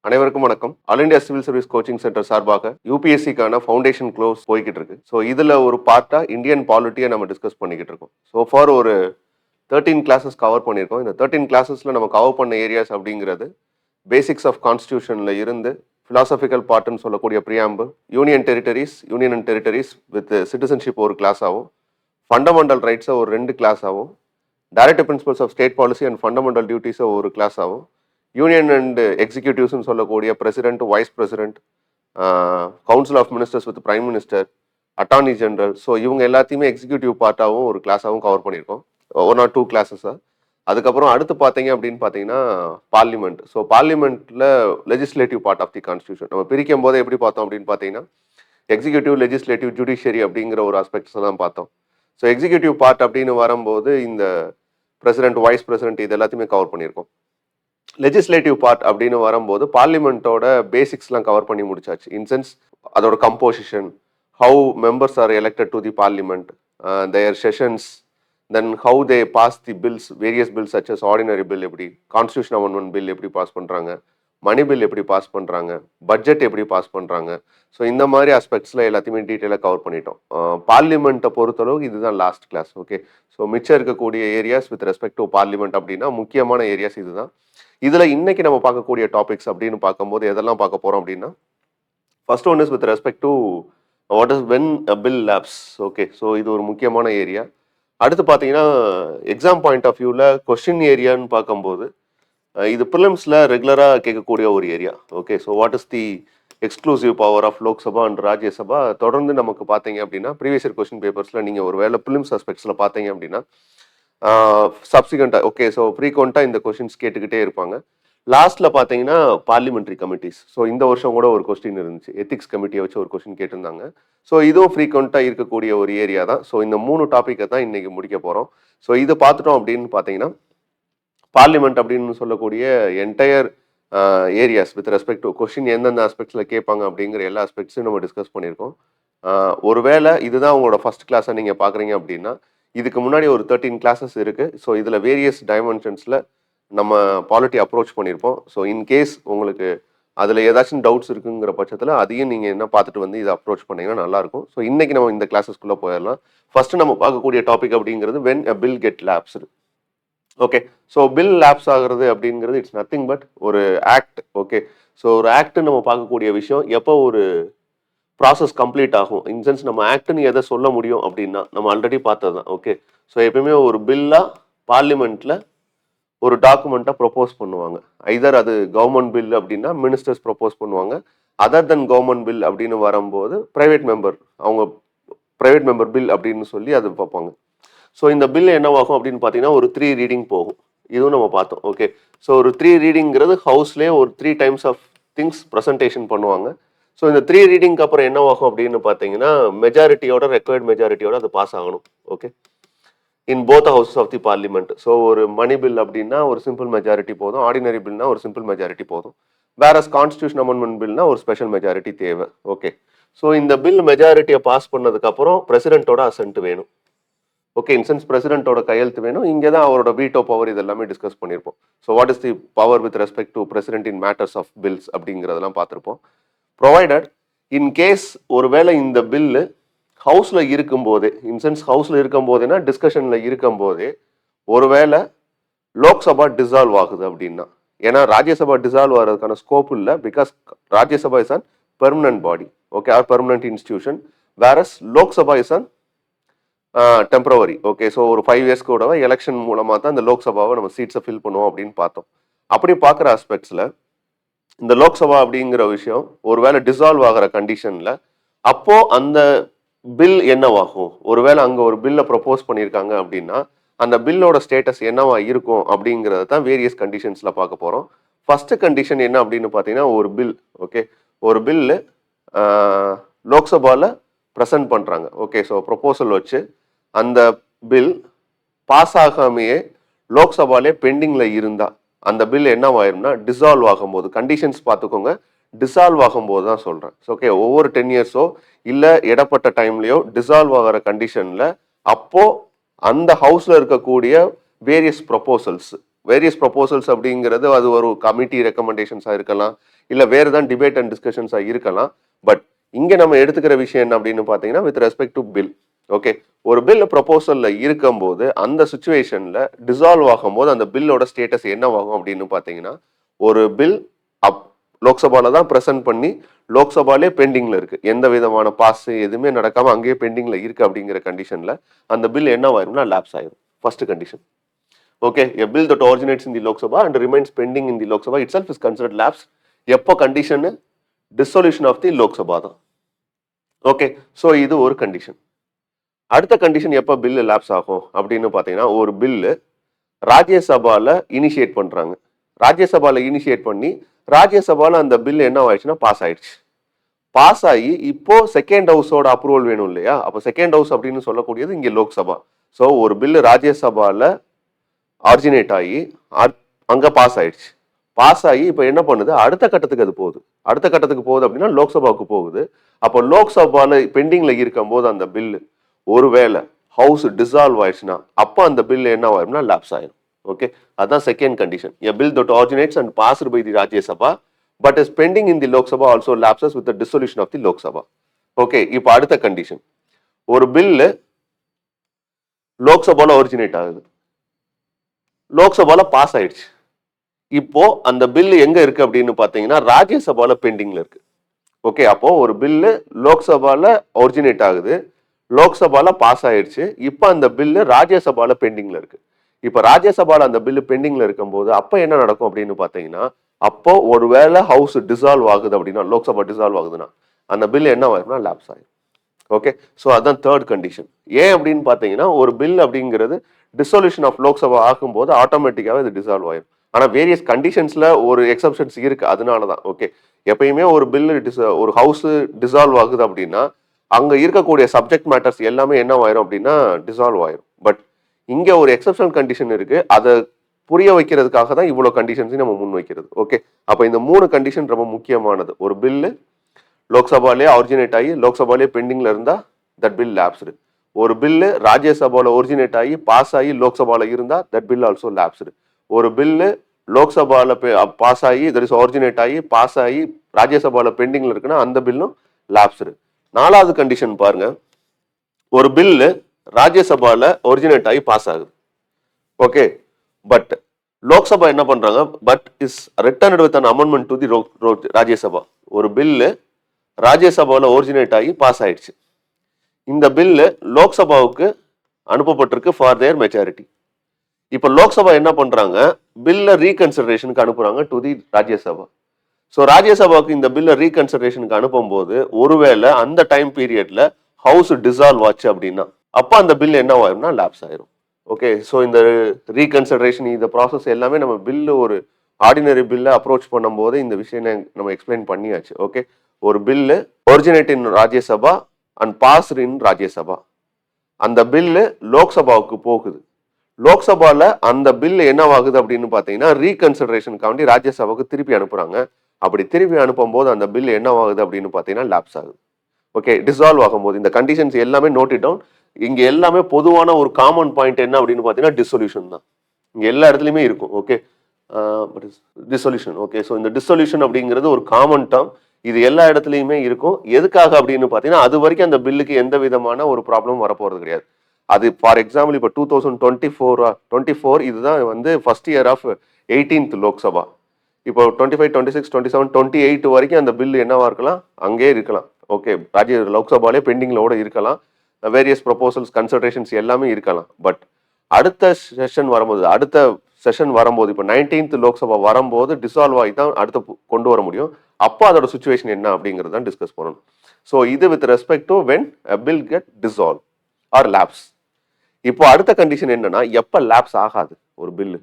அனைவருக்கும் வணக்கம். All India civil service coaching centre சார்பாக யூபிஎஸ்சிக்கான ஃபவுண்டேஷன் க்ளோஸ் போய்கிட்டு இருக்கு. ஸோ இதில் ஒரு பார்ட்டா இந்தியன் பாலிட்டியை நம்ம டிஸ்கஸ் பண்ணிக்கிட்டு இருக்கோம். ஸோ ஃபார் ஒரு 13 கிளாஸஸ் கவர் பண்ணியிருக்கோம். இந்த 13 கிளாஸஸில் நம்ம கவர் பண்ண ஏரியாஸ் அப்படிங்கிறது பேசிக்ஸ் ஆஃப் கான்ஸ்டியூஷனில் இருந்து ஃபிலாசபிக்கல் பார்ட்னு சொல்லக்கூடிய preamble, union and territories with citizenship ஒரு கிளாஸ் ஆகும், ஃபண்டமெண்டல் ரைட்ஸை ஒரு 2 கிளாஸ் ஆகும், directive principles of state policy and fundamental டியூட்டிஸை ஒரு கிளாஸ் ஆகும், யூனியன் அண்ட் எக்ஸிக்யூட்டிவ்ஸ்னு சொல்லக்கூடிய president, vice president, council of ministers with prime minister, attorney general, so இவங்க எல்லாத்தையுமே எக்ஸிக்யூட்டிவ் பார்ட்டாகவும் ஒரு கிளாஸாகவும் கவர் பண்ணியிருக்கோம். 1 or 2 கிளாஸஸாக. அதுக்கப்புறம் அடுத்து பார்த்தீங்க அப்படின்னு பார்த்தீங்கன்னா பார்லிமெண்ட். ஸோ பார்லிமெண்ட்டில் legislative part of the constitution நம்ம பிரிக்கும் போது எப்படி பார்த்தோம் அப்படின்னு பார்த்தீங்கன்னா எக்ஸிக்யூட்டிவ், லெஜிஸ்லேட்டிவ், ஜுடிஷியரி அப்படிங்கிற ஒரு ஆஸ்பெக்ட்ஸ் தான் பார்த்தோம். ஸோ எக்ஸிக்யூட்டிவ் பார்ட் அப்படின்னு வரும்போது இந்த பிரசிடென்ட், வைஸ் பிரசிடென்ட் இது எல்லாத்தையுமே கவர் பண்ணியிருக்கோம். லெஜிஸ்லேட்டிவ் பார்ட் அப்படின்னு வரும்போது பார்லிமெண்ட்டோட பேசிக்ஸ்லாம் கவர் பண்ணி முடிச்சாச்சு. இன்சென்ஸ் அதோட composition, how members are elected to the parliament, their sessions, then how they pass the bills, various bills such as ordinary bill எப்படி, கான்ஸ்டியூஷன் அமெண்ட்மெண்ட் பில் எப்படி பாஸ் பண்ணுறாங்க, மணி பில் எப்படி pass பண்ணுறாங்க, பட்ஜெட் எப்படி pass பண்ணுறாங்க. So இந்த மாதிரி ஆஸ்பெக்ட்ஸில் எல்லாத்தையுமே டீட்டெயிலாக கவர் பண்ணிட்டோம். பார்லிமெண்ட்டை பொறுத்தளவுக்கு இதுதான் லாஸ்ட் கிளாஸ். ஓகே, ஸோ மிச்சம் இருக்கக்கூடிய areas with respect to parliament அப்படின்னா முக்கியமான ஏரியாஸ் இதுதான். இதில் இன்னைக்கு நம்ம பார்க்கக்கூடிய டாபிக்ஸ் அப்படின்னு பார்க்கும்போது எதெல்லாம் பார்க்க போகிறோம் அப்படின்னா, first one is with respect to what is when a bill lapse. Okay, so இது ஒரு முக்கியமான ஏரியா. அடுத்து பார்த்தீங்கன்னா எக்ஸாம் பாயிண்ட் ஆஃப் வியூவில் கொஸ்டின் ஏரியான்னு பார்க்கும்போது இது ப்ரிலிம்ஸில் ரெகுலராக கேட்கக்கூடிய ஒரு ஏரியா. Okay, so what is the exclusive power of Lok Sabha and Rajya Sabha. தொடர்ந்து நமக்கு பார்த்தீங்க அப்படின்னா ப்ரீவியஸ் இயர் கொஸ்டின் பேப்பர்ஸில் நீங்கள் ஒரு வேளை ப்ரிலிம்ஸ் ஆஸ்பெக்ட்ஸில் பார்த்தீங்க அப்படின்னா சப்சிக்வெண்ட்டாக ஓகே, ஸோ ஃப்ரீக்வெண்ட்டாக இந்த கொஸ்டின்ஸ் கேட்டுக்கிட்டே இருப்பாங்க. லாஸ்ட்டில் பார்த்தீங்கன்னா பார்லிமெண்ட்ரி கமிட்டிஸ். ஸோ இந்த வருஷம் கூட ஒரு கொஸ்டின் இருந்துச்சு, எத்திக்ஸ் கமிட்டியை வச்சு ஒரு கொஸ்டின் கேட்டிருந்தாங்க. ஸோ இதுவும் ஃப்ரீக்வெண்ட்டாக இருக்கக்கூடிய ஒரு ஏரியா தான். ஸோ இந்த 3 டாப்பிக்கை தான் இன்னைக்கு முடிக்க போகிறோம். ஸோ இது பார்த்துட்டோம் அப்படின்னு பார்த்தீங்கன்னா பார்லிமெண்ட் அப்படின்னு சொல்லக்கூடிய entire areas with respect to question எந்தெந்த ஆஸ்பெக்ட்ஸில் கேட்பாங்க அப்படிங்கிற எல்லா ஆஸ்பெக்ட்ஸும் நம்ம டிஸ்கஸ் பண்ணியிருக்கோம். ஒருவேளை இதுதான் உங்களோட ஃபர்ஸ்ட் கிளாஸை நீங்கள் பார்க்குறீங்க அப்படின்னா இதுக்கு முன்னாடி ஒரு 13 கிளாஸஸ் இருக்குது. ஸோ இதில் வேரியஸ் டைமென்ஷன்ஸில் நம்ம பாலிட்டி அப்ரோச் பண்ணியிருப்போம். ஸோ இன்கேஸ் உங்களுக்கு அதில் ஏதாச்சும் டவுட்ஸ் இருக்குங்கிற பட்சத்தில் அதையும் நீங்கள் என்ன பார்த்துட்டு வந்து இதை அப்ரோச் பண்ணிங்கன்னா நல்லாயிருக்கும். ஸோ இன்றைக்கி நம்ம இந்த கிளாஸஸ்க்குள்ளே போயிடலாம். ஃபஸ்ட்டு நம்ம பார்க்கக்கூடிய டாபிக் அப்படிங்கிறது when a bill get lapsed. Okay, so bill labs ஆகுறது அப்படிங்கிறது இட்ஸ் நத்திங் பட் ஒரு ஆக்ட். ஓகே, ஸோ ஒரு ஆக்ட் நம்ம பார்க்கக்கூடிய விஷயம் எப்போ ஒரு ப்ராசஸ் கம்ப்ளீட் ஆகும். இன்சென்ஸ் நம்ம ஆக்ட்னு எதை சொல்ல முடியும் அப்படின்னா நம்ம ஆல்ரெடி பார்த்தது தான். ஓகே, ஸோ எப்பயுமே ஒரு பில்லாக பார்லிமெண்ட்டில் ஒரு டாக்குமெண்ட்டை ப்ரொப்போஸ் பண்ணுவாங்க. ஐதர் அது கவர்மெண்ட் பில் அப்படின்னா மினிஸ்டர்ஸ் ப்ரொப்போஸ் பண்ணுவாங்க. அதர் தென் கவர்மெண்ட் பில் அப்படின்னு வரும்போது ப்ரைவேட் மெம்பர் பில் அப்படின்னு சொல்லி அது பார்ப்பாங்க. ஸோ இந்த பில் என்னவாகும் அப்படின்னு பார்த்தீங்கன்னா ஒரு 3 ரீடிங் போகும். இதுவும் நம்ம பார்த்தோம். ஓகே, ஸோ ஒரு 3 ரீடிங்கிறது ஹவுஸ்லேயே ஒரு 3 டைம்ஸ் ஆஃப் திங்ஸ் ப்ரெசன்டேஷன் பண்ணுவாங்க. ஸோ இந்த 3 ரீடிங்க்கு அப்புறம் என்னவாகும் அப்படின்னு பார்த்தீங்கன்னா ரெக்வயர்ட் மெஜாரிட்டியோட அது பாஸ் ஆகணும். Okay, in both houses of the parliament. So ஒரு மணி பில் அப்படின்னா ஒரு சிம்பிள் மெஜாரிட்டி போதும், ஆர்டினரி பில்னா ஒரு சிம்பிள் மெஜாரிட்டி போதும், வேற கான்ஸ்டியூஷன் அமெண்ட்மெண்ட் பில்னா ஒரு ஸ்பெஷல் மெஜாரிட்டி தேவை. ஓகே, ஸோ இந்த பில் மெஜாரிட்டியை பாஸ் பண்ணதுக்கப்புறம் பிரசிடென்ட்டோட அசென்ட் வேணும். ஓகே, இன்சென்ஸ் பிரசிடென்ட்டோட கையெழுத்து வேணும். இங்கே தான் அவரோட வீட்டோ பவர் இதெல்லாமே டிஸ்கஸ் பண்ணியிருப்போம். So what is the power with respect to president in matters of bills அப்படிங்கிறதெல்லாம் பார்த்துருப்போம். ப்ரொவைடட் இன்கேஸ் ஒருவேளை இந்த பில்லு ஹவுஸில் இருக்கும்போதே, இன்சென்ஸ் ஹவுஸில் இருக்கும்போதேனா டிஸ்கஷனில் இருக்கும்போதே ஒருவேளை லோக்சபா டிசால்வ் ஆகுது அப்படின்னா, ஏன்னா ராஜ்யசபா டிசால்வ் ஆகிறதுக்கான ஸ்கோப் இல்லை. Because Rajya Sabha is an permanent body. Okay, or permanent institution. Whereas Lok Sabha is an temporary. Okay, so ஒரு 5 இயர்ஸ் கூட எலெக்ஷன் மூலமாக தான் இந்த லோக்சபாவை நம்ம சீட்ஸை ஃபில் பண்ணுவோம் அப்படின்னு பார்த்தோம். அப்படி பார்க்குற ஆஸ்பெக்ட்ஸில் இந்த லோக்சபா அப்படிங்கிற விஷயம் ஒருவேளை டிசால்வ் ஆகிற கண்டிஷனில் அப்போ அந்த பில் என்னவாகும், ஒருவேளை அங்கே ஒரு பில்லை ப்ரொப்போஸ் பண்ணியிருக்காங்க அப்படின்னா அந்த பில்லோட ஸ்டேட்டஸ் என்னவா இருக்கும் அப்படிங்கிறத தான் வேரியஸ் கண்டிஷன்ஸில் பார்க்க போகிறோம். ஃபர்ஸ்ட் கண்டிஷன் என்ன அப்படின்னு பார்த்தீங்கன்னா ஒரு பில், ஓகே, ஒரு பில்லு லோக்சபாவில் ப்ரெசென்ட் பண்ணுறாங்க. ஓகே, ஸோ ப்ரொப்போசல் வச்சு அந்த பில் பாஸ் ஆகாமையே லோக்சபாலே பெண்டிங்கில் இருந்தால் அந்த பில் என்னவாயிரும்னா டிசால்வ் ஆகும்போது, கண்டிஷன்ஸ் பார்த்துக்கோங்க, டிசால்வ் ஆகும்போது தான் சொல்கிறேன். ஓகே, ஒவ்வொரு 10 இயர்ஸோ இல்லை இடப்பட்ட டைம்லையோ டிசால்வ் ஆகிற கண்டிஷனில் அப்போது அந்த ஹவுஸில் இருக்கக்கூடிய வேரியஸ் ப்ரொப்போசல்ஸ் வேரியஸ் ப்ரொபோசல்ஸ் அப்படிங்கிறது அது ஒரு கமிட்டி ரெக்கமெண்டேஷன்ஸாக இருக்கலாம், இல்லை வேறு தான் டிபேட் அண்ட் டிஸ்கஷன்ஸாக இருக்கலாம். பட் இங்கே நம்ம எடுத்துக்கிற விஷயம் என்ன அப்படின்னு பார்த்தீங்கன்னா with respect to bill. Okay, ஒரு பில் ப்ரொபோசலில் இருக்கும்போது அந்த சுச்சுவேஷனில் டிசால்வ் ஆகும்போது அந்த பில்லோட ஸ்டேட்டஸ் என்னவாகும் அப்படின்னு பார்த்தீங்கன்னா, ஒரு பில் லோக்சபாவில் தான் ப்ரெசென்ட் பண்ணி லோக்சபாலே பெண்டிங்கில் இருக்குது, எந்த விதமான பாஸ் எதுவுமே நடக்காமல் அங்கேயே பெண்டிங்கில் இருக்குது அப்படிங்கிற கண்டிஷனில் அந்த பில் என்னவாயிரும்னா லேப்ஸ் ஆயிரும். First condition. Okay, a bill that originates in the Lok Sabha and remains pending in the Lok Sabha itself is considered lapse. எப்போ condition? dissolution of the Lok Sabha தான். ஓகே, ஸோ இது ஒரு condition. அடுத்த condition எப்போ bill labs ஆகும் அப்படின்னு பார்த்தீங்கன்னா, ஒரு பில்லு ராஜ்யசபாவில் இனிஷியேட் பண்ணுறாங்க. ராஜ்யசபாவில் இனிஷியேட் பண்ணி ராஜ்யசபாவில் அந்த பில் என்ன ஆயிடுச்சுன்னா பாஸ் ஆயிடுச்சு. பாஸ் ஆகி இப்போ செகண்ட் ஹவுஸோட அப்ரூவல் வேணும் இல்லையா? அப்போ செகண்ட் ஹவுஸ் அப்படின்னு சொல்லக்கூடியது இங்கே லோக்சபா. ஸோ ஒரு பில்லு ராஜ்யசபாவில் ஆரிஜினேட் ஆகி அங்கே பாஸ் ஆயிடுச்சு. பாஸ் ஆகி இப்போ என்ன பண்ணுது, அடுத்த கட்டத்துக்கு அது போகுது. அடுத்த கட்டத்துக்கு போகுது அப்படின்னா லோக்சபாவுக்கு போகுது. அப்போ லோக்சபாவில் பெண்டிங்கில் இருக்கும்போது அந்த பில்லு ஒருவேளை ஹவுஸ் டிசால்வ் ஆயிடுச்சுன்னா அப்போ அந்த பில் என்ன ஆயிரும்னா லேப்ஸ் ஆயிரும். ஓகே, அதான் second condition. A bill that originates and passed by the Rajya Sabha but is pending in the Lok Sabha also lapses with the dissolution of the Lok Sabha. Okay, இப்போ அடுத்த கண்டிஷன், ஒரு பில்லு லோக்சபாவில் ஒரிஜினேட் ஆகுது, லோக்சபால பாஸ் ஆயிடுச்சு. இப்போ அந்த பில்லு எங்க இருக்கு அப்படின்னு பாத்தீங்கன்னா ராஜ்யசபால பெண்டிங்ல இருக்கு. ஓகே, அப்போ ஒரு பில்லு லோக்சபால ஒரிஜினேட் ஆகுது, லோக்சபால பாஸ் ஆயிடுச்சு, இப்போ அந்த பில்லு ராஜ்யசபால பெண்டிங்ல இருக்கு. இப்போ ராஜ்யசபால அந்த பில்லு பெண்டிங்ல இருக்கும்போது அப்போ என்ன நடக்கும் அப்படின்னு பாத்தீங்கன்னா, அப்போ ஒருவேளை ஹவுஸ் டிசால்வ் ஆகுது அப்படின்னா, லோக்சபா டிசால்வ் ஆகுதுன்னா அந்த பில் என்ன ஆகுதுன்னா லேப்ஸ் ஆகும். ஓகே, ஸோ அதான் தேர்ட் கண்டிஷன். ஏன் அப்படின்னு பார்த்தீங்கன்னா, ஒரு பில் அப்படிங்கிறது டிசொல்யூஷன் ஆஃப் லோக்சபா ஆகும்போது ஆட்டோமேட்டிக்காகவே இது டிசால்வ் ஆயிடும். ஆனால் வேரியஸ் கண்டிஷன்ஸில் ஒரு எக்ஸப்ஷன்ஸ் இருக்கு, அதனால தான். ஓகே, எப்பயுமே ஒரு பில் ஒரு ஹவுஸ் டிசால்வ் ஆகுது அப்படின்னா அங்கே இருக்கக்கூடிய சப்ஜெக்ட் மேட்டர்ஸ் எல்லாமே என்ன ஆயிரும் அப்படின்னா டிசால்வ் ஆயிரும். பட் இங்கே ஒரு எக்ஸப்ஷனல் கண்டிஷன் இருக்கு, அதை புரிய வைக்கிறதுக்காக தான் இவ்வளோ கண்டிஷன்ஸையும் நம்ம முன் வைக்கிறது. ஓகே, அப்போ இந்த 3 கண்டிஷன் ரொம்ப முக்கியமானது. ஒரு பில்லு லோக்சபாலே ஒரிஜினேட் ஆகி லோக்சபாலே பெண்டிங்ல இருந்தா தட் பில் லேப்ஸ்டு. ஒரு பில்லு ராஜ்யசபால ஒரிஜினேட் ஆகி பாஸ் ஆகி லோக்சபால இருந்தா தட் பில் ஆல்சோ லேப்ஸ்டு. ஒரு பில்லு லோக்சபால பாஸ் ஆகி தட் இஸ் ஒரிஜினேட் ஆகி பாஸ் ஆகி ராஜ்யசபால பெண்டிங்ல இருக்குன்னா அந்த பில்லும் லேப்ஸ்டு. 4வது கண்டிஷன் பாருங்க, ஒரு பில்லு ராஜ்யசபால ஒரிஜினேட் ஆகி பாஸ் ஆகுது. ஓகே, பட் லோக்சபா என்ன பண்றாங்க, but is returned with an amendment to the Rajya Sabha. ஒரு பில்லு ராஜ்யசபாவில் ஒரிஜினேட் ஆகி பாஸ் ஆயிடுச்சு, இந்த பில்லு லோக்சபாவுக்கு அனுப்பப்பட்டிருக்கு ஃபார் தேர் மெஜாரிட்டி. இப்போ லோக்சபா என்ன பண்றாங்க, பில்லை ரீகன்சிடரேஷனுக்கு அனுப்புறாங்க டு தி ராஜ்யசபா. ஸோ ராஜ்யசபாவுக்கு இந்த பில்லை ரீகன்சிடரேஷனுக்கு அனுப்பும்போது ஒருவேளை அந்த டைம் பீரியட்ல ஹவுஸ் டிசால்வ் ஆச்சு அப்படின்னா அப்போ அந்த பில் என்ன ஆயிரும்னா லேப்ஸ் ஆயிரும். ஓகே, ஸோ இந்த ரீகன்சிடரேஷன் இந்த ப்ராசஸ் எல்லாமே நம்ம பில்லு ஒரு ஆர்டினரி பில்லை அப்ரோச் பண்ணும்போது இந்த விஷயம் நம்ம எக்ஸ்பிளைன் பண்ணியாச்சு. ஓகே, ஒரு bill originate in Rajya Sabha and pass in Rajya Sabha, அந்த பில்லு லோக்சபாவுக்கு போகுது. லோக்சபால அந்த பில் என்னவாகுது அப்படின்னு பார்த்தீங்கன்னா ரீகன்சிடரேஷனுக்காண்டி ராஜ்யசபாவுக்கு திருப்பி அனுப்புறாங்க. அப்படி திருப்பி அனுப்பும் போது அந்த பில் என்னவாகுது அப்படின்னு பார்த்தீங்கன்னா லேப்ஸ் ஆகுது. ஓகே, டிசால்வ் ஆகும்போது இந்த கண்டிஷன்ஸ் எல்லாமே நோட் இட் டவுன். இங்க எல்லாமே பொதுவான ஒரு காமன் பாயிண்ட் என்ன அப்படின்னு பார்த்தீங்கன்னா டிசொல்யூஷன் தான். இங்க எல்லா இடத்துலையுமே இருக்கும். Okay, dissolution. ஓகே, ஸோ இந்த டிசொல்யூஷன் அப்படிங்கிறது ஒரு காமன் டேர்ம், இது எல்லா இடத்துலையுமே இருக்கும். எதுக்காக அப்படின்னு பார்த்தீங்கன்னா அது வரைக்கும் அந்த பில்லுக்கு எந்த விதமான ஒரு ப்ராப்ளம் வரப்போறது கிடையாது. அது ஃபார் எக்ஸாம்பிள் இப்போ 2024 இதுதான் வந்து first year of 18th Lok Sabha. இப்போ 25, 26, 27, 28 வரைக்கும் அந்த பில் என்னவா இருக்கலாம், அங்கே இருக்கலாம். ஓகே, லோக்சபாலே பெண்டிங்லோட இருக்கலாம், வேரியஸ் ப்ரொபோசல்ஸ் கன்சிடரேஷன்ஸ் எல்லாமே இருக்கலாம். பட் அடுத்த செஷன் வரும்போது இப்போ 19th லோக்சபா வரும்போது டிசால்வ் ஆகி தான் அடுத்து கொண்டு வர முடியும். அப்போ அதோட சுச்சுவேஷன் என்ன அப்படிங்கிறது தான் டிஸ்கஸ் பண்ணணும். ஸோ இது with respect to when a bill get dissolved or lapse. இப்போ அடுத்த கண்டிஷன் என்னன்னா எப்போ லேப்ஸ் ஆகாது ஒரு பில்லு.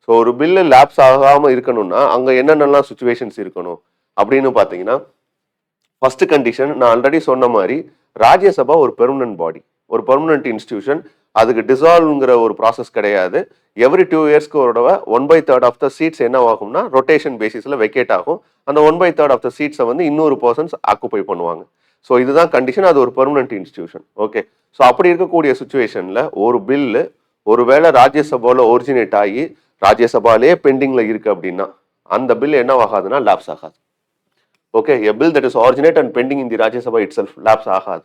ஸோ ஒரு பில்லு லேப்ஸ் ஆகாமல் இருக்கணும்னா அங்கே என்னென்னலாம் சுச்சுவேஷன்ஸ் இருக்கணும் அப்படின்னு பார்த்தீங்கன்னா, ஃபர்ஸ்ட் கண்டிஷன் நான் ஆல்ரெடி சொன்ன மாதிரி ராஜ்யசபா ஒரு பெர்மனன்ட் பாடி, ஒரு பெர்மனன்ட் இன்ஸ்டிடியூஷன், அதுக்கு டிசால்வ்ங்கிற ஒரு ப்ராசஸ் கிடையாது. எவ்ரி 2 இயர்ஸ்க்கு ஒரு தடவை 1/3 ஆஃப் த சீட்ஸ் என்ன ஆகும்னா ரொட்டேஷன் பேசிஸில் வெக்கேட் ஆகும். அந்த 1/3 ஆஃப் த சீட்ஸை வந்து இன்னொரு பர்சன்ஸ் ஆக்குபை பண்ணுவாங்க. ஸோ இதுதான் கண்டிஷன், அது ஒரு பெர்மனன்ட் இன்ஸ்டிடியூஷன். ஓகே, ஸோ அப்படி இருக்கக்கூடிய சுச்சுவேஷனில் ஒரு பில்லு ஒருவேளை ராஜ்யசபாவில் ஒரிஜினேட் ஆகி ராஜ்யசபாலே பெண்டிங்ல இருக்கு அப்படின்னா அந்த பில் என்ன ஆகாதுன்னா லாப்ஸ் ஆகாது. Okay, a bill that is originate and bending in the Rajya Sabha it self lapse ஆகாது.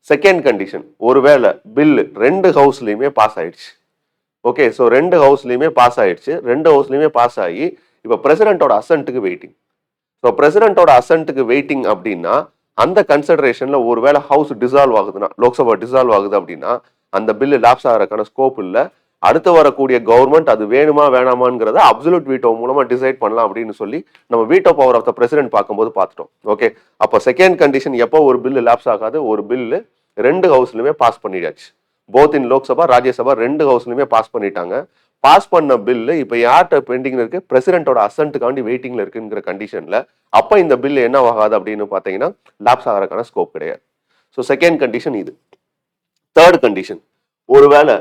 செகண்ட் கண்டிஷன், ஒருவேளை பில் ரெண்டு ஹவுஸ்லயுமே பாஸ் ஆயிடுச்சு. ஓகே, ஸோ ரெண்டு ஹவுஸ்லயுமே பாஸ் ஆயிடுச்சு. ரெண்டு ஹவுஸ்லயுமே பாஸ் ஆகி இப்போ பிரசிடென்ட்டோட அசன்ட்டுக்கு வெயிட்டிங். ஸோ பிரசிடென்ட்டோட அசன்ட்டுக்கு வெயிட்டிங் அப்படின்னா அந்த கன்சிடரேஷன்ல ஒருவேளை ஹவுஸ் டிசால்வ் ஆகுதுன்னா, லோக்சபா டிசால்வ் ஆகுது அப்படின்னா அந்த பில்லு லாப்ஸ் ஆகிறதுக்கான ஸ்கோப் இல்லை. அடுத்து வரக்கூடிய கவர்மெண்ட் அது வேணுமா வேணாமாங்கிறத அப்சல்யூட் வீட்டோ மூலமா டிசைட் பண்ணலாம் அப்படின்னு சொல்லி நம்ம veto power of the president பார்க்கும்போது பார்த்துட்டோம். ஓகே, அப்போ செகண்ட் கண்டிஷன், எப்போ ஒரு பில்லு லாப்ஸ் ஆகாது, ஒரு பில்லு ரெண்டு ஹவுஸ்லயுமே பாஸ் பண்ணிடாச்சு. போத் இன் லோக்சபா ராஜ்யசபா ரெண்டு ஹவுஸ்லயுமே பாஸ் பண்ணிட்டாங்க. பாஸ் பண்ண பில்லு இப்போ யார்கிட்ட பெண்டிங்ல இருக்கு, பிரசிடென்ட்டோட அசன்ட்டுக்காண்டி வெயிட்டிங்ல இருக்குங்கிற கண்டிஷன்ல அப்ப இந்த பில் என்ன ஆகாது அப்படின்னு பாத்தீங்கன்னா லாப்ஸ் ஆகிறதுக்கான ஸ்கோப் கிடையாது. ஸோ செகண்ட் கண்டிஷன் இது. தேர்ட் கண்டிஷன், ஒருவேளை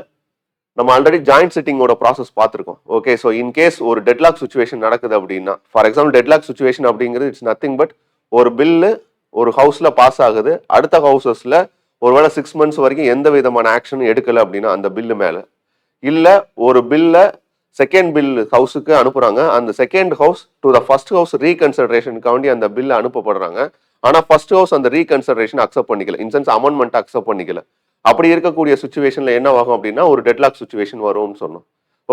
நம்ம ஆல்ரெடி ஜாயிண்ட் சிட்டிங்கோட ப்ராசஸ் பார்த்துருக்கோம். ஓகே, ஸோ இன்கேஸ் ஒரு டெட்லாக் சுச்சுவேஷன் நடக்குது அப்படின்னா, ஃபார் எக்ஸாம்பிள் டெட்லாக் சுச்சுவேஷன் அப்படிங்கிறது இட்ஸ் நத்திங் பட் ஒரு பில்லு ஒரு ஹவுஸ்ல பாஸ் ஆகுது, அடுத்த ஹவுசஸ்ல ஒருவேளை 6 months வரைக்கும் எந்த விதமான ஆக்ஷனும் எடுக்கல அப்படின்னா அந்த பில்லு மேல, இல்ல ஒரு பில்ல செகண்ட் பில் ஹவுஸுக்கு அனுப்புறாங்க, அந்த second house to the first house ரீகன்சிடரேஷனுக்காண்டி அந்த பில்ல அனுப்பப்படுறாங்க. ஆனா ஃபர்ஸ்ட் ஹவுஸ் அந்த ரீகன்சிடரேஷன் அக்செப்ட் பண்ணிக்கல, இன்சென்ஸ் அமெண்ட்மெண்ட் அக்செப்ட் பண்ணிக்கல. அப்படி இருக்கக்கூடிய சுச்சுவேஷன்ல என்ன ஆகும் அப்படின்னா ஒரு டெட்லாக் சுச்சுவேஷன் வரும்னு சொன்னோம்.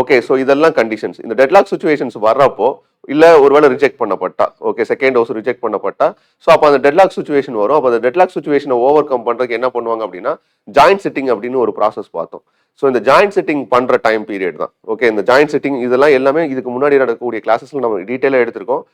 ஓகே, ஸோ இதெல்லாம் கண்டிஷன்ஸ். இந்த டெட்லாக் சுச்சுவேஷன்ஸ் வர்றப்போ இல்ல ஒருவேளை ரிஜெக்ட் பண்ணப்பட்டா, ஓகே செகண்ட் ஹவுஸ் ரிஜெக்ட் பண்ணப்பட்டா, ஸோ அப்போ அந்த டெட்லாக் சுச்சுவேஷன் வரும். அப்போ அந்த டெட்லாக் சுச்சுவேஷனை ஓவர் கம் பண்றதுக்கு என்ன பண்ணுவாங்க அப்படின்னா ஜாயிண்ட் சிட்டிங் அப்படின்னு ஒரு ப்ராசஸ் பார்த்தோம். ஸோ இந்த ஜாயிண்ட் சிட்டிங் பண்ற டைம் பீரியட் தான். ஓகே, இந்த ஜாயிண்ட் சிட்டிங் இதெல்லாம் எல்லாமே இதுக்கு முன்னாடி நடக்கக்கூடிய கிளாஸஸ்ல நம்ம டீட்டெயிலாக எடுத்திருக்கோம்.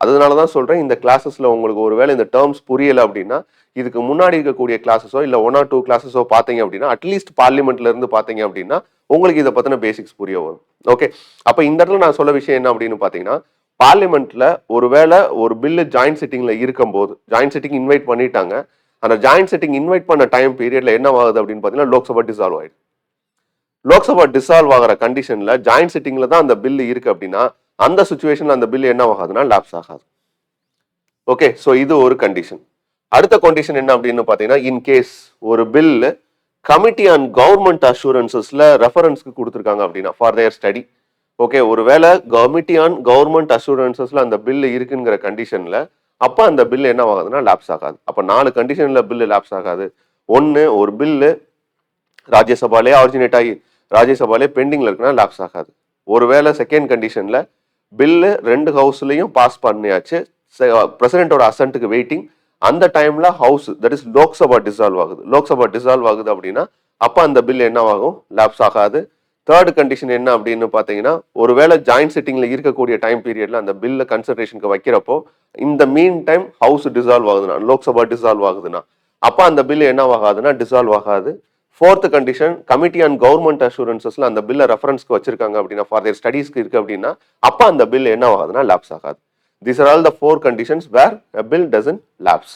அதனால தான் சொல்றேன், இந்த கிளாஸஸ்ல உங்களுக்கு ஒருவேளை இந்த டேர்ம்ஸ் புரியல அப்படின்னா இதுக்கு முன்னாடி இருக்கக்கூடிய கிளாஸஸோ இல்ல 1 or 2 கிளாஸஸோ பார்த்தீங்க அப்படின்னா அட்லீஸ்ட் பார்லிமெண்ட்ல இருந்து பார்த்தீங்க அப்படின்னா உங்களுக்கு இதை பத்தின பேசிக்ஸ் புரிய வரும். ஓகே, அப்ப இந்த இடத்துல நான் சொல்ல விஷயம் என்ன அப்படின்னு பாத்தீங்கன்னா, பார்லிமெண்ட்ல ஒருவேளை ஒரு பில்லு ஜாயிண்ட் சிட்டிங்ல இருக்கும்போது ஜாயிண்ட் சிட்டிங் இன்வைட் பண்ணிட்டாங்க, அந்த ஜாயிண்ட் சிட்டிங் இன்வைட் பண்ண டைம் பீரியட்ல என்ன ஆகுது அப்படின்னு பாத்தீங்கன்னா லோக்சபா டிசால்வ் ஆயிடுது. லோக்சபா டிசால்வ் ஆகிற கண்டிஷன்ல ஜாயிண்ட் சிட்டிங்ல தான் அந்த பில்லு இருக்கு அப்படின்னா அந்த சுச்சுவேஷன்ல அந்த பில் என்ன ஆகாதுன்னா லாப்ஸ் ஆகாது. ஓகே, ஸோ இது ஒரு கண்டிஷன். அடுத்த கண்டிஷன் என்ன அப்படின்னு பாத்தீங்கன்னா, இன்கேஸ் ஒரு பில் கமிட்டி ஆன் கவர்மெண்ட் அஷூரன்சஸ்ல ரெஃபரன்ஸ்க்கு கொடுத்துருக்காங்க அப்படின்னா ஃபார் தேர் ஸ்டடி. ஓகே, ஒருவேளை கமிட்டி ஆன் கவர்மெண்ட் அஷூரன்சஸ்ல அந்த பில் இருக்குங்கிற கண்டிஷன்ல அப்ப அந்த பில் என்ன ஆகாதுன்னா லாப்ஸ் ஆகாது. அப்ப 4 கண்டிஷன்ல பில்லு லாப்ஸ் ஆகாது. ஒன்னு, ஒரு பில்லு ராஜ்யசபாலே ஆரிஜினேட் ஆகி ராஜ்யசபாலே பெண்டிங்ல இருக்குன்னா லாப்ஸ் ஆகாது. ஒருவேளை செகண்ட் கண்டிஷன்ல பில்லு ரெண்டு ஹவுஸ்லயும் பாஸ் பண்ணியாச்சு, பிரசிடென்ட்டோட அசன்ட்டுக்கு வெயிட்டிங், அந்த டைம்ல house that is Lok Sabha dissolve ஆகுது. லோக்சபா டிசால்வ் ஆகுது அப்படின்னா அப்ப அந்த பில் என்ன ஆகும், லாப்ஸ் ஆகாது. தேர்ட் கண்டிஷன் என்ன அப்படின்னு பாத்தீங்கன்னா, ஒருவேளை ஜாயிண்ட் சிட்டிங்ல இருக்கக்கூடிய டைம் பீரியட்ல அந்த பில்ல கன்சிடரேஷனுக்கு வைக்கிறப்போ இந்த மீன் டைம் ஹவுஸ் டிசால்வ் ஆகுதுன்னா, லோக்சபா டிசால்வ் ஆகுதுன்னா அப்ப அந்த பில் என்ன ஆகாதுன்னா டிசால்வ் ஆகாது. Fourth condition, committee on government அஷூரன்சஸ்ல அந்த பில்ல ரெஃபரன்ஸ்க்கு வச்சிருக்காங்க அப்படின்னா ஃபார் தேர் ஸ்டடீஸ்க்கு இருக்கு அப்படின்னா அப்ப அந்த பில் என்ன ஆகாதுன்னா லாப்ஸ் ஆகாது. These are all the 4 conditions where a bill doesn't lapse.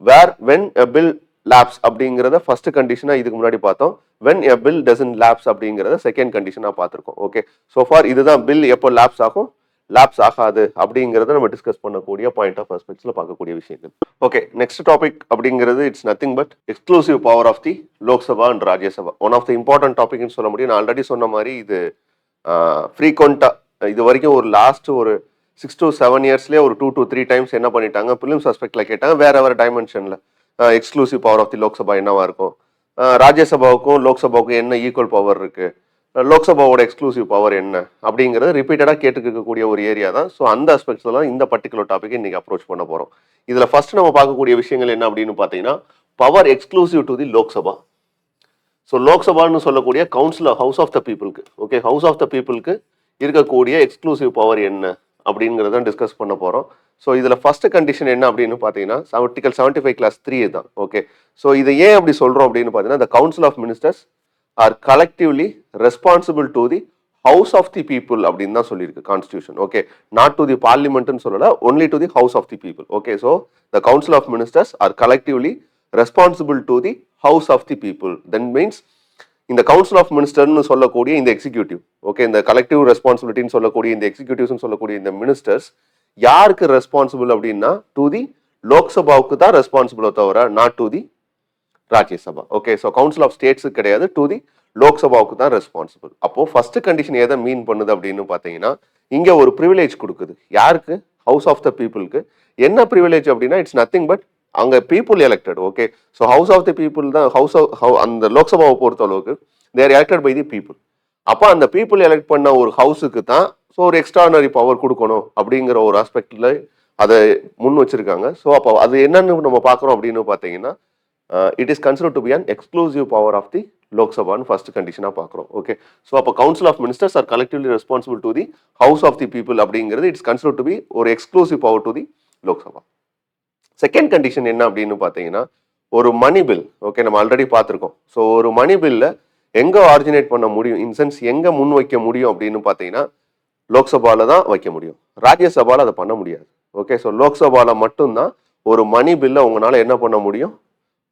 Where when a bill lapse அப்படிங்கறத ஃபர்ஸ்ட் கண்டிஷனா இதுக்கு முன்னாடி பார்த்தோம். when a bill doesn't lapse அப்படிங்கறத செகண்ட் கண்டிஷனா பார்த்திருக்கோம். ஓகே, so far இதுதான் பில் எப்போ லாப்ஸ் ஆகும், லாப்ஸ் ஆகாது அப்படிங்கறத நம்ம டிஸ்கஸ் பண்ணக்கூடிய பாயிண்ட் ஆஃப் பெர்ஸ்பெக்டிவ்ல பார்க்கக்கூடிய விஷயங்கள். ஓகே, நெக்ஸ்ட் டாபிக் அப்படிங்கிறது it's nothing but exclusive power of the Lok Sabha and Rajya Sabha. One of the important டாபிக்னு சொல்ல முடியும். நான் ஆல்ரெடி சொன்ன மாதிரி இது ஃப்ரீக்வெண்டா இது வரைக்கும் ஒரு லாஸ்ட் ஒரு 6 to 7 yearsலேயே ஒரு 2 to 3 times என்ன பண்ணிட்டாங்க, பிலிம் சஸ்பெக்ட்ல கேட்டாங்க வேற டைமென்ஷன்ல exclusive power of the Lok Sabha என்னவா இருக்கும், ராஜ்யசபாவுக்கும் லோக்சபாவுக்கும் என்ன ஈக்குவல் பவர் இருக்கு, லோக்சபாவோட எக்ஸ்க்ளூசிவ் பவர் என்ன அப்படிங்கிறது ரிப்பீட்டடா கேட்டுக்கக்கூடிய ஒரு ஏரியா தான். ஸோ அந்த அஸ்பெக்ட்ஸ்ல தான் இந்த பர்டிகுலர் டாபிக் இன்னைக்கு அப்ரோச் பண்ண போறோம். இதுல ஃபர்ஸ்ட் நம்ம பார்க்கக்கூடிய விஷயங்கள் என்ன அப்படின்னு பாத்தீங்கன்னா, power exclusive to the Lok Sabha. So லோக்சபான்னு சொல்லக்கூடிய கவுன்சில் ஹவுஸ் ஆஃப் த பீப்புளுக்கு, ஓகே ஹவுஸ் ஆஃப் த பீப்புளுக்கு இருக்கக்கூடிய எக்ஸ்க்ளூசிவ் பவர் என்ன அப்படிங்கிறத டிஸ்கஸ் பண்ண போறோம். ஸோ இதுல ஃபர்ஸ்ட் கண்டிஷன் என்ன அப்படின்னு பாத்தீங்கன்னா ஆர்டிகல் 75 clause 3 தான். ஓகே, ஸோ இதை ஏன் அப்படி சொல்றோம் அப்படின்னு பாத்தீங்கன்னா, the council of ministers are collectively responsible to the house of the people அப்படின்னு தான் சொல்லியிருக்கு கான்ஸ்டிடியூஷன். ஓகே, நாட் டு தி பார்லிமெண்ட்னு சொல்லல, only to the house of the people. Okay, so the council of ministers are collectively responsible to the house of the people. Then means இந்த council of மினிஸ்டர்னு சொல்லக்கூடிய இந்த executive, okay இந்த collective ரெஸ்பான்சிபிலிட்டின்னு சொல்லக்கூடிய இந்த executives சொல்லக்கூடிய இந்த மினிஸ்டர்ஸ் யாருக்கு responsible அப்படின்னா டு தி லோக்சபாவுக்கு தான் ரெஸ்பான்சிபிளோ தவிர not to the Rajya Sabha. Okay, so council of states கிடையாது, டு தி லோக்சபாவுக்கு தான் ரெஸ்பான்சிபிள். அப்போ ஃபர்ஸ்ட் கண்டிஷன் எதை மீன் பண்ணுது அப்படின்னு பார்த்தீங்கன்னா, இங்க ஒரு ப்ரிவிலேஜ் கொடுக்குது. யாருக்கு? ஹவுஸ் ஆஃப் த பீப்புளுக்கு. என்ன ப்ரிவிலேஜ் அப்படின்னா, இட்ஸ் நத்திங் பட் அங்க people elected. Okay, so house of the people தான் அந்த லோக்சபாவை பொறுத்த அளவுக்கு they're elected by the people. அப்போ அந்த பீப்புள் எலெக்ட் பண்ண ஒரு ஹவுஸுக்கு தான் ஸோ ஒரு எக்ஸ்ட்ரானரி பவர் கொடுக்கணும் அப்படிங்கிற ஒரு ஆஸ்பெக்ட்ல அதை முன் வச்சிருக்காங்க. ஸோ அப்போ அது என்னன்னு நம்ம பார்க்குறோம் அப்படின்னு பார்த்தீங்கன்னா, it is consider to be an exclusive power of the லோக்சபான்னு ஃபர்ஸ்ட் கண்டிஷனாக பார்க்குறோம். ஓகே, ஸோ அப்போ council of ministers are collectively responsible to the house of the people அப்படிங்கிறது இட்ஸ் கன்சிடர் டு பி ஒரு exclusive power to the Lok Sabha. Second condition என்ன அப்படின்னு பார்த்தீங்கன்னா, ஒரு மணி பில். ஓகே, நம்ம ஆல்ரெடி பார்த்துருக்கோம். ஸோ ஒரு மணி பில்ல எங்க ஆரிஜினேட் பண்ண முடியும், இன்சென்ஸ் எங்க முன் வைக்க முடியும் அப்படின்னு பார்த்தீங்கன்னா, லோக்சபால தான் வைக்க முடியும். ராஜ்யசபால அதை பண்ண முடியாது. ஓகே, ஸோ லோக்சபால மட்டும்தான் ஒரு மணி பில்ல உங்களால என்ன பண்ண முடியும்,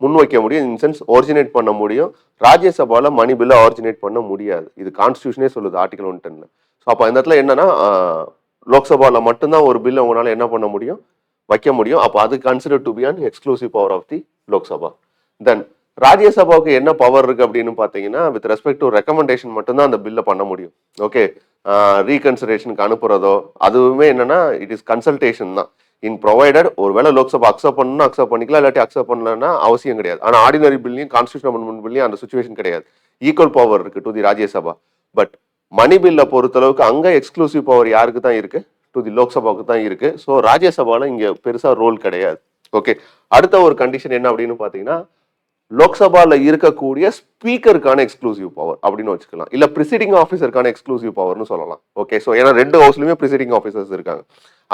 முன் வைக்க முடியும், இன்சென்ஸ் ஒரிஜினேட் பண்ண முடியும். ராஜ்யசபால மணி பில்ல ஆரிஜினேட் பண்ண முடியாது. இது கான்ஸ்டியூஷனே சொல்லுது, ஆர்டிகல் 110ல. ஸோ அப்போ இந்த இடத்துல என்னன்னா, லோக்சபால மட்டும்தான் ஒரு பில்ல உங்களால என்ன பண்ண முடியும், வைக்க முடியும். அப்போ அது consider to be an exclusive power of the Lok Sabha. Then ராஜ்யசபாவுக்கு என்ன பவர் இருக்கு அப்படின்னு பார்த்தீங்கன்னா, வித் ரெஸ்பெக்ட் டு ரெக்கமெண்டேஷன் மட்டும்தான் அந்த பில்லை பண்ண முடியும். ஓகே, ரீகன்சிடரேஷனுக்கு அனுப்புறதோ அதுவுமே என்னன்னா இட் இஸ் கன்சல்டேஷன் தான். இன் ப்ரொவைடட் ஒருவேளை லோக்சபா அக்செப்ட் பண்ணணும், அக்செப்ட் பண்ணிக்கலாம், இல்லாட்டி அக்செப்ட் பண்ணலன்னா அவசியம் கிடையாது. ஆனால் ஆர்டினரி பில்லையும் கான்ஸ்டியூஷன் அமெண்ட்மெண்ட் பில்லையும் அந்த சுச்சுவேஷன் கிடையாது. ஈக்குவல் பவர் இருக்கு டு தி ராஜ்யசபா. பட் மணி பில்லை பொறுத்தளவுக்கு அங்கே எக்ஸ்க்ளூசிவ் பவர் யாருக்கு தான் இருக்கு, டு தி லோக்சபாவுக்கு தான் இருக்கு. ஸோ ராஜ்யசபால இங்க பெருசா ரோல் கிடையாது. ஓகே, அடுத்த ஒரு கண்டிஷன் என்ன அப்படின்னு பாத்தீங்கன்னா, லோக்சபால இருக்கக்கூடிய ஸ்பீக்கருக்கான எக்ஸ்க்ளூசிவ் பவர் அப்படின்னு வச்சுக்கலாம், இல்ல பிரிசைடிங் ஆஃபீஸருக்கான எக்ஸ்க்ளூசிவ் பவர்னு சொல்லலாம். ஓகே, ஸோ ஏன்னா ரெண்டு ஹவுஸ்லயுமே பிரிசைடிங் ஆஃபீஸர்ஸ் இருக்காங்க.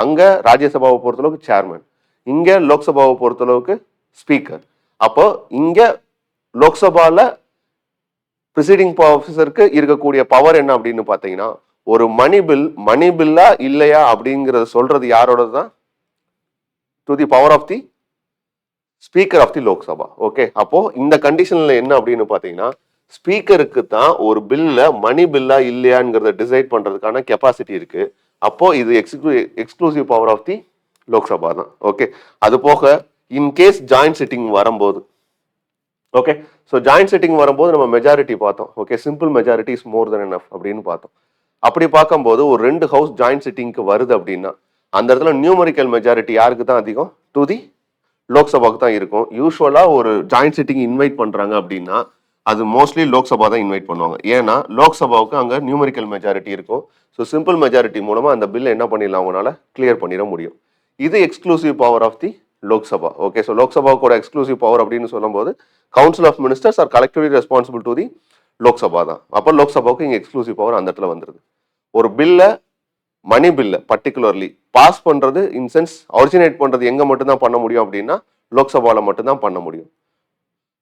அங்க ராஜ்யசபாவை பொறுத்தளவுக்கு சேர்மன், இங்க லோக்சபாவை பொறுத்தளவுக்கு ஸ்பீக்கர். அப்போ இங்க லோக்சபால பிரிசைடிங் ஆஃபீஸருக்கு இருக்கக்கூடிய பவர் என்ன அப்படின்னு பாத்தீங்கன்னா, ஒரு மணி பில்லா இல்லையா அப்படிங்கறத சொல்றது யாரோட தான், to the power of the speaker of the Lok Sabha. Okay, அப்போ இந்த கண்டிஷன்ல என்ன அப்படின்னு பாத்தீங்கன்னா, ஸ்பீக்கருக்கு தான் ஒரு பில்ல மணி பில்லா இல்லையாங்கிறத டிசைட் பண்றதுக்கான கெப்பாசிட்டி இருக்கு. அப்போ இது exclusive power of the Lok Sabha தான். ஓகே, அது போக இன்கேஸ் ஜாயிண்ட் சிட்டிங் வரும்போது, ஓகே, ஸோ ஜாயிண்ட் சிட்டிங் வரும்போது நம்ம மெஜாரிட்டி பார்த்தோம். Okay, simple majority is more than enough அப்படின்னு பார்த்தோம். அப்படி பார்க்கும்போது ஒரு ரெண்டு ஹவுஸ் ஜாயிண்ட் சிட்டிங்க்கு வருது அப்படின்னா அந்த இடத்துல நியூமரிக்கல் மெஜாரிட்டி யாருக்கு தான் அதிகம், டு தி லோக்சபாவுக்கு தான் இருக்கும். யூஸ்வலா ஒரு ஜாயிண்ட் சிட்டிங் இன்வைட் பண்றாங்க அப்படின்னா அது மோஸ்ட்லி லோக்சபா தான் இன்வைட் பண்ணுவாங்க. ஏன்னா லோக்சபாவுக்கு அங்க நியூமரிக்கல் மெஜாரிட்டி இருக்கும். ஸோ சிம்பிள் மெஜாரிட்டி மூலமா அந்த பில்லை என்ன பண்ணிடலாம், அவங்களால கிளியர் பண்ணிட முடியும். இது exclusive power of the Lok Sabha. Okay, so லோக்சபாவுக்கு எக்ஸ்க்ளூசிவ் பவர் அப்படின்னு சொல்லும்போது council of ministers are collectively responsible to the Lok Sabha தான். அப்போ லோக்சபாவுக்கு இங்க எக்ஸ்க்ளூசிவ் பவர் அந்த இடத்துல வந்துருது. ஒரு பில்ல மணி பில்ல பர்டிகுலர்லி பாஸ் பண்றது, இன்சென்ஸ் ஆரிஜினேட் பண்றது எங்க மட்டும்தான் பண்ண முடியும் அப்படின்னா லோக்சபால மட்டும்தான் பண்ண முடியும்.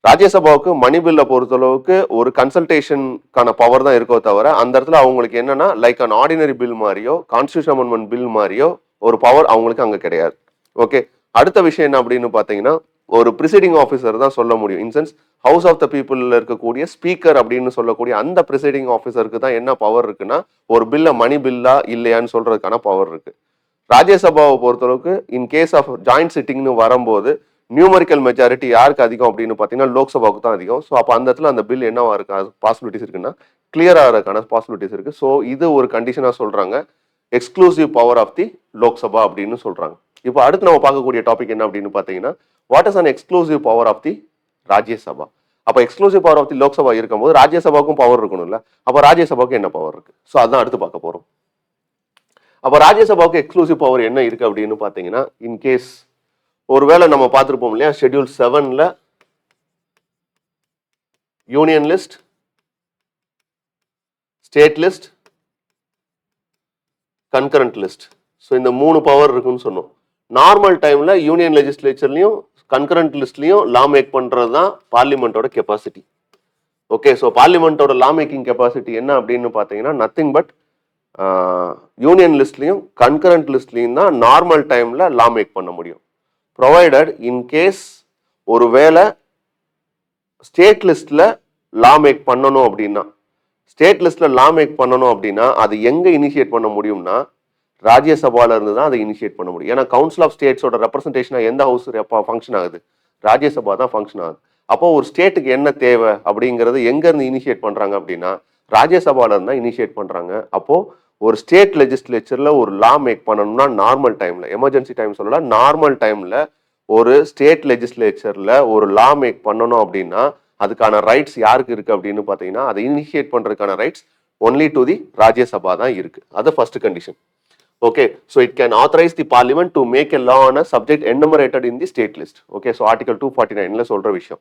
ராஜ்யசபாவுக்கு மணி பில்ல பொறுத்தளவுக்கு ஒரு கன்சல்டேஷனுக்கான பவர் தான் இருக்கோ தவிர அந்த இடத்துல அவங்களுக்கு என்னன்னா லைக் அன் ஆர்டினரி பில் மாதிரியோ கான்ஸ்டியூஷன் அமெண்ட்மெண்ட் பில் மாதிரியோ ஒரு பவர் அவங்களுக்கு அங்க கிடையாது. ஓகே, அடுத்த விஷயம் என்ன அப்படின்னு பாத்தீங்கன்னா, ஒரு பிரிசைடிங் ஆஃபீஸர் தான் சொல்ல முடியும். இன்சென்ஸ் ஹவுஸ் ஆஃப் த பீப்புள்ல இருக்கக்கூடிய ஸ்பீக்கர் அப்படின்னு சொல்லக்கூடிய அந்த பிரிசைடிங் ஆஃபீஸருக்கு தான் என்ன பவர் இருக்குன்னா, ஒரு பில்ல மணி பில்லா இல்லையான்னு சொல்றதுக்கான பவர் இருக்கு. ராஜ்யசபாவை பொறுத்தளவுக்கு இன் கேஸ் ஆஃப் ஜாயிண்ட் சிட்டிங்னு வரும்போது நியூமரிக்கல் மெஜாரிட்டி யாருக்கு அதிகம் அப்படின்னு பார்த்தீங்கன்னா லோக்சபாவுக்கு தான் அதிகம். ஸோ அப்போ அந்த இடத்துல அந்த பில் என்னவா இருக்கு பாசிபிலிட்டிஸ் இருக்குன்னா கிளியர் ஆகிறதுக்கான பாசிபிலிட்டிஸ் இருக்கு. ஸோ இது ஒரு கண்டிஷனாக சொல்றாங்க, exclusive power of the Lok Sabha அப்படின்னு சொல்றாங்க. இப்போ அடுத்து நம்ம பார்க்கக்கூடிய டாபிக் என்ன அப்படின்னு பார்த்தீங்கன்னா, what is an exclusive power of the Rajya Sabha. அப்போ exclusive power of the Lok Sabha இருக்கும்போது ராஜ்யசபாவுக்கும் பவர் இருக்கணும்ல, அப்போ ராஜ்யசபாவுக்கு என்ன பவர் இருக்கு, ஸோ அதான் அடுத்து பார்க்க போறோம். அப்போ ராஜ்யசபாவுக்கு எக்ஸ்க்ளூசிவ் பவர் என்ன இருக்கு அப்படின்னு பார்த்தீங்கன்னா, இன்கேஸ் ஒருவேளை நம்ம பார்த்துருப்போம் இல்லையா, ஷெட்யூல் 7ல union list, state list, concurrent list, so இந்த 3 பவர் இருக்குன்னு சொன்னோம். நார்மல் டைம்ல யூனியன் லெஜிஸ்லேச்சர்லையும் கன்கரண்ட் லிஸ்ட்லையும் லா மேக் பண்றது தான் பார்லிமெண்டோட கெப்பாசிட்டி. ஓகே, ஸோ பார்லிமெண்டோட லா மேக்கிங் கெப்பாசிட்டி என்ன அப்படின்னு பார்த்தீங்கன்னா நத்திங் பட் யூனியன் லிஸ்ட்லையும் கன்கரண்ட் லிஸ்ட்லையும் தான் நார்மல் டைம்ல லா மேக் பண்ண முடியும். ப்ரொவைடட் இன்கேஸ் ஒரு வேளை ஸ்டேட் லிஸ்ட்ல லா மேக் பண்ணணும் அப்படின்னா, ஸ்டேட் லிஸ்ட்ல லா மேக் பண்ணணும் அப்படின்னா அது எங்க இனிஷியேட் பண்ண முடியும்னா ராஜ்யசபால இருந்து தான் அதை இனிஷியேட் பண்ண முடியும். ஏன்னா கவுன்சில் ஆஃப் ஸ்டேட்ஸோட ரெப்ரஸன்டேஷனா எந்த ஹவுஸ் ஃபங்க்ஷன் ஆகுது, ராஜ்யசபா தான் ஃபங்க்ஷன் ஆகுது. அப்போ ஒரு ஸ்டேட்டுக்கு என்ன தேவை அப்படிங்கிறது எங்க இருந்து இனிஷியேட் பண்றாங்க அப்படின்னா ராஜ்யசபால இருந்தா இனிஷியேட் பண்றாங்க. அப்போ ஒரு ஸ்டேட் லெஜிஸ்லேச்சர்ல ஒரு லா மேக் பண்ணணும்னா நார்மல் டைம்ல, எமர்ஜென்சி டைம் சொல்லலாம், நார்மல் டைம்ல ஒரு ஸ்டேட் லெஜிஸ்லேச்சர்ல ஒரு லா மேக் பண்ணணும் அப்படின்னா அதுக்கான ரைட்ஸ் யாருக்கு இருக்கு அப்படின்னு பாத்தீங்கன்னா அதை இனிஷியேட் பண்றதுக்கான rights only to the Rajya Sabha தான் இருக்கு. அது first condition. Okay, so it can authorize the parliament to make a law on a subject enumerated in the state list. Okay, so article 249 சொல்ற விஷயம்.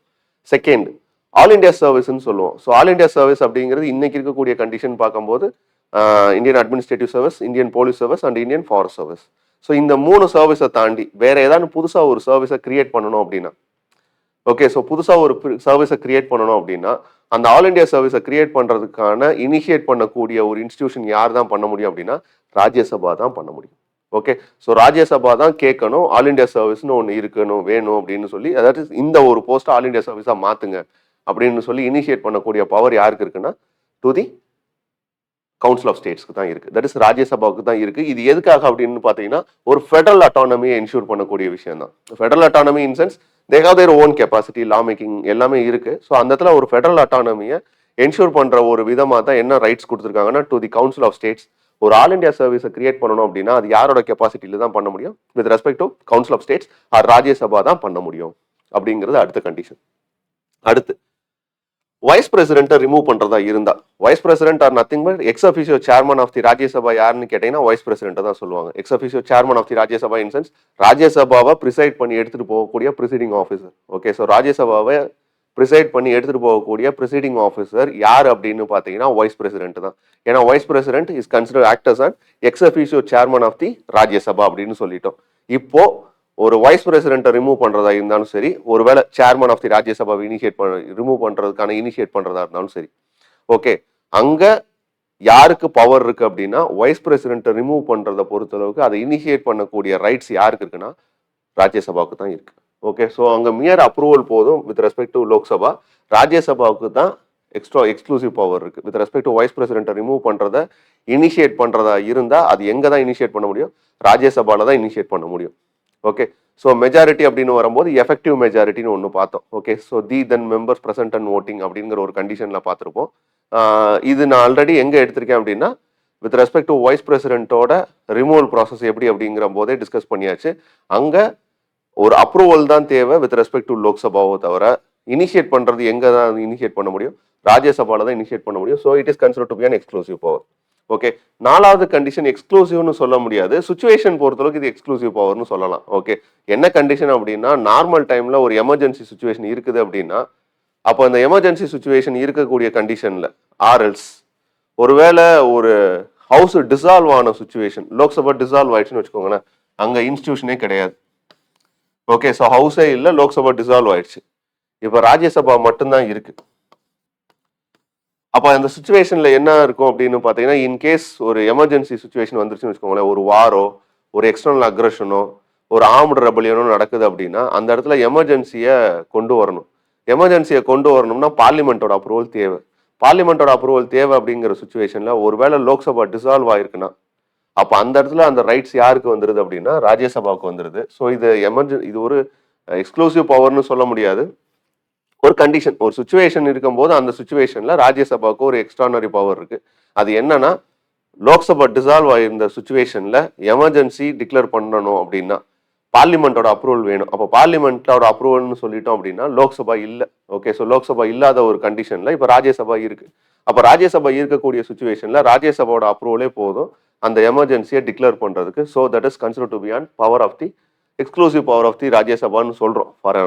செகண்ட், ஆல் இண்டியா சர்வீஸ்ன்னு சொல்லுவோம். So all India service அப்படிங்கிறது இன்னைக்கு இருக்கக்கூடிய condition பார்க்கும்போது Indian administrative service, Indian police service and Indian forest service. So இந்த 3 சர்வீஸை தாண்டி வேற ஏதாவது புதுசாக ஒரு சர்வீஸை கிரியேட் பண்ணணும் அப்படின்னா, ஓகே, ஸோ புதுசாக ஒரு சர்வீஸை கிரியேட் பண்ணணும் அப்படின்னா அந்த ஆல் இண்டியா சர்வீஸை கிரியேட் பண்ணுறதுக்கான இனிஷியேட் பண்ணக்கூடிய ஒரு இன்ஸ்டிடியூஷன் யார் தான் பண்ண முடியும் அப்படின்னா ராஜ்யசபா தான் பண்ண முடியும். ஓகே, ஸோ ராஜ்யசபா தான் கேட்கணும் ஆல் இண்டியா சர்வீஸ்னு ஒன்று இருக்கணும் வேணும் அப்படின்னு சொல்லி, அதாவது இந்த ஒரு போஸ்ட் ஆல் இண்டியா சர்வீஸாக மாற்றுங்க அப்படின்னு சொல்லி இனிஷியேட் பண்ணக்கூடிய பவர் யாருக்கு இருக்குன்னா டு தி கவுன்சில் ஆஃப் ஸ்டேட்ஸ்க்கு தான் இருக்கு. தட் இஸ் ராஜ்யசபாவுக்கு தான் இருக்கு. இது எதுக்காக அப்படின்னு பார்த்தீங்கன்னா ஒரு ஃபெடரல் அட்டானமியை என்ஷூர் பண்ணக்கூடிய விஷயம் தான். Federal autonomy in sense they have their own capacity, law making எல்லாமே இருக்கு. ஸோ அந்த இடத்துல ஒரு ஃபெடரல் அட்டானமியை என்ஷூர் பண்ற ஒரு விதமாக தான் என்ன ரைட்ஸ் கொடுத்துருக்காங்கன்னா to the council of states ஒரு ஆல் இண்டியா சர்வீஸை கிரியேட் பண்ணணும் அப்படின்னா அது யாரோட கெப்பாசிட்டியில தான் பண்ண முடியும், with respect to council of states or Rajya Sabha தான் பண்ண முடியும் அப்படிங்கிறது அடுத்த கண்டிஷன். அடுத்து வைஸ் பிரசிடென்ட்டை ரிமூவ் பண்றதா இருந்தா, vice president are nothing but ex officio chairman of the Rajya Sabha யாருன்னு கேட்டீங்கன்னா வைஸ் பிரசிடென்ட் தான் சொல்லுவாங்க. Ex officio chairman of the Rajya Sabha in sense ராஜ்யசபாவை ப்ரிசைட் பண்ணி எடுத்துட்டு போகக்கூடிய ப்ரிசைடிங் ஆஃபீஸர். ஓகே, ஸோ ராஜ்யசபாவை ப்ரிசைட் பண்ணி எடுத்துட்டு போகக்கூடிய ப்ரிசைடிங் ஆஃபீஸர் யார் அப்படின்னு பார்த்தீங்கன்னா வைஸ் பிரசிடென்ட் தான். ஏன்னா vice president is consider actors and ex officio chairman of the Rajya Sabha அப்படின்னு சொல்லிட்டோம். இப்போ ஒரு வைஸ் பிரசிடென்ட்டை ரிமூவ் பண்றதா இருந்தாலும் சரி, ஒருவேளை சேர்மன் ஆஃப் தி ராஜ்யசபாவை ரிமூவ் பண்றதுக்கான இனிஷியேட் பண்றதா இருந்தாலும் சரி, ஓகே, அங்க யாருக்கு பவர் இருக்கு அப்படின்னா வைஸ் பிரசிடென்ட்டை ரிமூவ் பண்றதை பொறுத்தளவுக்கு அதை இனிஷியேட் பண்ணக்கூடிய ரைட்ஸ் யாருக்கு இருக்குன்னா ராஜ்யசபாவுக்கு தான் இருக்கு. ஓகே, ஸோ அங்க மியர் அப்ரூவல் போதும் வித் ரெஸ்பெக்ட் டு லோக்சபா. ராஜ்யசபாவுக்கு தான் எக்ஸ்க்ளூசிவ் பவர் இருக்கு. வித் ரெஸ்பெக்ட் டு வைஸ் பிரசிடென்ட்டை ரிமூவ் பண்றதை இனிஷியேட் பண்றதா இருந்தா அது எங்க தான் இனிஷியேட் பண்ண முடியும், ராஜ்யசபால தான் இனிஷியேட் பண்ண முடியும். ஓகே, ஸோ மெஜாரிட்டி அப்படின்னு வரும்போது எஃபெக்டிவ் மெஜாரிட்டின்னு ஒன்று பார்த்தோம். Okay, so the then members present and voting அப்படிங்கிற ஒரு கண்டிஷனில் பார்த்துருப்போம். இது நான் ஆல்ரெடி எங்கே எடுத்திருக்கேன் அப்படின்னா வித் ரெஸ்பெக்ட் டு வைஸ் பிரசிடென்ட்டோட ரிமூவல் ப்ராசஸ் எப்படி அப்படிங்கிற போதே டிஸ்கஸ் பண்ணியாச்சு. அங்கே ஒரு அப்ரூவல் தான் தேவை வித் ரெஸ்பெக்ட் டு லோக்சபாவோ தவிர இனிஷியேட் பண்ணுறது எங்கே தான் இனிஷியேட் பண்ண முடியும், ராஜ்யசபால தான் இனிஷியேட் பண்ண முடியும். So it is consider to be an exclusive power. Okay, நாலாவது கண்டிஷன் எக்ஸ்க்ளூசிவ்னு சொல்ல முடியாது, சுச்சுவேஷன் பொறுத்தளவுக்கு இது எக்ஸ்க்ளூசிவ் பவர்னு சொல்லலாம். ஓகே, என்ன கண்டிஷன் அப்படின்னா நார்மல் டைம்ல ஒரு எமர்ஜென்சி சுச்சுவேஷன் இருக்குது அப்படின்னா அப்போ அந்த எமர்ஜென்சி சுச்சுவேஷன் இருக்கக்கூடிய கண்டிஷன்ல ஆர்எல்ஸ் ஒருவேளை ஒரு ஹவுஸ் டிசால்வ் ஆன சுச்சுவேஷன், லோக்சபா டிசால்வ் ஆயிடுச்சுன்னு வச்சுக்கோங்களேன், அங்க இன்ஸ்டிடியூஷனே கிடையாது. ஓகே, ஸோ ஹவுஸே இல்லை, லோக்சபா டிசால்வ் ஆயிடுச்சு, இப்போ ராஜ்யசபா மட்டும்தான் இருக்கு. அப்போ அந்த சுச்சுவேஷன்ல என்ன இருக்கும் அப்படின்னு பார்த்தீங்கன்னா இன்கேஸ் ஒரு எமர்ஜென்சி சுச்சுவேஷன் வந்துருச்சுன்னு வச்சுக்கோங்களேன், ஒரு வாரோ ஒரு எக்ஸ்டர்னல் அக்ரஷனோ ஒரு ஆர்ம்டு ரெபலியனோ நடக்குது அப்படின்னா அந்த இடத்துல எமர்ஜென்சியை கொண்டு வரணும். எமர்ஜென்சியை கொண்டு வரணும்னா பார்லிமெண்ட்டோட அப்ரூவல் தேவை. பார்லிமெண்ட்டோட அப்ரூவல் தேவை அப்படிங்கிற சுச்சுவேஷன்ல ஒருவேளை லோக்சபா டிசால்வ் ஆயிருக்குன்னா அப்போ அந்த இடத்துல அந்த ரைட்ஸ் யாருக்கு வந்துருது அப்படின்னா ராஜ்யசபாவுக்கு வந்துருது. ஸோ இது ஒரு எக்ஸ்க்ளூசிவ் பவர்னு சொல்ல முடியாது, ஒரு கண்டிஷன், ஒரு சுச்சுவேஷன் இருக்கும்போது அந்த சுச்சுவேஷன்ல ராஜ்யசபாவுக்கு ஒரு எக்ஸ்ட்ரானரி பவர் இருக்கு. அது என்னன்னா லோக்சபா டிசால்வ் ஆயிருந்த சுச்சுவேஷன்ல எமர்ஜென்சி டிக்ளேர் பண்ணணும் அப்படின்னா பார்லிமெண்டோட அப்ரூவல் வேணும். அப்போ பார்லிமெண்டோட அப்ரூவல்னு சொல்லிட்டோம் அப்படின்னா லோக்சபா இல்லை. ஓகே, ஸோ லோக்சபா இல்லாத ஒரு கண்டிஷன்ல இப்போ ராஜ்யசபா இருக்கு. அப்போ ராஜ்யசபா இருக்கக்கூடிய சுச்சுவேஷன்ல ராஜ்யசபாவோட அப்ரூவலே போதும் அந்த எமர்ஜென்சியை டிக்ளேர் பண்றதுக்கு. So that is consider to be an power of the exclusive power of the ராஜ்யசபான்னு சொல்றோம். ஃபார்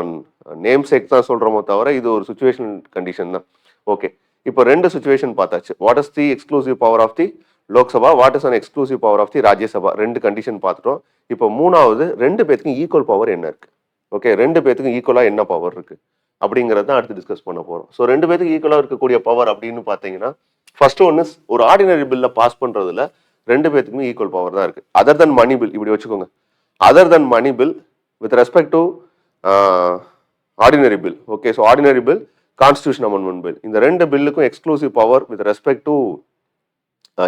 நேம் சேக் தான் சொல்றோமோ தவிர இது ஒரு சுச்சுவேஷன் கண்டிஷன் தான். ஓகே, இப்போ ரெண்டு சுச்சுவேஷன் பார்த்தாச்சு. What is the exclusive power of the Lok Sabha, what is an exclusive power of the Rajya Sabha, ரெண்டு கண்டிஷன் பார்த்துட்டோம். இப்போ மூணாவது ரெண்டு பேத்துக்கும் ஈக்குவல் பவர் என்ன இருக்கு. ஓகே, ரெண்டு பேத்துக்கும் ஈக்குவலா என்ன பவர் இருக்கு அப்படிங்கிறது தான் அடுத்து டிஸ்கஸ் பண்ண போறோம். ஸோ ரெண்டு பேத்துக்கு ஈக்குவலா இருக்கக்கூடிய பவர் அப்படின்னு பார்த்தீங்கன்னா ஃபர்ஸ்ட் ஒன்று ஒரு ஆர்டினரி பில்ல பாஸ் பண்றதுல ரெண்டு பேத்துக்குமே ஈக்குவல் பவர் தான் இருக்கு. அதர் தன் மணி பில், இப்படி வச்சுக்கோங்க, other than money bill with respect to ordinary bill. Okay, so ordinary bill, constitution amendment bill, இந்த ரெண்டு பில்லுக்கும் exclusive power with respect to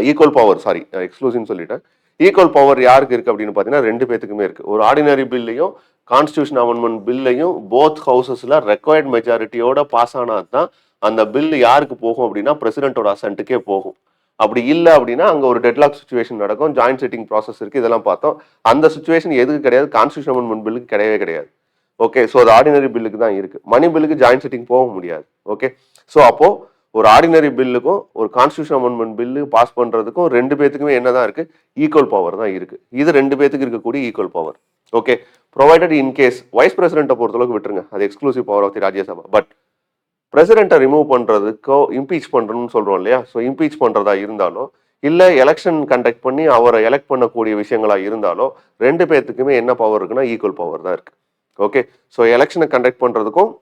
equal power, எக்ஸ்க்ளூசிவ்னு சொல்லிட்டேன். ஈக்குவல் பவர் யாருக்கு இருக்கு அப்படின்னு பார்த்தீங்கன்னா ரெண்டு பேத்துக்குமே இருக்கு. ஒரு ஆர்டினரி பில்லையும் கான்ஸ்டியூஷன் அமெண்ட்மெண்ட் பில்லையும் போத் ஹவுசஸ்ல ரெக்வயர்ட் மெஜாரிட்டியோட பாஸ் ஆனால் தான் அந்த பில் யாருக்கு போகும் அப்படின்னா பிரசிடென்ட்டோட அசன்ட்டுக்கே போகும். அப்படி இல்லை அப்படின்னா அங்கே ஒரு டெட்லாக் சுச்சுவேஷன் நடக்கும், ஜாயிண்ட் செட்டிங் ப்ராசஸ் இருக்கு, இதெல்லாம் பார்த்தோம். அந்த சுச்சுவேஷன் எதுக்கு கிடையாது, கான்ஸ்டியூஷன் அமெண்ட்மெண்ட் பில்லுக்கு கிடையவே கிடையாது. ஓகே, ஸோ அது ஆர்டினரி பில்லுக்கு தான் இருக்கு. மணி பில்லுக்கு ஜாயிண்ட் செட்டிங் போக முடியாது. ஓகே, ஸோ அப்போ ஒரு ஆர்டினரி பில்லுக்கும் ஒரு கான்ஸ்டியூஷன் அமெண்ட்மெண்ட் பில்லு பாஸ் பண்றதுக்கும் ரெண்டு பேத்துக்குமே என்னதான் இருக்கு, ஈக்குவல் பவர் தான் இருக்கு. இது ரெண்டு பேத்துக்கு இருக்கக்கூடிய equal power. Okay, provided in case vice பிரசிடென்ட்டை பொறுத்தளவுக்கு விட்டுருங்க, அது exclusive power of the Rajya Sabha. But பிரசிடென்ட்டை ரிமூவ் பண்றதுக்கோ இம்பீச் பண்றணும்னு சொல்றோம் இல்லையா, ஸோ இம்பீச் பண்றதா இருந்தாலும் இல்லை எலெக்ஷன் கண்டக்ட் பண்ணி அவரை எலெக்ட் பண்ணக்கூடிய விஷயங்களா இருந்தாலும் ரெண்டு பேர்த்துக்குமே என்ன பவர் இருக்குன்னா ஈக்குவல் பவர் தான் இருக்கு. ஓகே, ஸோ எலெக்ஷனை கண்டக்ட் பண்றதுக்கும்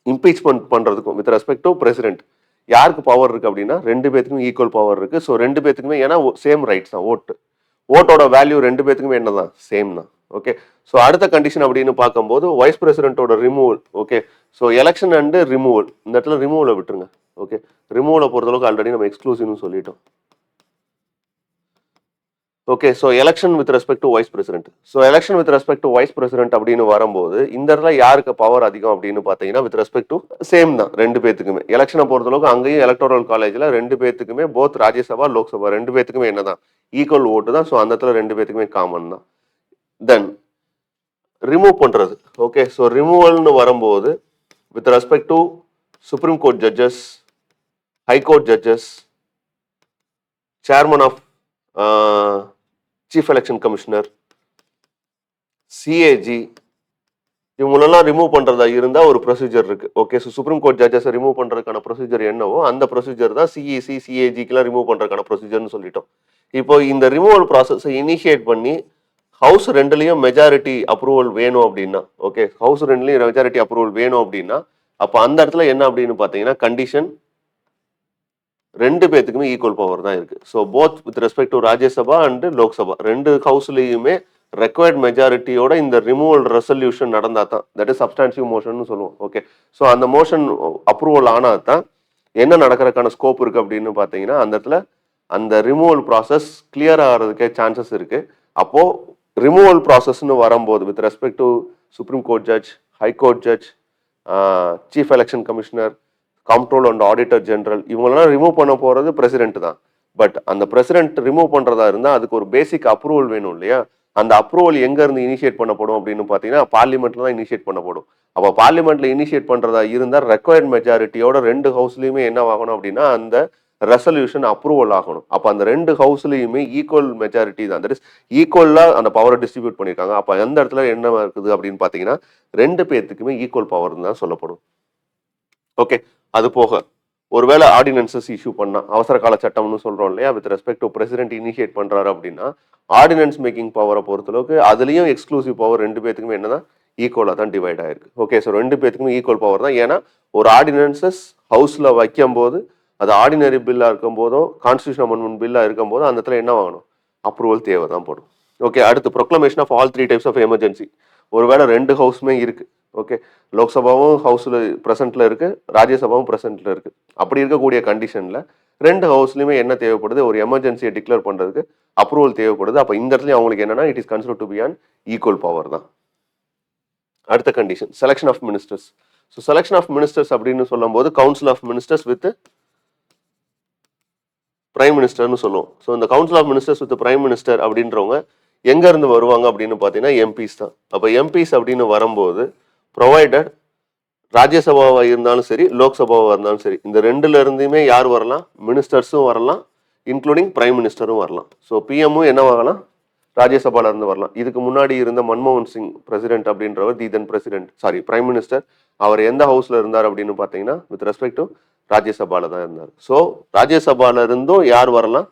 இம்பீச்மெண்ட் பண்றதுக்கும் வித் ரெஸ்பெக்ட் டு பிரசிடென்ட் யாருக்கு பவர் இருக்கு அப்படின்னா ரெண்டு பேத்துக்குமே ஈக்குவல் பவர் இருக்கு. ஸோ ரெண்டு பேத்துக்குமே ஏன்னா சேம் ரைட்ஸ் தான், ஓட்டோட வேல்யூ ரெண்டு பேத்துக்குமே என்னதான், சேம் தான். ஓகே, ஸோ அடுத்த கண்டிஷன் அப்படின்னு பார்க்கும்போது வைஸ் பிரசிடென்ட்டோட removal. Okay, so election and removal, இந்த இடத்துல ரிமூவலை விட்டுருங்க. ஓகே, ரிமூவலை பொறுத்தளவுக்கு ஆல்ரெடி நம்ம எக்ஸ்க்ளூசிவ்னு சொல்லிட்டோம். Okay, so election with respect to vice president. So election with respect to vice president அப்படின்னு வரும்போது இந்த இடத்துல யாருக்கு பவர் அதிகம் அப்படின்னு பார்த்தீங்கன்னா வித் ரெஸ்பெக்ட் டு சேம் தான் ரெண்டு பேத்துக்குமே. எலெக்ஷனை பொறுத்தளவுக்கு அங்கேயும் எலக்டோரல் காலேஜில் ரெண்டு பேத்துக்குமே போத் ராஜ்யசபா லோக்சபா ரெண்டு பேத்துக்குமே என்னதான் ஈக்குவல் ஓட்டு தான். ஸோ அந்த இடத்துல ரெண்டு பேத்துக்குமே காமன் தான். தென் ரிமூவ் பண்றது. ஓகே, ஸோ ரிமூவல்னு வரும்போது with respect to supreme court judges, high court judges, chairman of chief election commissioner, CAG, இவங்களெல்லாம் ரிமூவ் பண்றதா இருந்தா ஒரு ப்ரொசீஜர் இருக்கு. Okay, so supreme court judges remove பண்றதுக்கான ப்ரொசீஜர் என்னவோ அந்த ப்ரொசீஜர் தான் சிஇசி சிஏஜிக்கெல்லாம் ரிமூவ் பண்றதுக்கான ப்ரொசீஜர்னு சொல்லிட்டோம். இப்போ இந்த ரிமூவல் ப்ராசஸை இனிஷியேட் பண்ணி ஹவுஸ் ரெண்டுலையும் மெஜாரிட்டி அப்ரூவல் வேணும் அப்படின்னா, ஓகே ஹவுஸ் ரெண்டுலையும் மெஜாரிட்டி அப்ரூவல் வேணும் அப்படின்னா அப்போ அந்த இடத்துல என்ன அப்படின்னு பார்த்தீங்கன்னா கண்டிஷன் ரெண்டு பேத்துக்குமே ஈக்குவல் பவர் தான் இருக்கு. So both with respect to Rajya Sabha and Lok Sabha ரெண்டு ஹவுஸ்லயுமே ரெக்வயர்ட் மெஜாரிட்டியோட இந்த ரிமூவல் ரெசல்யூஷன் நடந்தா தான், தட் இஸ் சப்ஸ்டான்சிவ் மோஷன் சொல்லுவோம். ஓகே, ஸோ அந்த மோஷன் அப்ரூவல் ஆனால் தான் என்ன நடக்கிறதுக்கான ஸ்கோப் இருக்கு அப்படின்னு பார்த்தீங்கன்னா அந்த இடத்துல அந்த ரிமூவல் ப்ராசஸ் கிளியர் ஆகிறதுக்கே சான்சஸ் இருக்கு. அப்போ ரிமூவல் ப்ராசஸ்ன்னு வரும்போது with respect to supreme court judge, high court judge, chief election commissioner, கம்ட்ரோல் and auditor general இவங்களெல்லாம் ரிமூவ் பண்ண போறது பிரசிடென்ட் தான். பட் அந்த பிரசிடென்ட் ரிமூவ் பண்றதா இருந்தால் அதுக்கு ஒரு பேசிக் அப்ரூவல் வேணும் இல்லையா. அந்த அப்ரூவல் எங்க இருந்து இனிஷியேட் பண்ணப்படும் அப்படின்னு பார்த்தீங்கன்னா பார்லிமெண்ட்ல தான் இனிஷியேட் பண்ணப்படும். அப்போ பார்லிமெண்ட்ல இனிஷியேட் பண்றதா இருந்தால் ரெக்வயர்ட் மெஜாரிட்டியோட ரெண்டு ஹவுஸ்லயுமே என்ன ஆகணும் அப்படின்னா அந்த ரெசல்யூஷன் அப்ரூவல் ஆகணும். அப்போ அந்த ரெண்டு ஹவுஸ்லயுமே ஈக்குவல் மெஜாரிட்டி தான், தட் இஸ் ஈக்குவலா அந்த பவரை டிஸ்ட்ரிபியூட் பண்ணியிருக்காங்க. அப்போ எந்த இடத்துல என்ன இருக்குது அப்படின்னு பார்த்தீங்கன்னா ரெண்டு பேர்த்துக்குமே ஈக்குவல் பவர் தான் சொல்லப்படும். ஓகே, அது போக ஒருவேளை ஆர்டினன்சஸ் இஷ்யூ பண்ணா அவசர கால சட்டம்னு சொல்றோம் இல்லையா, with respect to president initiate பண்றாரு அப்படின்னா ஆர்டினன்ஸ் மேக்கிங் பவரை பொறுத்தளவுக்கு அதுலயும் எக்ஸ்க்ளூசிவ் பவர் ரெண்டு பேத்துக்குமே என்னதான் ஈக்குவலா தான் டிவைட் ஆயிருக்கு. ஓகே, ஸோ ரெண்டு பேத்துக்குமே ஈக்குவல் பவர் தான். ஏன்னா ஒரு ஆர்டினன்சஸ் ஹவுஸ்ல வைக்கும் போது அது ஆர்டினரி பில்லா இருக்கும் போதோ கான்ஸ்டியூஷன் அமெண்ட்மெண்ட் பில்லா இருக்கும் போதோ அந்த இடத்துல என்ன வாங்கணும், அப்ரூவல் தேவை தான் போடும். ஓகே, அடுத்து proclamation of all 3 types of emergency. ஒருவேளை ரெண்டு ஹவுஸுமே இருக்கு. ஓகே, லோக்சபாவும் ஹவுஸ்ல பிரசன்ட்ல இருக்கு, ராஜ்யசபாவும் பிரசன்ட்ல இருக்கு. அப்படி இருக்கக்கூடிய கண்டிஷன்ல ரெண்டு ஹவுஸ்லயுமே என்ன தேவைப்படுது, ஒரு எமர்ஜென்சியை டிக்ளேர் பண்றதுக்கு அப்ரூவல் தேவைப்படுது. அப்ப இந்த இடத்துல அவங்களுக்கு என்னன்னா it is considered to be an equal power தான். அடுத்த condition selection of ministers. So selection of ministers அப்படின்னு சொல்லும் போது council of ministers with prime மினிஸ்டர்னு சொல்லுவோம். ஸோ இந்த council of ministers with prime minister அப்படின்றவங்க எங்க இருந்து வருவாங்க அப்படின்னு பார்த்தீங்கன்னா எம்பிஸ் தான். அப்போ எம்பிஸ் அப்படின்னு வரும்போது ப்ரொவைடட் ராஜ்யசபாவாக இருந்தாலும் சரி லோக்சபாவாக இருந்தாலும் சரி இந்த ரெண்டுல இருந்துமே யார் வரலாம், மினிஸ்டர்ஸும் வரலாம் இன்க்ளூடிங் பிரைம் மினிஸ்டரும் வரலாம். ஸோ பிஎம்மும் என்ன ஆகலாம், ராஜ்யசபால இருந்து வரலாம். இதுக்கு முன்னாடி இருந்த மன்மோகன் சிங் பிரசிடென்ட் அப்படின்றவர் தி தென் பிரசிடென்ட் பிரைம் மினிஸ்டர், அவர் எந்த ஹவுஸ்ல இருந்தார் அப்படின்னு பார்த்தீங்கன்னா வித் ரெஸ்பெக்ட் டு ராஜ்யசபால தான் இருந்தார். ஸோ ராஜ்யசபால இருந்தும் யார் வரலாம்,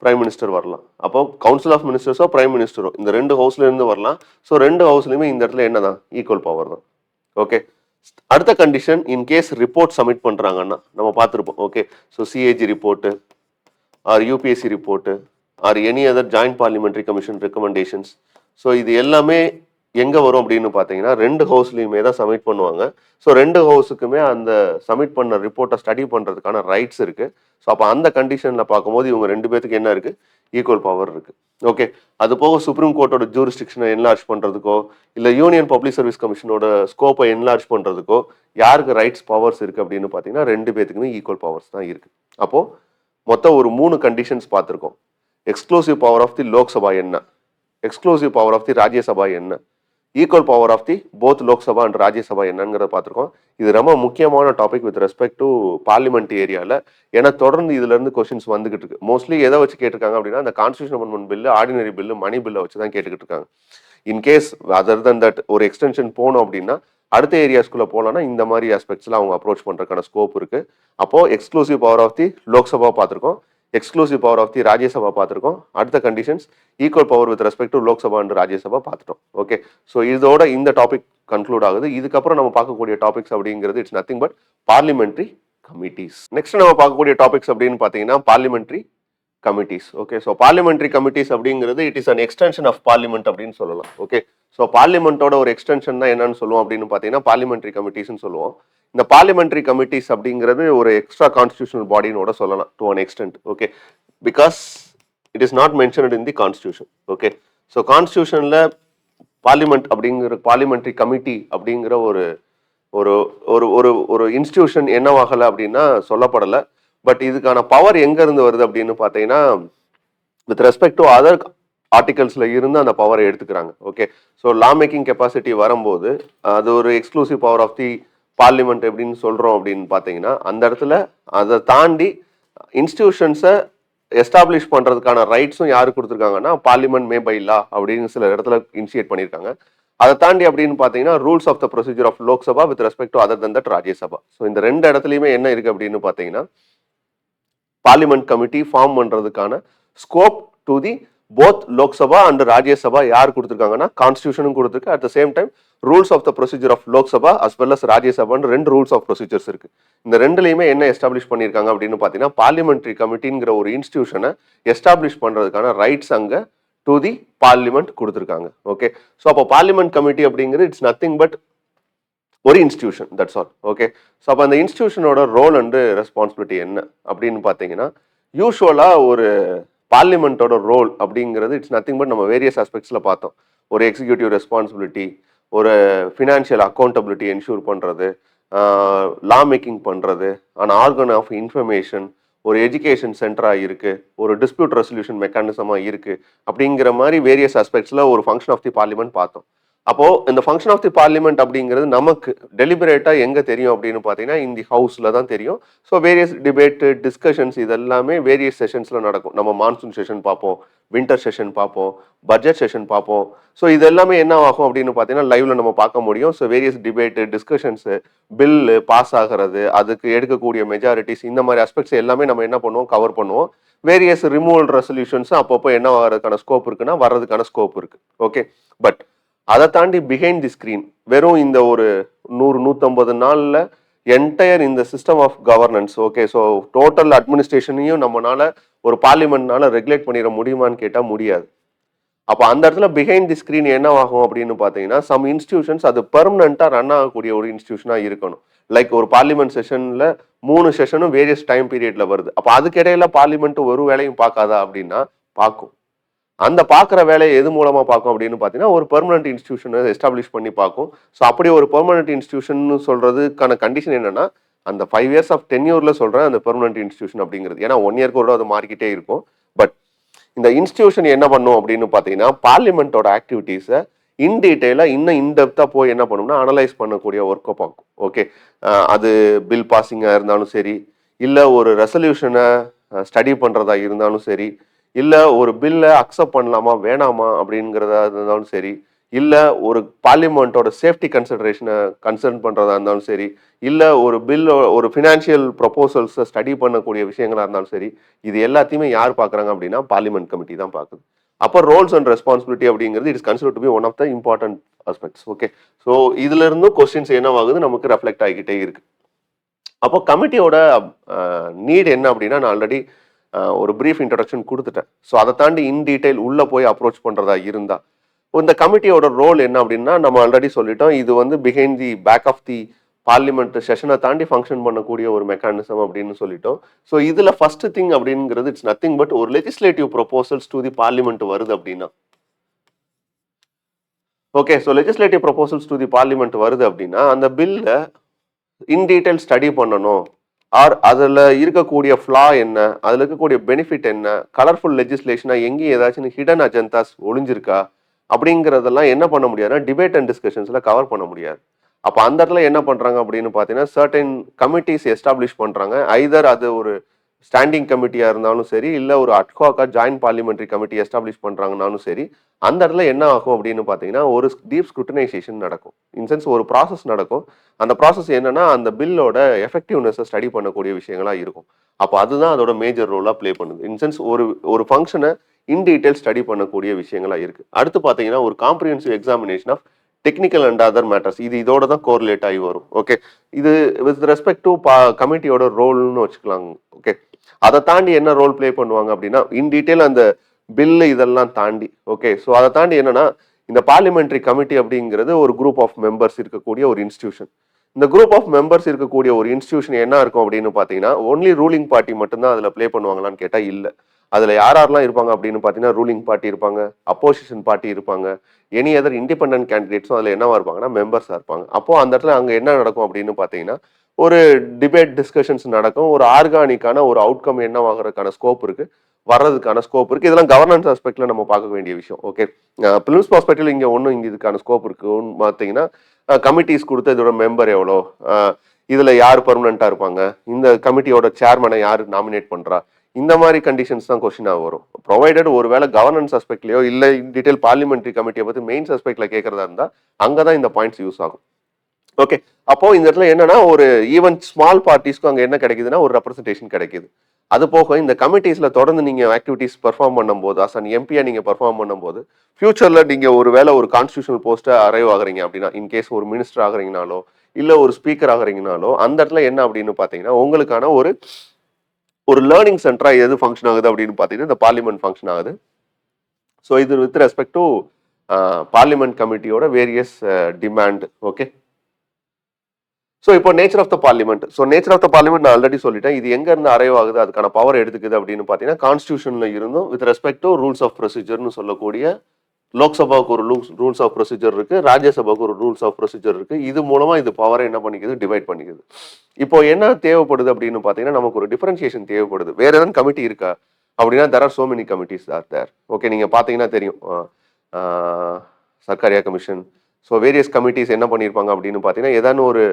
பிரைம் மினிஸ்டர் வரலாம். அப்போ கவுன்சில் ஆஃப் மினிஸ்டர்ஸோ பிரைம் மினிஸ்டரோ இந்த ரெண்டு ஹவுஸ்ல இருந்து வரலாம். ஸோ ரெண்டு ஹவுஸ்லயுமே இந்த இடத்துல என்னதான் ஈக்குவல் பவர் தான். ஓகே, அடுத்த கண்டிஷன் இன்கேஸ் ரிப்போர்ட் சப்மிட் பண்றாங்கன்னா நம்ம பார்த்துருப்போம். Okay, so CAG report or UPSC report or any other joint parliamentary commission recommendations. So இது எல்லாமே எங்கே வரும் அப்படின்னு பார்த்தீங்கன்னா 2 ஹவுஸ்லையுமே தான் சப்மிட் பண்ணுவாங்க. ஸோ 2 ஹவுஸுக்குமே அந்த சப்மிட் பண்ண ரிப்போர்ட்டை ஸ்டடி பண்ணுறதுக்கான ரைட்ஸ் இருக்குது. ஸோ அப்போ அந்த கண்டிஷனில் பார்க்கும்போது இவங்க 2 பேத்துக்கு என்ன இருக்குது, ஈக்குவல் பவர் இருக்குது. ஓகே, அது போக சுப்ரீம் கோர்ட்டோட ஜூரிஸ்டிக்ஷனை என்லார்ஜ் பண்ணுறதுக்கோ இல்லை யூனியன் பப்ளிக் சர்வீஸ் கமிஷனோட ஸ்கோப்பை என்லார்ஜ் பண்ணுறதுக்கோ யாருக்கு ரைட்ஸ் பவர்ஸ் இருக்குது அப்படின்னு பார்த்தீங்கன்னா 2 பேத்துக்குமே ஈக்குவல் பவர்ஸ் தான் இருக்குது. அப்போது மொத்தம் ஒரு 3 கண்டிஷன்ஸ் பார்த்துருக்கோம். Exclusive power of the Lok Sabha என்ன, exclusive power of the Rajya Sabha என்ன, equal power of the both Lok Sabha and Rajya Sabha என்னங்கிறத பார்த்துருக்கோம். இது ரொம்ப முக்கியமான topic with respect to parliament ஏரியாவில். ஏன்னா தொடர்ந்து இதுல இருந்து கொஸ்டின்ஸ் வந்துகிட்டு இருக்கு. மோஸ்ட்லி எதை வச்சு கேட்டிருக்காங்க அப்படின்னா அந்த constitution amendment bill, ordinary bill, money பில்லை வச்சு தான் கேட்டுக்கிட்டு இருக்காங்க. இன்கேஸ் அதர் தன் தட் ஒரு எக்ஸ்டென்ஷன் போனோம் அப்படின்னா அடுத்த ஏரியாஸ்குள்ள போகலான்னா இந்த மாதிரி ஆஸ்பெக்ட்ஸ்லாம் அவங்க அப்ரோச் பண்ணுறதுக்கான ஸ்கோப் இருக்கு. அப்போ exclusive power of the Lok Sabha பார்த்துருக்கோம், exclusive power of the Rajya Sabha பார்த்துருக்கோம். அடுத்த conditions equal power with respect to Lok Sabha and Rajya Sabha பார்த்துட்டோம். ஓகே, ஸோ இதோட இந்த டாபிக் கன்க்ளூட் ஆகுது. இதுக்கப்புறம் நம்ம பார்க்கக்கூடிய டாபிக்ஸ் அப்படிங்கிறது it's nothing but parliamentary committees. Next நம்ம பார்க்கக்கூடிய டாபிக்ஸ் அப்படின்னு பார்த்தீங்கன்னா parliamentary committees. Okay, so parliamentary committees அப்படிங்கிறது it is an extension of parliament அப்படின்னு சொல்லலாம். ஓகே, ஸோ பார்லிமெண்ட்டோட ஒரு எக்ஸ்டென்ஷன் தான் என்னன்னு சொல்லுவோம் அப்படின்னு பார்த்தீங்கன்னா பார்லிமெண்ட்ரி கமிட்டிஸ்ன்னு சொல்லுவோம். இந்த பார்லிமெண்ட்ரி கமிட்டிஸ் அப்படிங்கிறது ஒரு எக்ஸ்ட்ரா கான்ஸ்டியூஷனல் பாடினோட சொல்லலாம் to an extent. Okay, because it is not mentioned in the constitution. Okay, so கான்ஸ்டியூஷனில் பார்லிமெண்ட் அப்படிங்கிற பார்லிமெண்ட்ரி கமிட்டி அப்படிங்கிற ஒரு ஒரு ஒரு ஒரு ஒரு இன்ஸ்டிடியூஷன் என்னவாகலை அப்படின்னா சொல்லப்படலை. பட் இதுக்கான பவர் எங்கேருந்து வருது அப்படின்னு பார்த்தீங்கன்னா வித் ரெஸ்பெக்ட் டு அதர் ஆர்டிகல்ஸில் இருந்து அந்த பவரை எடுத்துக்கிறாங்க. Okay, so law making capacity வரும்போது அது ஒரு exclusive power of the parliament எப்படின்னு சொல்கிறோம் அப்படின்னு பார்த்தீங்கன்னா அந்த இடத்துல அதை தாண்டி இன்ஸ்டிடியூஷன்ஸை எஸ்டாப்ளிஷ் பண்ணுறதுக்கான ரைட்ஸும் யாரு கொடுத்துருக்காங்கன்னா பார்லிமெண்ட் மே பை லா அப்படின்னு சில இடத்துல இனிஷியேட் பண்ணியிருக்காங்க. அதை தாண்டி அப்படின்னு பார்த்தீங்கன்னா rules of the procedure of Lok Sabha with respect to other than that Rajya Sabha. So இந்த 2 இடத்துலையுமே என்ன இருக்குது அப்படின்னு பார்த்தீங்கன்னா பார்லிமெண்ட் கமிட்டி ஃபார்ம் பண்ணுறதுக்கான scope to the both Lok Sabha and Rajya Sabha யார் கொடுத்துருக்காங்கன்னா கான்ஸ்டியூஷனும் கொடுத்துருக்கு. At the same time rules of the procedure of Lok Sabha as well as ராஜ்யசபான்னு 2 ரூல்ஸ் ஆஃப் ப்ரொசீஜர்ஸ் இருக்கு. இந்த 2லையுமே என்ன எஸ்டாப்ளிஷ் பண்ணியிருக்காங்க அப்படின்னு பார்த்தீங்கன்னா பார்லிமெண்ட்ரி கமிட்டிங்கிற ஒரு இன்ஸ்டிடியூஷனை எஸ்டாப்ளிஷ் பண்ணுறதுக்கான ரைட்ஸ் அங்கே டு தி பார்லிமெண்ட் கொடுத்துருக்காங்க. ஓகே, ஸோ அப்போ பார்லிமெண்ட் கமிட்டி அப்படிங்கிறது இட்ஸ் நத்திங் பட் ஒரு institution, that's all. Okay, so அப்போ அந்த இன்ஸ்டிடியூஷனோட ரோல் அண்டு ரெஸ்பான்சிபிலிட்டி என்ன அப்படின்னு பார்த்தீங்கன்னா யூஸ்வலாக ஒரு பார்லிமெண்ட்டோட ரோல் அப்படிங்கிறது இட்ஸ் நத்திங் பட் நம்ம வேரியஸ் ஆஸ்பெக்ட்ஸில் பார்த்தோம். ஒரு எக்ஸிக்யூட்டிவ் ரெஸ்பான்சிபிலிட்டி, ஒரு ஃபினான்ஷியல் அக்கௌண்டபிலிட்டி என்ஷூர் பண்ணுறது, லா மேக்கிங் பண்ணுறது, அண்ட் ஆர்கன் ஆஃப் இன்ஃபர்மேஷன், ஒரு எஜுகேஷன் சென்டராக இருக்குது, ஒரு டிஸ்பியூட் ரெசல்யூஷன் மெக்கானிசமாக இருக்குது. அப்படிங்கிற மாதிரி வேரியஸ் ஆஸ்பெக்ட்ஸில் ஒரு ஃபங்க்ஷன் ஆஃப் தி பார்லிமெண்ட் பார்த்தோம். அப்போது இந்த ஃபங்க்ஷன் ஆஃப் தி பார்லிமெண்ட் அப்படிங்கிறது நமக்கு டெலிபரேட்டாக எங்கே தெரியும் அப்படின்னு பார்த்தீங்கன்னா இந்த ஹவுஸில் தான் தெரியும். ஸோ வேரியஸ் டிபேட்டு, டிஸ்கஷன்ஸ் இதெல்லாமே வேரியஸ் செஷன்ஸில் நடக்கும். நம்ம மான்சூன் செஷன் பார்ப்போம், வின்டர் செஷன் பார்ப்போம், பட்ஜெட் செஷன் பார்ப்போம். ஸோ இது எல்லாமே என்ன ஆகும் அப்படின்னு பார்த்தீங்கன்னா லைவ்ல நம்ம பார்க்க முடியும். So various debate, discussions, bill pass ஆகிறது, அதுக்கு எடுக்கக்கூடிய மெஜாரிட்டிஸ், இந்த மாதிரி அஸ்பெக்ட்ஸ் எல்லாமே நம்ம என்ன பண்ணுவோம், கவர் பண்ணுவோம். வேரியஸ் ரிமூவல் ரெசல்யூஷன்ஸ் அப்பப்போ என்ன வர்றதுக்கான ஸ்கோப் இருக்குன்னா வர்றதுக்கான ஸ்கோப் இருக்கு. ஓகே, பட் அதை தாண்டி பிஹைண்ட் தி ஸ்க்ரீன் வெறும் இந்த ஒரு 100-150 நாளில் என்டையர் இந்த system of governance, okay, so total அட்மினிஸ்ட்ரேஷனையும் நம்மளால ஒரு பார்லிமெண்ட்னால ரெகுலேட் பண்ணிட முடியுமான்னு கேட்டால் முடியாது. அப்போ அந்த இடத்துல பிஹைண்ட் தி ஸ்க்ரீன் என்ன ஆகும் அப்படின்னு பார்த்தீங்கன்னா சம் இன்ஸ்டிடியூஷன்ஸ் அது பெர்மனண்ட்டாக ரன் ஆகக்கூடிய ஒரு இன்ஸ்டிடியூஷனாக இருக்கணும். லைக் ஒரு பார்லிமெண்ட் செஷனில் 3 செஷனும் வேரியஸ் டைம் பீரியட்ல வருது. அப்போ அதுக்கிடையில பார்லிமெண்ட் ஒரு வேலையும் பார்க்காதா அப்படின்னா பார்க்கும். அந்த பார்க்குற வேலையை எது மூலமாக பார்க்கும் அப்படின்னு பார்த்தீங்கன்னா ஒரு பெர்மனன்ட் இன்ஸ்டிடியூஷனை எஸ்டாப்ளிஷ் பண்ணி பார்க்கும். ஸோ அப்படி ஒரு பெர்மனன்ட் இன்ஸ்டிடியூஷன் சொல்கிறதுக்கான கண்டிஷன் என்னன்னா அந்த 5 years ஆஃப் டென்யூரில் சொல்கிறேன் அந்த பெர்மனன்ட் இன்ஸ்டிடியூஷன் அப்படிங்கிறது. ஏன்னா 1 year கூட அது மாறிக்கிட்டே இருக்கும். பட் இந்த இன்ஸ்டிடியூஷன் என்ன பண்ணும் அப்படின்னு பார்த்தீங்கன்னா பார்லிமெண்ட்டோட ஆக்டிவிட்டீஸை இன் டீட்டெயிலாக இன்னும் இன்டெப்த்தாக போய் என்ன பண்ணும்னா அனலைஸ் பண்ணக்கூடிய ஒர்க்கை பார்க்கும். ஓகே, அது பில் பாசிங்காக இருந்தாலும் சரி, இல்லை ஒரு ரெசல்யூஷனை ஸ்டடி பண்ணுறதா இருந்தாலும் சரி, இல்லை ஒரு பில்லை அக்செப்ட் பண்ணலாமா வேணாமா அப்படிங்கிறதா இருந்தாலும் சரி, இல்லை ஒரு பார்லிமெண்ட்டோட சேஃப்டி கன்சிடரேஷனை கன்சர்ன் பண்ணுறதா இருந்தாலும் சரி, இல்லை ஒரு பில்லோ ஒரு ஃபினான்ஷியல் ப்ரொபோசல்ஸை ஸ்டடி பண்ணக்கூடிய விஷயங்களாக இருந்தாலும் சரி, இது எல்லாத்தையுமே யார் பார்க்குறாங்க அப்படின்னா பார்லிமெண்ட் கமிட்டி தான் பார்க்குது. அப்போ ரோல்ஸ் அண்ட் ரெஸ்பான்சிபிலிட்டி அப்படிங்கிறது it is consider to be one of the important aspects. Okay, so இதுல இருந்தும் கொஸ்டின்ஸ் என்னவாகுது நமக்கு ரெஃப்ளெக்ட் ஆகிக்கிட்டே இருக்கு. அப்போ கமிட்டியோட நீட் என்ன அப்படின்னா நான் ஆல்ரெடி ஒரு ப்ரீஃப் இன்ட்ரடக்ஷன் கொடுத்துட்டேன். ஸோ அதை தாண்டி இன் டீட்டெயில் உள்ளே போய் அப்ரோச் பண்ணுறதா இருந்தால் இந்த கமிட்டியோட ரோல் என்ன அப்படின்னா நம்ம ஆல்ரெடி சொல்லிட்டோம், இது வந்து behind the back of the parliament செஷனை தாண்டி ஃபங்க்ஷன் பண்ணக்கூடிய ஒரு மெக்கானிசம் அப்படின்னு சொல்லிட்டோம். ஸோ இதுல ஃபர்ஸ்ட் திங் அப்படிங்கிறது இட்ஸ் நத்திங் பட் ஒரு legislative proposals to the parliament வருது அப்படின்னா, okay, so legislative proposals to the parliament வருது அப்படின்னா அந்த பில்ல இன் டீடைல் ஸ்டடி பண்ணணும். ஆர் அதில் இருக்கக்கூடிய ஃப்ளா என்ன, அதில் இருக்கக்கூடிய பெனிஃபிட் என்ன, கலர்ஃபுல் லெஜிஸ்லேஷனா எங்கேயும் ஏதாச்சும் ஹிடன் அஜெண்டாஸ் ஒளிஞ்சிருக்கா அப்படிங்கிறதெல்லாம் என்ன பண்ண முடியாதுன்னா டிபேட் அண்ட் டிஸ்கஷன்ஸ்ல கவர் பண்ண முடியாது. அப்போ அந்த இடத்துல என்ன பண்றாங்க அப்படின்னு பார்த்தீங்கன்னா சர்டன் கமிட்டிஸ் எஸ்டாப்ளிஷ் பண்றாங்க. ஐதர் அது ஒரு ஸ்டாண்டிங் கமிட்டியா இருந்தாலும் சரி, இல்லை ஒரு அட்ஹாக்கா ஜாயின்ட் பார்லிமெண்ட்ரி கமிட்டி எஸ்டாப்ளிஷ் பண்றாங்கனாலும் சரி, அந்த இடத்துல என்ன ஆகும் அப்படின்னு பார்த்தீங்கன்னா ஒரு டீப் ஸ்க்ரூட்டனைசேஷன் நடக்கும். இன்சென்ஸ் ஒரு ப்ராசஸ் நடக்கும். அந்த ப்ராசஸ் என்னன்னா அந்த பில்லோட எஃபெக்டிவ்னஸை ஸ்டடி பண்ணக்கூடிய விஷயங்களா இருக்கும். அப்போ அதுதான் அதோட மேஜர் ரோலா பிளே பண்ணுது. இன்சென்ஸ் ஒரு ஃபங்க்ஷனை இன் டீடைல் ஸ்டடி பண்ணக்கூடிய விஷயங்களா இருக்கு. அடுத்து பார்த்தீங்கன்னா ஒரு comprehensive examination of technical and other matters. இது இதோட தான் கோரிலேட் ஆகி வரும். ஓகே, இது வித் ரெஸ்பெக்ட் டு கமிட்டியோட ரோல்னு வச்சுக்கலாம். ஓகே, அதை தாண்டி என்ன ரோல் பிளே பண்ணுவாங்க அப்படின்னா இன் டீடைல் அந்த பில்லு இதெல்லாம் தாண்டி, ஓகே, ஸோ அதை தாண்டி என்னன்னா இந்த பார்லிமெண்ட்ரி கமிட்டி அப்படிங்கிறது ஒரு குரூப் ஆஃப் மெம்பர்ஸ் இருக்கக்கூடிய ஒரு இன்ஸ்டிடியூஷன். இந்த குரூப் ஆஃப் மெம்பர்ஸ் இருக்கக்கூடிய ஒரு இன்ஸ்டிடியூஷன் என்ன இருக்கும் அப்படின்னு பார்த்தீங்கன்னா ஒன்லி ரூலிங் பார்ட்டி மட்டும்தான் அதில் பிளே பண்ணுவாங்களான்னு கேட்டால் இல்லை. அதில் யாரெல்லாம் இருப்பாங்க அப்படின்னு பார்த்தீங்கன்னா ரூலிங் பார்ட்டி இருப்பாங்க, அப்போசிஷன் பார்ட்டி இருப்பாங்க, எனி அதர் இண்டிபெண்டன்ட் கேண்டிடேட்ஸும் அதில் என்னவா இருப்பாங்கன்னா மெம்பர்ஸாக இருப்பாங்க. அப்போ அந்த இடத்துல அங்கே என்ன நடக்கும் அப்படின்னு பார்த்தீங்கன்னா ஒரு டிபேட் டிஸ்கஷன்ஸ் நடக்கும். ஒரு ஆர்கானிக்கான ஒரு அவுட்கம் என்னவாகிறதுக்கான ஸ்கோப் இருக்கு, வர்றதுக்கான ஸ்கோப் இருக்கு. இதெல்லாம் கவர்னன்ஸ் ஆஸ்பெக்ட்ல நம்ம பார்க்க வேண்டிய விஷயம். ஓகே, பிலிம்ஸ் பெர்ஸ்பெக்டிவ்ல இங்கே ஒன்றும் இங்கே இதுக்கான ஸ்கோப் இருக்குன்னு பார்த்தீங்கன்னா கமிட்டிஸ் கொடுத்து இதோட மெம்பர் எவ்வளோ, இதுல யார் பெர்மனண்டா இருப்பாங்க, இந்த கமிட்டியோட சேர்மனை யார் நாமினேட் பண்றா, இந்த மாதிரி கண்டிஷன்ஸ் தான் கொஸ்டினாக வரும். ப்ரொவைடட் ஒருவேளை கவர்னன்ஸ் ஆஸ்பெக்ட்லயோ இல்லை இன் டீடைல் பார்லிமெண்ட்ரி கமிட்டியை பற்றி மெயின்ஸ் ஆஸ்பெக்ட்ல கேட்கறதா இருந்தால் அங்கே தான் இந்த பாயிண்ட்ஸ் யூஸ் ஆகும். ஓகே, அப்போ இந்த இடத்துல என்னன்னா ஒரு ஈவன் ஸ்மால் பார்ட்டிஸ்க்கு அங்கே என்ன கிடைக்குதுன்னா ஒரு ரெப்ரஸன்டேஷன் கிடைக்குது. அது போக இந்த கமிட்டிஸ்ல தொடர்ந்து நீங்க ஆக்டிவிட்டிஸ் பெர்ஃபார்ம் பண்ணும்போது அஸ் அன் எம்பியா நீங்க பெர்ஃபார்ம் பண்ணும்போது ஃபியூச்சர்ல நீங்க ஒரு வேளை ஒரு கான்ஸ்டியூஷனல் போஸ்ட்டை அரைவ் ஆகுறீங்க அப்படின்னா, இன்கேஸ் ஒரு மினிஸ்டர் ஆகுறீங்கனாலோ இல்ல ஒரு ஸ்பீக்கர் ஆகுறீங்கனாலோ அந்த இடத்துல என்ன அப்படின்னு பாத்தீங்கன்னா உங்களுக்கான ஒரு லேர்னிங் சென்டரா எது ஃபங்க்ஷன் ஆகுது அப்படின்னு பாத்தீங்கன்னா இந்த பார்லிமெண்ட் ஃபங்க்ஷன் ஆகுது. ஸோ இது வித் ரெஸ்பெக்ட் டு பார்லிமெண்ட் கமிட்டியோட வேரியஸ் டிமாண்ட். ஓகே, ஸோ இப்போ nature of the parliament. So nature of the parliament நான் ஆல்ரெடி சொல்லிட்டேன். இது எங்க இருந்து அரைவ் ஆகுது, அதுக்கான பவர் எடுத்துக்குது அப்படின்னு பார்த்தீங்கன்னா கான்ஸ்டியூஷன்ல இருந்தும் with respect to rules of ப்ரொசீஜர்னு சொல்லக்கூடிய லோக்சபாவுக்கு ஒரு ரூல்ஸ் ஆஃப் ப்ரொசீஜர் இருக்கு, ராஜ்யசபாவுக்கு ஒரு ரூல்ஸ் ஆஃப் ப்ரொசீஜர் இருக்கு. இது மூலமா இது பவரை என்ன பண்ணிக்குது, டிவைட் பண்ணிக்குது. இப்போ என்ன தேவைப்படுது அப்படின்னு பார்த்தீங்கன்னா நமக்கு ஒரு டிஃபரன்சியேஷன் தேவைப்படுது. வேற ஏதாவது கமிட்டி இருக்கா அப்படின்னா there are so many committees are there. Okay, நீங்க பார்த்தீங்கன்னா தெரியும் Sarkaria commission. So various committees என்ன பண்ணியிருப்பாங்க அப்படின்னு பார்த்தீங்கன்னா ஏதாவது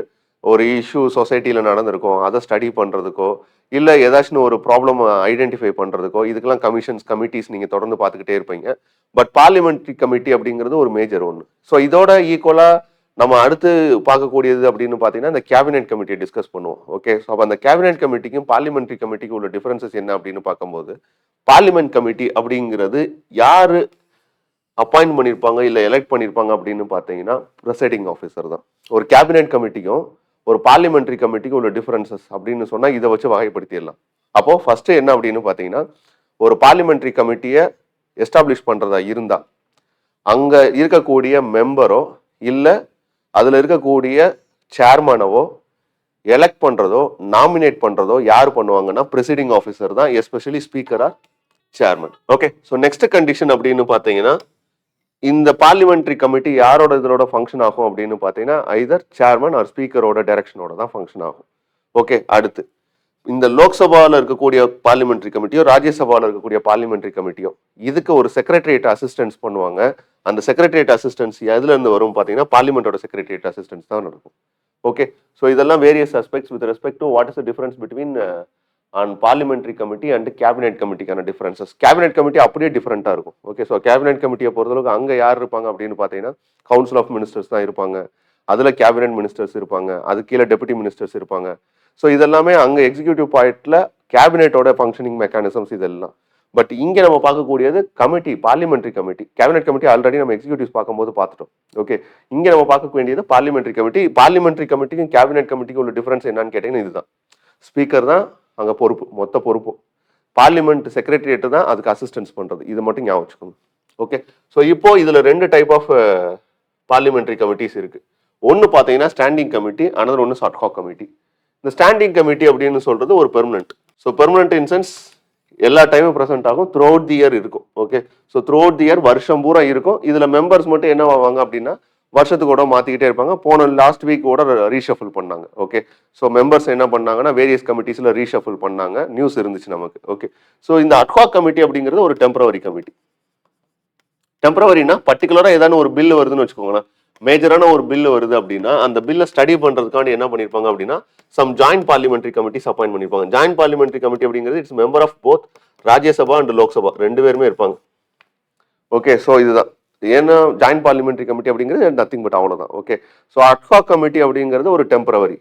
ஒரு இஷ்யூ சொசைட்டியில் நடந்திருக்கும் அதை ஸ்டடி பண்ணுறதுக்கோ இல்லை ஏதாச்சும் ஒரு ப்ராப்ளம் ஐடென்டிஃபை பண்ணுறதுக்கோ இதுக்கெல்லாம் கமிட்டிஸ் நீங்கள் தொடர்ந்து பார்த்துக்கிட்டே இருப்பீங்க. பட் பார்லிமெண்ட்ரி கமிட்டி அப்படிங்கிறது ஒரு மேஜர் ஒன்று. ஸோ இதோட ஈக்குவலாக நம்ம அடுத்து பார்க்கக்கூடியது அப்படின்னு பார்த்தீங்கன்னா இந்த கேபினெட் கமிட்டியை டிஸ்கஸ் பண்ணுவோம். ஓகே, ஸோ அப்போ அந்த கேபினெட் கமிட்டிக்கும் பார்லிமெண்ட்ரி கமிட்டிக்கும் உள்ள டிஃபரன்சஸ் என்ன அப்படின்னு பார்க்கும்போது பார்லிமெண்ட் கமிட்டி அப்படிங்கிறது யாரு அப்பாயின்ட் பண்ணியிருப்பாங்க இல்லை எலெக்ட் பண்ணியிருப்பாங்க அப்படின்னு பார்த்தீங்கன்னா ப்ரிசைடிங் ஆஃபீஸர் தான். ஒரு கேபினெட் கமிட்டிக்கும் ஒரு பார்லிமெண்ட்ரி கமிட்டிக்கு உள்ள டிஃபரன்சஸ் அப்படின்னு சொன்னா இதை வச்சு வகைப்படுத்திடலாம். அப்போ ஃபர்ஸ்ட் என்ன அப்படின்னு பாத்தீங்கன்னா ஒரு பார்லிமெண்ட்ரி கமிட்டியை எஸ்டாப்ளிஷ் பண்றதா இருந்தா அங்க இருக்கக்கூடிய மெம்பரோ இல்ல அதுல இருக்கக்கூடிய சேர்மனவோ எலெக்ட் பண்றதோ நாமினேட் பண்றதோ யார் பண்ணுவாங்கன்னா ப்ரிசைடிங் ஆஃபீஸர் தான், especially speaker R chairman. Okay, so next condition அப்படின்னு பாத்தீங்கன்னா இந்த பார்லிமெண்ட்ரி கமிட்டி யாரோட இதோட ஃபங்க்ஷன் ஆகும் அப்படின்னு பார்த்தீங்கன்னா ஐதர் சேர்மன் ஆர் ஸ்பீக்கரோட டைரக்ஷனோட தான் ஃபங்க்ஷன் ஆகும். ஓகே, அடுத்து இந்த லோக்சபாவில் இருக்கக்கூடிய பார்லிமெண்ட்ரி கமிட்டியோ ராஜ்யசபாவில் இருக்கக்கூடிய பார்லிமெண்ட்ரி கமிட்டியோ இதுக்கு ஒரு செக்ரட்டரியேட் அசிஸ்டன்ஸ் பண்ணுவாங்க. அந்த செக்ரட்டரியேட் அசிஸ்டன்ஸ் எதுல இருந்து வரும் பார்த்தீங்கன்னா பார்லிமெண்டோட செக்ரட்டரியேட் அசிஸ்டன்ஸ் தான் நடக்கும். ஓகே, ஸோ இதெல்லாம் various aspects with respect to what is the difference between and parliamentary committee and cabinet கமிட்டிக்கான டிஃபரன்சஸ். கேபினெட் கமிட்டி அப்படியே டிஃபரெண்டாக இருக்கும். ஓகே, ஸோ கேபினெட் கமிட்டியை பொறுத்தளவுக்கு அங்கே யார் இருப்பாங்க அப்படின்னு பார்த்தீங்கன்னா கவுன்சில் ஆஃப் மினிஸ்டர்ஸ் தான் இருப்பாங்க, அதில் கேபினெட் மினிஸ்டர்ஸ் இருப்பாங்க, அது கீழே டெபுட்டி மினிஸ்டர்ஸ் இருப்பாங்க. ஸோ இதெல்லாமே அங்கே எக்ஸிக்யூட்டிவ் பாயிண்ட்ல கேபினெட்டோட ஃபங்க்ஷனிங் மெக்கானிசம்ஸ் இதெல்லாம். பட் இங்கே நம்ம பார்க்கக்கூடியது committee, parliamentary committee. Cabinet committee already நம்ம எக்ஸிக்யூட்டிவ்ஸ் பார்க்கும்போது பார்த்துட்டோம். ஓகே, இங்கே நம்ம பார்க்க வேண்டியது பார்லிமெண்ட்ரி கமிட்டி. பார்லிமெண்ட்ரி கமிட்டிக்கும் கேபினெட் கமிட்டிக்கும் உள்ள டிஃபரன்ஸ் என்னன்னு கேட்டீங்கன்னா இதுதான். ஸ்பீக்கர் தான் அங்கே பொறுப்பு, மொத்த பொறுப்பு. பார்லிமெண்ட் செக்ரட்டரியேட் தான் அதுக்கு அசிஸ்டன்ஸ் பண்றது. இது மட்டும் ஞாபகம் வச்சுக்கணும். ஓகே, ஸோ இப்போ இதுல 2 டைப் ஆஃப் பார்லிமெண்ட்ரி கமிட்டிஸ் இருக்கு. ஒன்னு பாத்தீங்கன்னா ஸ்டாண்டிங் கமிட்டி, அனதர் ஒன்னு அட்ஹாக் கமிட்டி. இந்த ஸ்டாண்டிங் கமிட்டி அப்படின்னு சொல்றது ஒரு permanent. So permanent in sense எல்லா டைமும் ப்ரெசென்ட் ஆகும், த்ரூ அவுட் தி இயர் இருக்கும். Okay, so through out the year வருஷம் பூரா இருக்கும். இதுல மெம்பர்ஸ் மட்டும் என்ன ஆவாங்க அப்படின்னா வருஷத்துக்கு கூட மாத்திக்கிட்டே இருப்பாங்க. போன லாஸ்ட் வீக் கூட ரீஷஃபில் பண்ணாங்க. ஓகே, ஸோ மெம்பர்ஸ் என்ன பண்ணாங்கன்னா வேரியஸ் கமிட்டிஸ்ல ரீஷஃபில் பண்ணாங்க, நியூஸ் இருந்துச்சு நமக்கு. ஓகே, ஸோ இந்த அட்ஹாக் கமிட்டி அப்படிங்கிறது ஒரு டெம்பரவரி கமிட்டி. டெம்பரவரினா பர்டிகுலரா ஏதாவது ஒரு பில் வருதுன்னு வச்சுக்கோங்களேன், மேஜரான ஒரு பில் வருது அப்படின்னா அந்த பில்லை ஸ்டடி பண்றதுக்காண்டி என்ன பண்ணிருப்பாங்க அப்படின்னா some joint parliamentary committees appoint பண்ணிருப்பாங்க. ஜாயிண்ட் பார்லிமெண்ட்ரி கமிட்டி அப்படிங்கிறது it's member of both Rajya Sabha and Lok Sabha, 2 பேருமே இருப்பாங்க. ஓகே, ஸோ இதுதான் ஏன்னா ஜாயிண்ட் பார்லிமெண்ட்ரி கமிட்டி அப்படிங்கிறது நத்திங் பட் அவ்வளோதான். ஓகே, ஸோ அட்ஹாக் கமிட்டி அப்படிங்கிறது ஒரு டெம்பரவரி,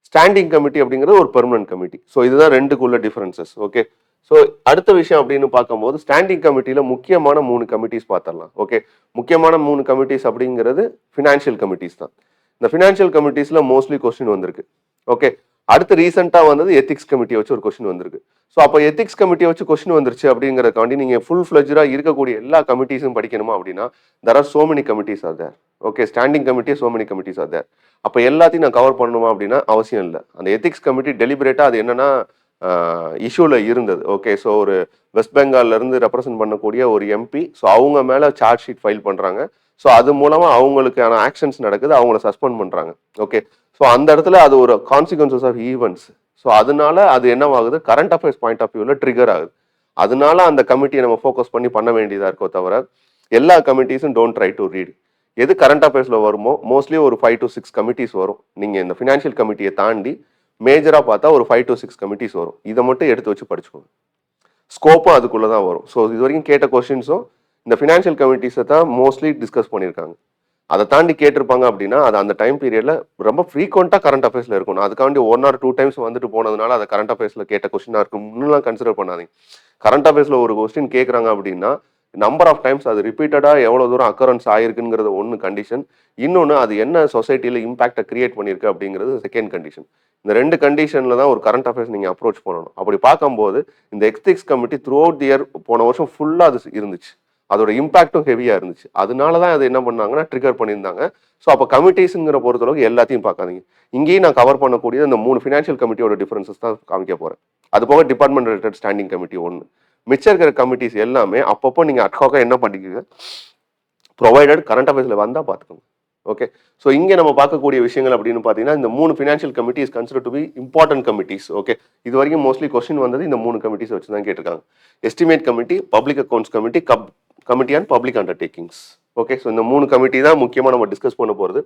ஸ்டாண்டிங் கமிட்டி அப்படிங்கிறது ஒரு பெர்மனன்ட் கமிட்டி. ஸோ இதுதான் ரெண்டுக்குள்ள டிஃபரன்சஸ். ஓகே, ஸோ அடுத்த விஷயம் அப்படின்னு பார்க்கும்போது ஸ்டாண்டிங் கமிட்டியில முக்கியமான 3 கமிட்டிஸ் பார்த்துடலாம். ஓகே, முக்கியமான 3 கமிட்டிஸ் அப்படிங்கிறது ஃபினான்ஷியல் கமிட்டிஸ் தான். இந்த ஃபினான்ஷியல் கமிட்டிஸ்ல மோஸ்ட்லி கொஸ்டின் வந்திருக்கு. ஓகே, அடுத்து ரீசெண்டா வந்தது எத்திக்ஸ் கமிட்டியை வச்சு ஒரு கொஸ்டின் வந்திருக்கு. ஸோ அப்போ எத்திக்ஸ் கமிட்டியை வச்சு கொஸ்டின் வந்துருச்சு அப்படிங்கிறதுக்காண்டி நீங்க ஃபுல் ஃபிளஜ்டா இருக்கக்கூடிய எல்லா கமிட்டிஸும் படிக்கணுமா அப்படின்னா there are so many committees are there. Okay, standing committee so many committees are there. அப்போ எல்லாத்தையும் நான் கவர் பண்ணணுமா அப்படின்னா அவசியம் இல்லை. அந்த எத்திக்ஸ் கமிட்டி டெலிபரேட்டா அது என்னன்னா இஷ்யூல இருந்தது. ஓகே, ஸோ ஒரு வெஸ்ட் பெங்கால்ல இருந்து ரெப்ரசென்ட் பண்ணக்கூடிய ஒரு எம்பி, ஸோ அவங்க மேல சார்ஜ் ஷீட் ஃபைல் பண்றாங்க. ஸோ அது மூலமா அவங்களுக்கான ஆக்ஷன்ஸ் நடக்குது, அவங்கள சஸ்பெண்ட் பண்றாங்க. ஓகே, ஸோ அந்த இடத்துல அது ஒரு கான்சிக்வன்சஸ் ஆஃப் ஈவெண்ட்ஸ். ஸோ அதனால அது என்னவாகுது, கரண்ட் அஃபேர்ஸ் பாயிண்ட் ஆஃப் வியூல ட்ரிகர் ஆகுது. அதனால அந்த கமிட்டியை நம்ம ஃபோக்கஸ் பண்ணி பண்ண வேண்டியதா இருக்கோ தவிர எல்லா கமிட்டிஸும் டோன்ட் ட்ரை டு ரீட். எது கரண்ட் அஃபேர்ஸ்ல வருமோ மோஸ்ட்லி ஒரு 5 to 6 கமிட்டிஸ் வரும். நீங்க இந்த ஃபினான்ஷியல் கமிட்டியை தாண்டி மேஜரா பார்த்தா ஒரு 5 to 6 கமிட்டிஸ் வரும். இதை மட்டும் எடுத்து வச்சு படிச்சுக்கோங்க. ஸ்கோப்பும் அதுக்குள்ளதான் வரும். ஸோ இது வரைக்கும் கேட்ட கொஸ்டின்ஸும் இந்த ஃபினான்ஷியல் கமிட்டிஸை தான் மோஸ்ட்லி டிஸ்கஸ் பண்ணியிருக்காங்க. அதை தாண்டி கேட்டிருப்பாங்க அப்படின்னா அது அந்த டைம் பீரியட்ல ரொம்ப ஃப்ரீக்வெண்டா கரண்ட் அஃபேர்ஸ்ல இருக்கும். அதுக்காண்டி 1 or 2 டைம்ஸ் வந்துட்டு போனதுனால அதை கரண்ட் அஃபேர்ஸ்ல கேட்ட கொஸ்டினா இருக்கும் முன்னெல்லாம் கன்சிடர் பண்ணாதீங்க. கரண்ட் அஃபேர்ஸ்ல ஒரு கொஸ்டின் கேட்கறாங்க அப்படின்னா நம்பர் ஆஃப் டைம்ஸ் அது ரிப்பீட்டடா எவ்வளவு தூரம் அக்கரன்ஸ் ஆயிருக்குங்கிறது ஒன்னு கண்டிஷன், இன்னொன்னு அது என்ன சொசைட்டில இம்பாக்டை கிரியேட் பண்ணிருக்கு அப்படிங்கிறது செகண்ட் கண்டிஷன். இந்த 2 கண்டிஷன்ல தான் ஒரு கரண்ட் அஃபேர்ஸ் நீங்க அப்ரோச் பண்ணணும். அப்படி பார்க்கும்போது இந்த ethics committee through out the year போன வருஷம் ஃபுல்லா அது இருந்துச்சு, அதோட இம்பாக்டும் ஹெவியா இருந்துச்சு. அதனாலதான் அது என்ன பண்ணாங்கன்னா ட்ரிகர் பண்ணியிருந்தாங்க. ஸோ அப்போ கமிட்டிஸ்ங்கிற பொறுத்தளவுக்கு எல்லாத்தையும் பார்க்காதீங்க. இங்கேயும் நான் கவர் பண்ணக்கூடிய இந்த 3 ஃபினான்ஷியல் கமிட்டியோட டிஃபரன்சஸ் தான் காமிக்க போறேன். அது போக டிபார்ட்மெண்ட் ரிலேட்டட் ஸ்டாண்டிங் கமிட்டி ஒன்று, மிச்சம் இருக்கிற கமிட்டிஸ் எல்லாமே அப்பப்போ நீங்க அட்ஹாக்கா என்ன பண்ணிக்கோங்க, ப்ரொவைடட் கரண்ட் அஃபேர்ஸ்ல வந்தா பார்த்துக்கோங்க. ஓகே, ஸோ இங்கே நம்ம பார்க்கக்கூடிய விஷயங்கள் அப்படின்னு பார்த்தீங்கன்னா இந்த 3 financial committee is consider to B important committees. Okay, இது வரைக்கும் மோஸ்ட்லி கொஸ்டின் வந்தது இந்த 3 கமிட்டிஸ் வச்சு தான் கேட்டிருக்காங்க. Estimate committee, public accounts committee, committee on public undertakings. Okay, so இந்த 3 கமிட்டி தான் முக்கியமாக நம்ம டிஸ்கஸ் பண்ண போகிறது.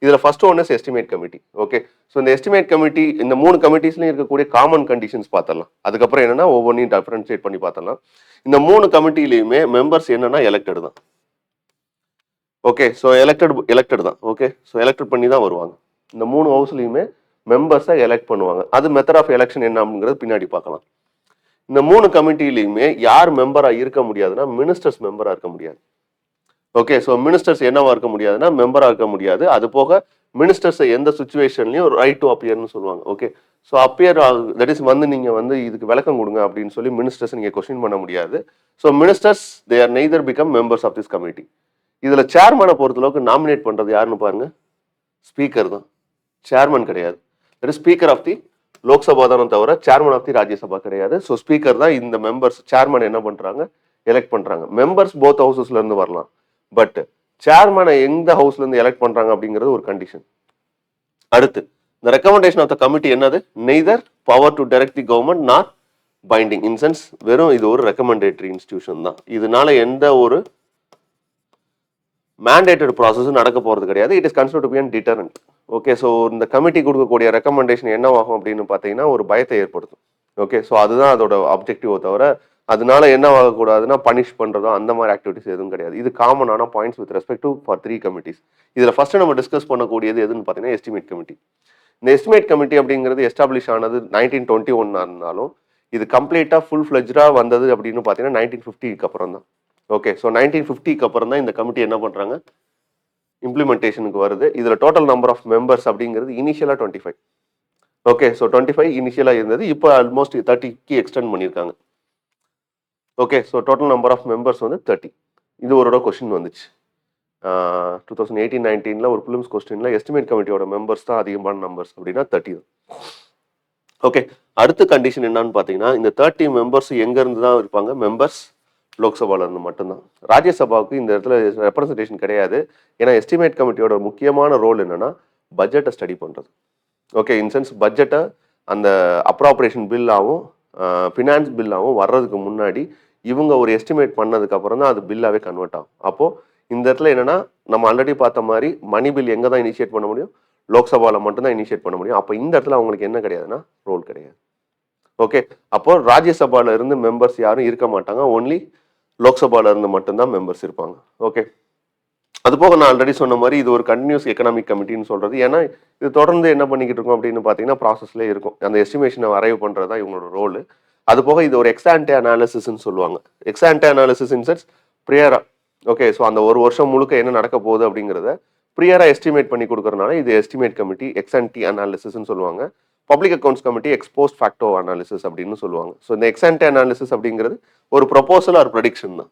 இதுல first one is estimate committee. Okay, so இந்த எஸ்டிமேட் கமிட்டி இந்த 3 கமிட்டிஸ்லயும் இருக்கக்கூடிய காமன் கண்டிஷன்ஸ் பார்த்தலாம். அதுக்கப்புறம் என்னன்னா ஒவ்வொன்றையும் டிஃபரன்ஷியேட் பண்ணி பார்த்தலாம். இந்த 3 கமிட்டிலையுமே மெம்பர்ஸ் என்னன்னா எலெக்டட் தான். ஓகே, ஸோ எலெக்டட் தான். ஓகே, ஸோ எலெக்டட் பண்ணி தான் வருவாங்க. இந்த 3 ஹவுஸ்லையுமே மெம்பர்ஸை எலெக்ட் பண்ணுவாங்க. அது மெத்தட் ஆஃப் எலெக்ஷன் என்ன அப்படிங்கிறது பின்னாடி பார்க்கலாம். இந்த 3 கமிட்டிலையுமே யார் மெம்பரா இருக்க முடியாதுன்னா மினிஸ்டர்ஸ் மெம்பரா இருக்க முடியாது. ஓகே, ஸோ மினிஸ்டர்ஸ் என்னவா இருக்க முடியாதுன்னா மெம்பரா இருக்க முடியாது. அது போக மினிஸ்டர்ஸ் எந்த சுச்சுவேஷன்லையும் ரைட் டு அப்பியர்னு சொல்லுவாங்க. Okay, so appear that is வந்து நீங்க வந்து இதுக்கு விளக்கம் கொடுங்க அப்படின்னு சொல்லி மினிஸ்டர்ஸ் நீங்க கொஸ்டின் பண்ண முடியாது. So ministers they are neither become members of this committee. இதுல சேர்மனை பொறுத்தளவுக்கு நாமினேட் பண்றது யாருன்னு பாருங்க, ஸ்பீக்கர் தான், சேர்மன் கிடையாது. That is speaker of the Lok Sabha தானே தவிர சேர்மன் ஆஃப் தி ராஜ்யசபா கிடையாது. ஸோ ஸ்பீக்கர் தான் இந்த மெம்பர்ஸ், சேர்மன் என்ன பண்றாங்க, எலெக்ட் பண்றாங்க. மெம்பர்ஸ் போத் ஹவுசஸ்ல இருந்து வரலாம், பட் சேர்மனை எந்த ஹவுஸ்ல இருந்து எலெக்ட் பண்றாங்க அப்படிங்கிறது ஒரு கண்டிஷன். அடுத்து இந்த ரெக்கமெண்டேஷன் ஆஃப் த கமிட்டி என்னது, neither power to direct the government not binding in sense, வெறும் இது ஒரு ரெக்கமெண்டேட்டரி இன்ஸ்டிடியூஷன் தான். இதனால எந்த ஒரு மேண்டேட்டட் ப்ராசஸ் நடக்க போறது கிடையாது. It is considered to be an deterrent. Okay, so இந்த கமிட்டி கொடுக்கக்கூடிய ரெக்கமெண்டேஷன் என்னவாகும் அப்படின்னு பார்த்தீங்கன்னா ஒரு பயத்தை ஏற்படுத்தும். ஓகே, ஸோ அதுதான் அதோட அப்ஜெக்டிவ் தவிர அதனால என்ன ஆகக்கூடாதுன்னா பனிஷ் பண்றதோ அந்த மாதிரி ஆக்டிவிட்டிஸ் எதுவும் கிடையாது. இது காமனான points with respect to for 3 committees. இதுல ஃபர்ஸ்ட் நம்ம டிஸ்கஸ் பண்ணக்கூடியது எதுன்னு பார்த்தீங்கன்னா எஸ்டிமேட் கமிட்டி. இந்த எஸ்டிமேட் கமிட்டி அப்படிங்கிறது எஸ்டாப்ளிஷ் ஆனது 1921 இருந்தாலும் இது கம்ப்ளீட்டா ஃபுல் ஃபிளஜ்டா வந்தது அப்படின்னு பார்த்தீங்கன்னா 1950க்கு அப்புறம் தான். ஓகே, ஸோ 1950க்கு அப்புறம் தான் இந்த கமிட்டி என்ன பண்றாங்க, இம்ப்ளிமெண்டேஷனுக்கு வருது. இதுல டோட்டல் நம்பர் ஆஃப் மெம்பர்ஸ் அப்படிங்கிறது இனிஷியலா 25. ஓகே, ஸோ 25 இனிஷியலா இருந்தது, இப்போ ஆல்மோஸ்ட் 30க்கு எக்ஸ்டெண்ட் பண்ணியிருக்காங்க. Okay, so total number of members வந்து 30. இது ஒரு கொஸ்டின் வந்துச்சு. 2018-19 ஒரு பிலிம்ஸ் கொஸ்டின்ல எஸ்டிமேட் கமிட்டியோட மெம்பர்ஸ் தான் அதிகமான நம்பர்ஸ் அப்படின்னா 30 தான். ஓகே, அடுத்த கண்டிஷன் என்னன்னு பார்த்தீங்கன்னா, இந்த 30 மெம்பர்ஸ் எங்க இருந்து தான் இருப்பாங்க? மெம்பர்ஸ் லோக்சபால இருந்து மட்டும்தான். ராஜ்யசபாவுக்கு இந்த இடத்துல ரெப்ரசன்டேஷன் கிடையாது. ஏன்னா எஸ்டிமேட் கமிட்டியோட முக்கியமான ரோல் என்னன்னா பட்ஜெட்டை ஸ்டடி பண்றது. ஓகே, இன்சென்ஸ் பட்ஜெட்டை அந்த அப்ராப்ரேஷன் பில்லாகவும் ஃபினான்ஸ் பில்லாகவும் வர்றதுக்கு முன்னாடி இவங்க ஒரு எஸ்டிமேட் பண்ணதுக்கு அப்புறம் தான் அது பில்லாவே கன்வெர்ட் ஆகும். அப்போ இந்த இடத்துல என்னன்னா, நம்ம ஆல்ரெடி பார்த்த மாதிரி மணி பில் எங்க தான் இனிஷியேட் பண்ண முடியும்? லோக்சபால மட்டும் தான் இனிஷியேட் பண்ண முடியும். அப்போ இந்த இடத்துல அவங்களுக்கு என்ன கிடையாதுன்னா ரோல் கிடையாது. ஓகே, அப்போ ராஜ்யசபால இருந்து மெம்பர்ஸ் யாரும் இருக்க மாட்டாங்க. ஒன்லி லோக்சபால இருந்து மட்டும்தான் மெம்பர்ஸ் இருப்பாங்க. ஓகே, அது போக நான் ஆல்ரெடி சொன்ன மாதிரி இது ஒரு கண்டினியூஸ் எக்கனாமிக் கமிட்டின்னு சொல்றது. ஏன்னா இது தொடர்ந்து என்ன பண்ணிக்கிட்டு இருக்கோம் அப்படின்னு பார்த்தீங்கன்னா ப்ராசஸ்லேயே இருக்கும். அந்த எஸ்டிமேஷனை வரைவு பண்ணுறது தான் இவங்களோட ரோல். அது போக இது ஒரு எக்ஸான்டே அனாலிசிஸ்ன்னு சொல்லுவாங்க. எக்ஸான்டே அனாலிசிஸ் இன்சென்ஸ் ப்ரியரா. ஓகே, ஸோ அந்த ஒரு வருஷம் முழுக்க என்ன நடக்க போகுது அப்படிங்கிறத ப்ரியரா எஸ்டிமேட் பண்ணி கொடுக்கறதுனால இது எஸ்டிமேட் கமிட்டி எக்ஸான்டி அனாலிசிஸ்ன்னு சொல்லுவாங்க. Public accounts committee exposed ஃபேக்டோ analysis அப்படின்னு சொல்லுவாங்க. ஸோ இந்த எக்ஸான்டே அனாலிசிஸ் அப்படிங்கிறது ஒரு ப்ரொபோசல் ஒரு ப்ரெடிக்ஷன் தான்.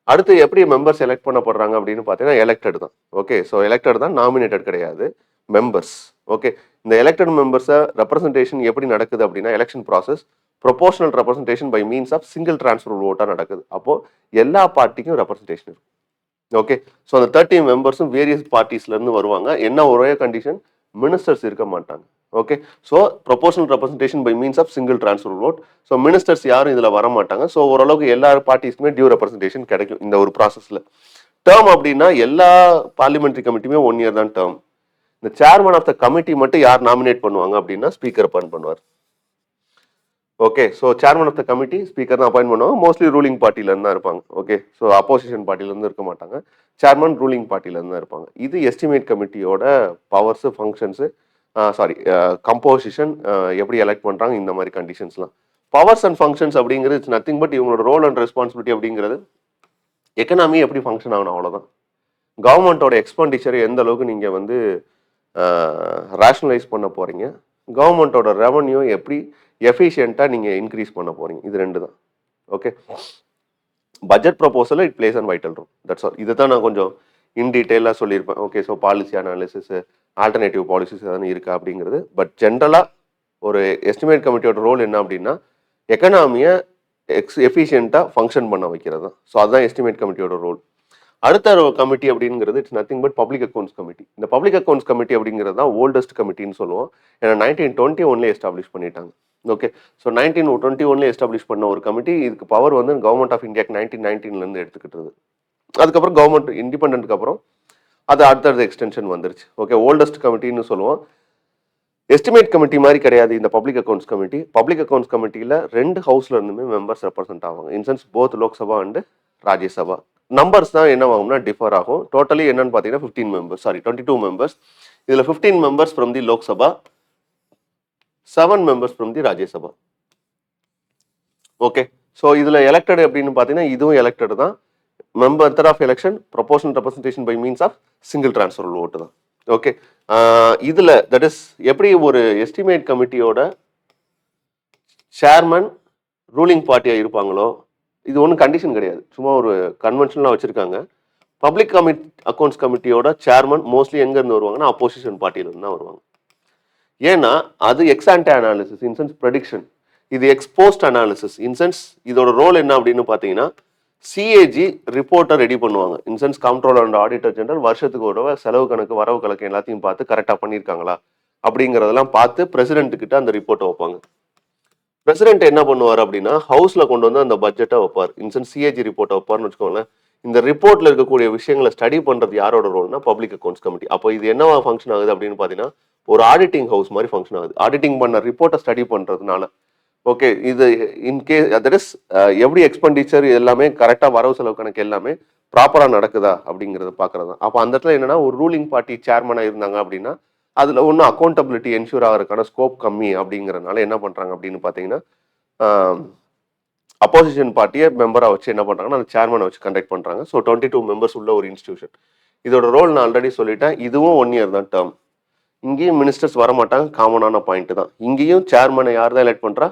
அடுத்து எப்படி மெம்பர்ஸ் எலெக்ட் பண்ணப்படுறாங்க அப்படின்னு பார்த்தீங்கன்னா எலெக்டட் தான். ஓகே, ஸோ எலெக்டட் தான், நாமினேட்டட் கிடையாது. மெம்பர்ஸ். ஓகே, இந்த எலெக்டட் மெம்பர்ஸை ரெப்ரசன்டேஷன் எப்படி நடக்குது அப்படின்னா election process proportional representation by means of single transfer ஓட்டாக நடக்குது. அப்போ எல்லா பார்ட்டிக்கும் ரெப்ரசன்டேஷன் இருக்கும். ஓகே, ஸோ அந்த 30 மெம்பர்ஸும் வேரியஸ் பார்ட்டிஸ்லேருந்து வருவாங்க. என்ன ஒரே கண்டிஷன், மினிஸ்டர்ஸ் இருக்க மாட்டாங்க. Okay, so proportional representation by means of single transfer vote. So ministers யாரும் இதில் வர மாட்டாங்க. ஸோ ஓரளவுக்கு எல்லா பார்ட்டிஸ்க்குமே டியூ ரெப்ரசன்டேஷன் கிடைக்கும் இந்த ஒரு ப்ராசஸில். டேர்ம் அப்படின்னா எல்லா பார்லிமெண்ட்ரி கமிட்டியுமே 1 year தான் டேர்ம். இந்த சேர்மன் ஆஃப் த கமிட்டி மட்டும் யார் நாமினேட் பண்ணுவாங்க அப்படின்னா ஸ்பீக்கர் அப்பாயிண்ட் பண்ணுவார். Okay, so chairman of the committee speaker தான் அப்பாயிண்ட் பண்ணுவாங்க. மோஸ்ட்லி ரூலிங் பார்ட்டிலேருந்து தான் இருப்பாங்க. ஓகே, ஸோ அப்போசிஷன் பார்ட்டிலேருந்து இருக்க மாட்டாங்க. சேர்மன் ரூலிங் பார்ட்டிலேருந்து தான் இருப்பாங்க. இது எஸ்டிமேட் கமிட்டியோட பவர்ஸு, ஃபங்க்ஷன்ஸு, கம்போசிஷன், எப்படி எலெக்ட் பண்ணுறாங்க, இந்த மாதிரி கண்டிஷன்ஸ்லாம். பவர்ஸ் அண்ட் ஃபங்க்ஷன்ஸ் அப்படிங்கிறது இட்ஸ் நத்திங் பட் இவங்களோட ரோல் அண்ட் ரெஸ்பான்சிபிலிட்டி அப்படிங்கிறது எக்கனாமி எப்படி ஃபங்க்ஷன் ஆகணும் அவ்வளோதான். கவர்மெண்ட்டோட எக்ஸ்பெண்டிச்சர் எந்த அளவுக்கு நீங்கள் வந்து ரேஷனலைஸ் பண்ண போகிறீங்க, கவர்மெண்ட்டோட ரெவன்யூ எப்படி எஃபிஷியண்ட்டாக நீங்கள் இன்க்ரீஸ் பண்ண போகிறீங்க, இது 2 தான். Okay, budget proposal it plays and vital role. That's all. இதை தான் நான் கொஞ்சம் இன் டீட்டெயிலாக சொல்லியிருப்பேன். Okay, so policy analysis, alternative policies எதாவது இருக்கா அப்படிங்கிறது. பட் ஜென்ரலாக ஒரு எஸ்டிமேட் கமிட்டியோட ரோல் என்ன அப்படின்னா எக்கனாமியை எஃபிஷியண்ட்டாக ஃபங்க்ஷன் பண்ண வைக்கிறது தான். ஸோ அதுதான் எஸ்டிமேட் கமிட்டியோட ரோல். அடுத்த கமிட்டி அப்படிங்கிறது it's nothing but public accounts committee. இந்த பப்ளிக் அக்கௌண்ட்ஸ் கமிட்டி அப்படிங்கிறது தான் ஓல்டஸ்ட் கமிட்டின்னு சொல்லுவோம். ஏன்னா 1921 எஸ்டாப்ளிஷ் பண்ணிட்டாங்க. ஓகே, ஸோ 1921 எஸ்டாப்ளிஷ் பண்ண ஒரு கமிட்டி. இதுக்கு பவர் வந்து கவர்மெண்ட் ஆஃப் இந்தியாக்கு 1919 எடுத்துக்கிட்டது. அதுக்கப்புறம் கவர்மெண்ட் இண்டிபெண்டன்ட்க்கு அப்புறம் அது அடுத்தடுத்த எக்ஸ்டென்ஷன் வந்துருச்சு. ஓகே, ஓல்டஸ்ட் கமிட்டின்னு சொல்லுவோம். எஸ்டிமேட் கமிட்டி மாதிரி கிடையாது இந்த public accounts committee. Public accounts கமிட்டியில் 2 ஹவுஸ்ல இருந்துமே மெம்பர்ஸ் ரெப்ரசென்ட் ஆவாங்க. In sense both Lok Sabha and Rajya Sabha. Numbers தான் என்ன ஆகும்னா டிஃபர் ஆகும். டோட்டலி என்னன்னு பார்த்தீங்கன்னா 15 மெம்பர்ஸ், 22 மெம்பர்ஸ். இதில் 15 members from the Lok Sabha, 7 members from the Rajya Sabha. Okay, so இதில் எலெக்டட் அப்படின்னு பார்த்தீங்கன்னா இதுவும் எலெக்டட் தான். Method of election proportional representation by means of single transfer vote தான். ஓகே, இதில் தட் இஸ் எப்படி ஒரு எஸ்டிமேட் கமிட்டியோட சேர்மன் ரூலிங் பார்ட்டியாக இருப்பாங்களோ, இது ஒன்றும் கண்டிஷன் கிடையாது, சும்மா ஒரு கன்வென்ஷன்லாம் வச்சுருக்காங்க. பப்ளிக் அக்கௌண்ட்ஸ் கமிட்டியோட சேர்மன் மோஸ்ட்லி எங்கேருந்து வருவாங்கன்னா அப்போசிஷன் பார்ட்டியிலேருந்து தான் வருவாங்க. ஏன்னா அது எக்ஸான்டே அனாலிசிஸ் இன்சென்ஸ் ப்ரெடிக்ஷன், இது எக்ஸ்போஸ்ட் அனாலிசிஸ் இன்சென்ஸ் இதோட ரோல் என்ன அப்படின்னு பார்த்தீங்கன்னா சிஏஜி ரிப்போர்ட்டை ரெடி பண்ணுவாங்க. Incense controller and auditor general வருஷத்துக்கு ஒரு செலவு கணக்கு, வரவு கணக்கு எல்லாத்தையும் பார்த்து கரெக்டாக பண்ணியிருக்காங்களா அப்படிங்கிறதெல்லாம் பார்த்து பிரசிடென்ட் கிட்ட அந்த ரிப்போர்ட்டை வைப்பாங்க. பிரசிடென்ட் என்ன பண்ணுவார் அப்படின்னா ஹவுஸ்ல கொண்டு வந்து அந்த பட்ஜெட்டை வைப்பார். இன்சென்ஸ் சிஏஜி ரிப்போர்ட்டை வைப்பார்னு வச்சுக்கோங்களேன். இந்த ரிப்போர்ட்ல இருக்கக்கூடிய விஷயங்களை ஸ்டடி பண்றது யாரோட ரோல்னா பப்ளிக் அக்கௌண்ட்ஸ் கமிட்டி. அப்போ இது என்னவா ஃபங்க்ஷன் ஆகுது அப்படின்னு பார்த்தீங்கன்னா ஒரு ஆடிட்டிங் ஹவுஸ் மாதிரி ஃபங்க்ஷன் ஆகுது. ஆடிட்டிங் பண்ண ரிப்போர்ட்டை ஸ்டடி பண்றதுனால. ஓகே, இது இன்கேஸ் தட் இஸ் எப்படி எக்ஸ்பெண்டிச்சர் எல்லாமே கரெக்டாக வரவு செலவு கணக்கு எல்லாமே ப்ராப்பராக நடக்குதா அப்படிங்கிறத பார்க்கறது தான். அப்போ அந்த இடத்துல என்னன்னா ஒரு ரூலிங் பார்ட்டி சேர்மனாக இருந்தாங்க அப்படின்னா அதில் ஒன்றும் அக்கௌண்டபிலிட்டி என்ஷூர் ஆகிறதுக்கான ஸ்கோப் கம்மி அப்படிங்கிறதுனால என்ன பண்ணுறாங்க அப்படின்னு பார்த்தீங்கன்னா அப்போசிஷன் பார்ட்டியை மெம்பராக வச்சு என்ன பண்ணுறாங்கன்னா அந்த சேர்மனை வச்சு கண்டக்ட் பண்ணுறாங்க. ஸோ 22 மெம்பர்ஸ் உள்ள ஒரு இன்ஸ்டிடியூஷன். இதோட ரோல் நான் ஆல்ரெடி சொல்லிட்டேன், இதுவும் 1 year தான் டேர்ம். இங்கேயும் மினிஸ்டர்ஸ் வர மாட்டாங்க, காமனான பாயிண்ட் தான். இங்கேயும் சேர்மனை யார் தான் எலெக்ட் பண்ணுறா?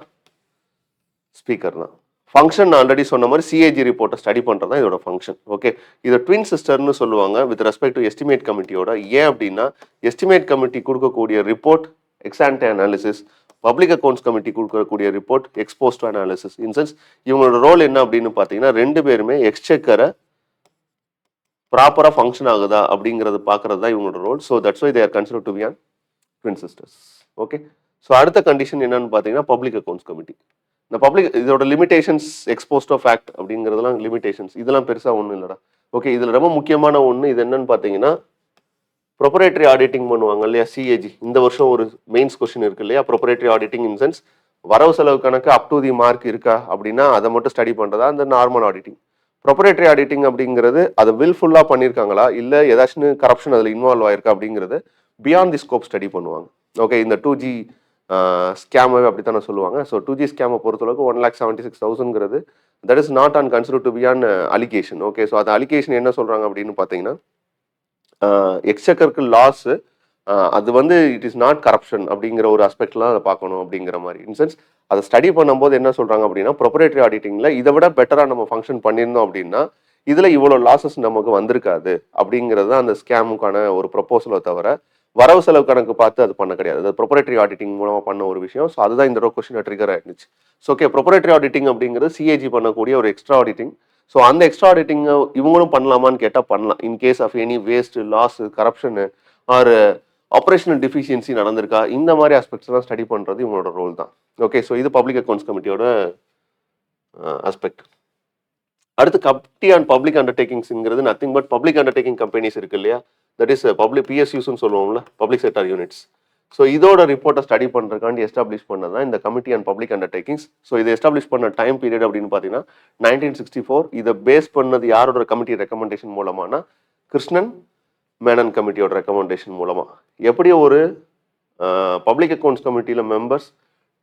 ஸ்பீக்கர் தான். ஃபங்க்ஷன் ஆல்ரெடி சொன்ன மாதிரி சிஏஜி ரிப்போர்ட்டை ஸ்டடி பண்ணுறது தான் இதோட ஃபங்க்ஷன். ஓகே, இதை ட்வின் சிஸ்டர்னு சொல்லுவாங்க வித் ரெஸ்பெக்ட் டு எஸ்டிமேட் கமிட்டியோட. ஏன் அப்படின்னா எஸ்டிமேட் கமிட்டி கொடுக்கக்கூடிய report ex ante analysis, public accounts committee கொடுக்கக்கூடிய ரிப்போர்ட் எக்ஸ்போஸ்ட் அனாலிசிஸ். இன்சென்ஸ் இவங்களோட ரோல் என்ன அப்படின்னு பார்த்தீங்கன்னா ரெண்டு பேருமே எக்ஸ்செக்கரை ப்ராப்பராக ஃபங்க்ஷன் ஆகுதா அப்படிங்கிறது பார்க்கறது தான் இவங்களோட role. So that's why they are considered to be an twin sisters. Okay, so அடுத்த கண்டிஷன் என்னன்னு பார்த்தீங்கன்னா பப்ளிக் அக்கௌண்ட்ஸ் கமிட்டி. இந்த பப்ளிக் இதோட லிமிடேஷன்ஸ் எக்ஸ்போஸ்ட் ஆஃப் ஆக்ட் அப்படிங்கிறதுலாம் லிமிடேஷன்ஸ் இதெல்லாம் பெருசாக ஒன்றும் இல்லைடா. ஓகே, இதில் ரொம்ப முக்கியமான ஒன்று இது என்னன்னு பார்த்தீங்கன்னா ப்ரொப்ரேட்டரி ஆடிட்டிங் பண்ணுவாங்க இல்லையா சிஏஜி. இந்த வருஷம் ஒரு மெயின்ஸ் கொஸ்டின் இருக்கு இல்லையா, ப்ரொப்ரேட்டரி ஆடிட்டிங் இன் சென்ஸ் வரவு செலவு கணக்கு அப் டு தி மார்க் இருக்கா அப்படின்னா அதை மட்டும் ஸ்டடி பண்ணுறதா அந்த நார்மல் ஆடிட்டிங். ப்ரொப்ரேட்டரி ஆடிட்டிங் அப்படிங்கிறது அதை வில்ஃபுல்லாக பண்ணியிருக்காங்களா இல்லை ஏதாச்சும் கரப்ஷன் அதில் இன்வால்வ் ஆயிருக்கா அப்படிங்கிறது பியாண்ட் தி ஸ்கோப் ஸ்டடி பண்ணுவாங்க. ஓகே, இந்த 2G ஸ்கேமை அப்படித்தானே சொல்லுவாங்க. ஸோ 2G ஸ்கேமை பொறுத்தளவுக்கு 1,76,000 that is not on consider to be on allegation. Okay, so அது அலிகேஷன் என்ன சொல்கிறாங்க அப்படின்னு பார்த்தீங்கன்னா எக்ஸ்செக்கருக்கு லாஸ் அது வந்து இட் இஸ் நாட் கரப்ஷன் அப்படிங்கிற ஒரு அஸ்பெக்ட்லாம் அதை பார்க்கணும் அப்படிங்கிற மாதிரி. இன்சென்ஸ் அதை ஸ்டடி பண்ணும்போது என்ன சொல்கிறாங்க அப்படின்னா ப்ரொப்ரேட்டரி ஆடிட்டிங்கில் இதை விட பெட்டராக நம்ம ஃபங்க்ஷன் பண்ணியிருந்தோம் அப்படின்னா இதில் இவ்வளோ லாஸஸ் நமக்கு வந்திருக்காது அப்படிங்கிறது தான் அந்த ஸ்கேமுக்கான ஒரு ப்ரொப்போசலை தவிர வரவு செலவு கணக்கு பார்த்து அது பண்ண கிடையாது. அது ப்ரொப்ரேட்டரி ஆடிட்டிங் மூலமாக பண்ண ஒரு விஷயம். ஸோ அதுதான் இந்த கொஸ்டின் ட்ரிகர் ஆயிடுச்சு. ஸோ ஓகே, ப்ரொப்ரேட்டரி ஆடிட்டிங் அப்படிங்கிறது சிஏஜி பண்ணக்கூடிய ஒரு எக்ஸ்ட்ரா ஆடிட்டிங். ஸோ அந்த எக்ஸ்ட்ரா ஆடிட்டிங் இவங்களும் பண்ணலாமான்னு கேட்டால் பண்ணலாம். In case of any waste, loss, கரப்ஷனு ஆர் ஆப்ரேஷனல் டிஃபிஷியன்சி நடந்திருக்கா, இந்த மாதிரி ஆஸ்பெக்ட்ஸ்லாம் ஸ்டடி பண்ணுறது இவங்களோட ரோல் தான். ஓகே, ஸோ இது பப்ளிக் அக்கௌண்ட்ஸ் கமிட்டியோட ஆஸ்பெக்ட். அடுத்து கமிட்டி ஆன் பப்ளிக் அண்டர்டேக்கிங்ஸ்ங்கிறது nothing but public undertaking companies இருக்கு இல்லையா, தட் இஸ் பப்ளிக் பிஎஸ்யூஸ்ன்னு சொல்லுவோம்ல, பப்ளிக் செக்டார் யூனிட்ஸ். ஸோ இதோட ரிப்போர்ட்டை ஸ்டடி பண்ணுறதுக்காண்டி எஸ்டாப்ளிஷ் பண்ணது தான் இந்த committee on public undertakings. So இதை எஸ்டாப்ளிஷ் பண்ண டைம் பீரியட் அப்படின்னு பார்த்தீங்கன்னா 1964. இதை பேஸ் பண்ணது யாரோட கமிட்டி ரெக்கமெண்டேஷன் மூலமானா கிருஷ்ணன் மேனன் கமிட்டியோட ரெக்கமெண்டேஷன் மூலமாக. எப்படி ஒரு பப்ளிக் அக்கௌண்ட்ஸ் கமிட்டியில் members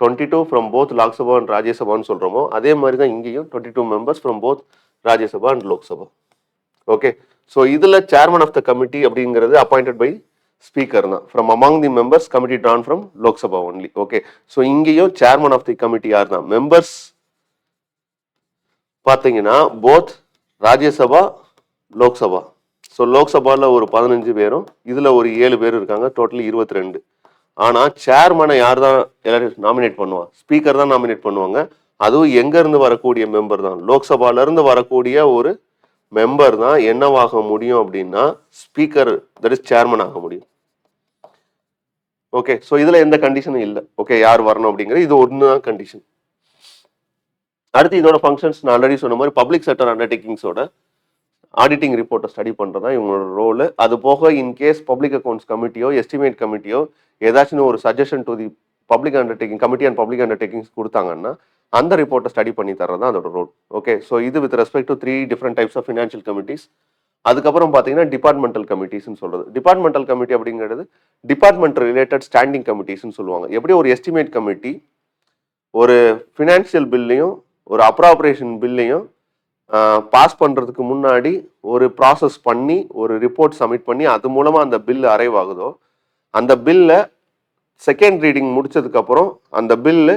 22 from both Lok Sabha and ராஜ்யசபான்னு சொல்கிறோமோ அதே மாதிரி தான் இங்கேயும் 22 members from both Rajya Sabha and Lok Sabha. Okay, so இதில் சேர்மன் ஆஃப் த கமிட்டி அப்படிங்கிறது அப்பாயிண்டட் பை ஸ்பீக்கர் தான். From among the members committee Tran from Lok Sabha only. Okay, so இங்கேயும் சேர்மன் ஆஃப் தி கமிட்டி யார் தான், மெம்பர்ஸ் பார்த்தீங்கன்னா போத் ராஜ்யசபா லோக்சபா. ஸோ லோக்சபாவில் ஒரு 15 பேரும் இதில் ஒரு 7 பேர் இருக்காங்க, டோட்டலி 22. ஆனால் சேர்மனை யார் தான் எல்லாரும் நாமினேட் பண்ணுவா, ஸ்பீக்கர் தான் நாமினேட் பண்ணுவாங்க. அதுவும் எங்கேருந்து வரக்கூடிய மெம்பர் தான், லோக்சபாலேருந்து வரக்கூடிய ஒரு மெம்பர் தான் என்னவாக முடியும் அப்படின்னா ஸ்பீக்கர், தட் இஸ் சேர்மன் ஆக முடியும். ஓகே, ஸோ இதில் எந்த கண்டிஷனும் இல்லை. ஓகே, யார் வரணும் அப்படிங்கிறது இது ஒன்று தான் கண்டிஷன். அடுத்து இதோட ஃபங்க்ஷன்ஸ் நான் ஆல்ரெடி சொன்ன மாதிரி பப்ளிக் செக்டர் அண்டர்டேக்கிங்ஸோட ஆடிட்டிங் ரிப்போர்ட்டை ஸ்டடி பண்ணுறது தான் இவங்களோட ரோல். அது போக இன்கேஸ் பப்ளிக் அக்கௌண்ட்ஸ் கமிட்டியோ எஸ்டிமேட் கமிட்டியோ ஏதாச்சும் ஒரு suggestion to the public undertaking committee and public undertakings கொடுத்தாங்கன்னா அந்த ரிப்போர்ட்டை ஸ்டடி பண்ணி தர்றது தான் அதோட ரோல். ஓகே, ஸோ இது with respect to 3 different types of financial committees. அதுக்கப்புறம் பார்த்தீங்கன்னா டிபார்ட்மெண்டல் கமிட்டிஸ்ன்னு சொல்கிறது. டிபார்ட்மெண்டல் கமிட்டி அப்படிங்கிறது டிபார்ட்மெண்ட் ரிலேட்டட் ஸ்டாண்டிங் கமிட்டிஸ்ன்னு சொல்லுவாங்க. எப்படி ஒரு எஸ்டிமேட் கமிட்டி ஒரு ஃபினான்ஷியல் பில்லையும் ஒரு அப்ராப்ரேஷன் பில்லையும் பாஸ் பண்ணுறதுக்கு முன்னாடி ஒரு ப்ராசஸ் பண்ணி ஒரு ரிப்போர்ட் சப்மிட் பண்ணி அது மூலமாக அந்த பில் அரைவ் ஆகுதோ, அந்த பில்லை செகண்ட் ரீடிங் முடிச்சதுக்கப்புறம் அந்த bill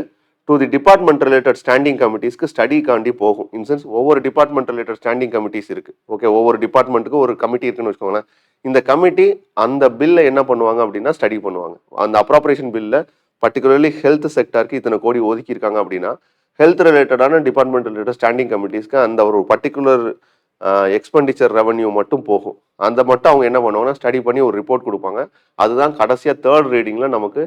to the department related standing கமிட்டிஸ்க்கு ஸ்டடிக்காண்டி போகும். இன்சென்ஸ் ஒவ்வொரு டிபார்ட்மெண்ட் ரிலேட்டட் ஸ்டாண்டிங் கமிட்டிஸ் இருக்குது. ஓகே, ஒவ்வொரு டிபார்ட்மெண்ட்டுக்கு ஒரு கமிட்டி இருக்குன்னு வச்சுக்கோங்களேன். இந்த கமிட்டி அந்த பில்லை என்ன பண்ணுவாங்க அப்படின்னா ஸ்டடி பண்ணுவாங்க. அந்த அப்ராப்ரேஷன் பில்லை பர்டிகுலர்லி ஹெல்த் செக்டாருக்கு இத்தனை கோடி ஒதுக்கியிருக்காங்க அப்படின்னா ஹெல்த் ரிலேட்டடான டிபார்ட்மெண்ட் ரிலேட்டட் ஸ்டாண்டிங் கமிட்டிஸ்க்கு அந்த ஒரு பர்டிகுலர் எக்ஸ்பெண்டிச்சர் ரெவன்யூ மட்டும் போகும். அந்த மட்டும் அவங்க என்ன பண்ணுவாங்கன்னா ஸ்டடி பண்ணி ஒரு ரிப்போர்ட் கொடுப்பாங்க. அதுதான் கடைசியாக தேர்ட் ரீடிங்கில் நமக்கு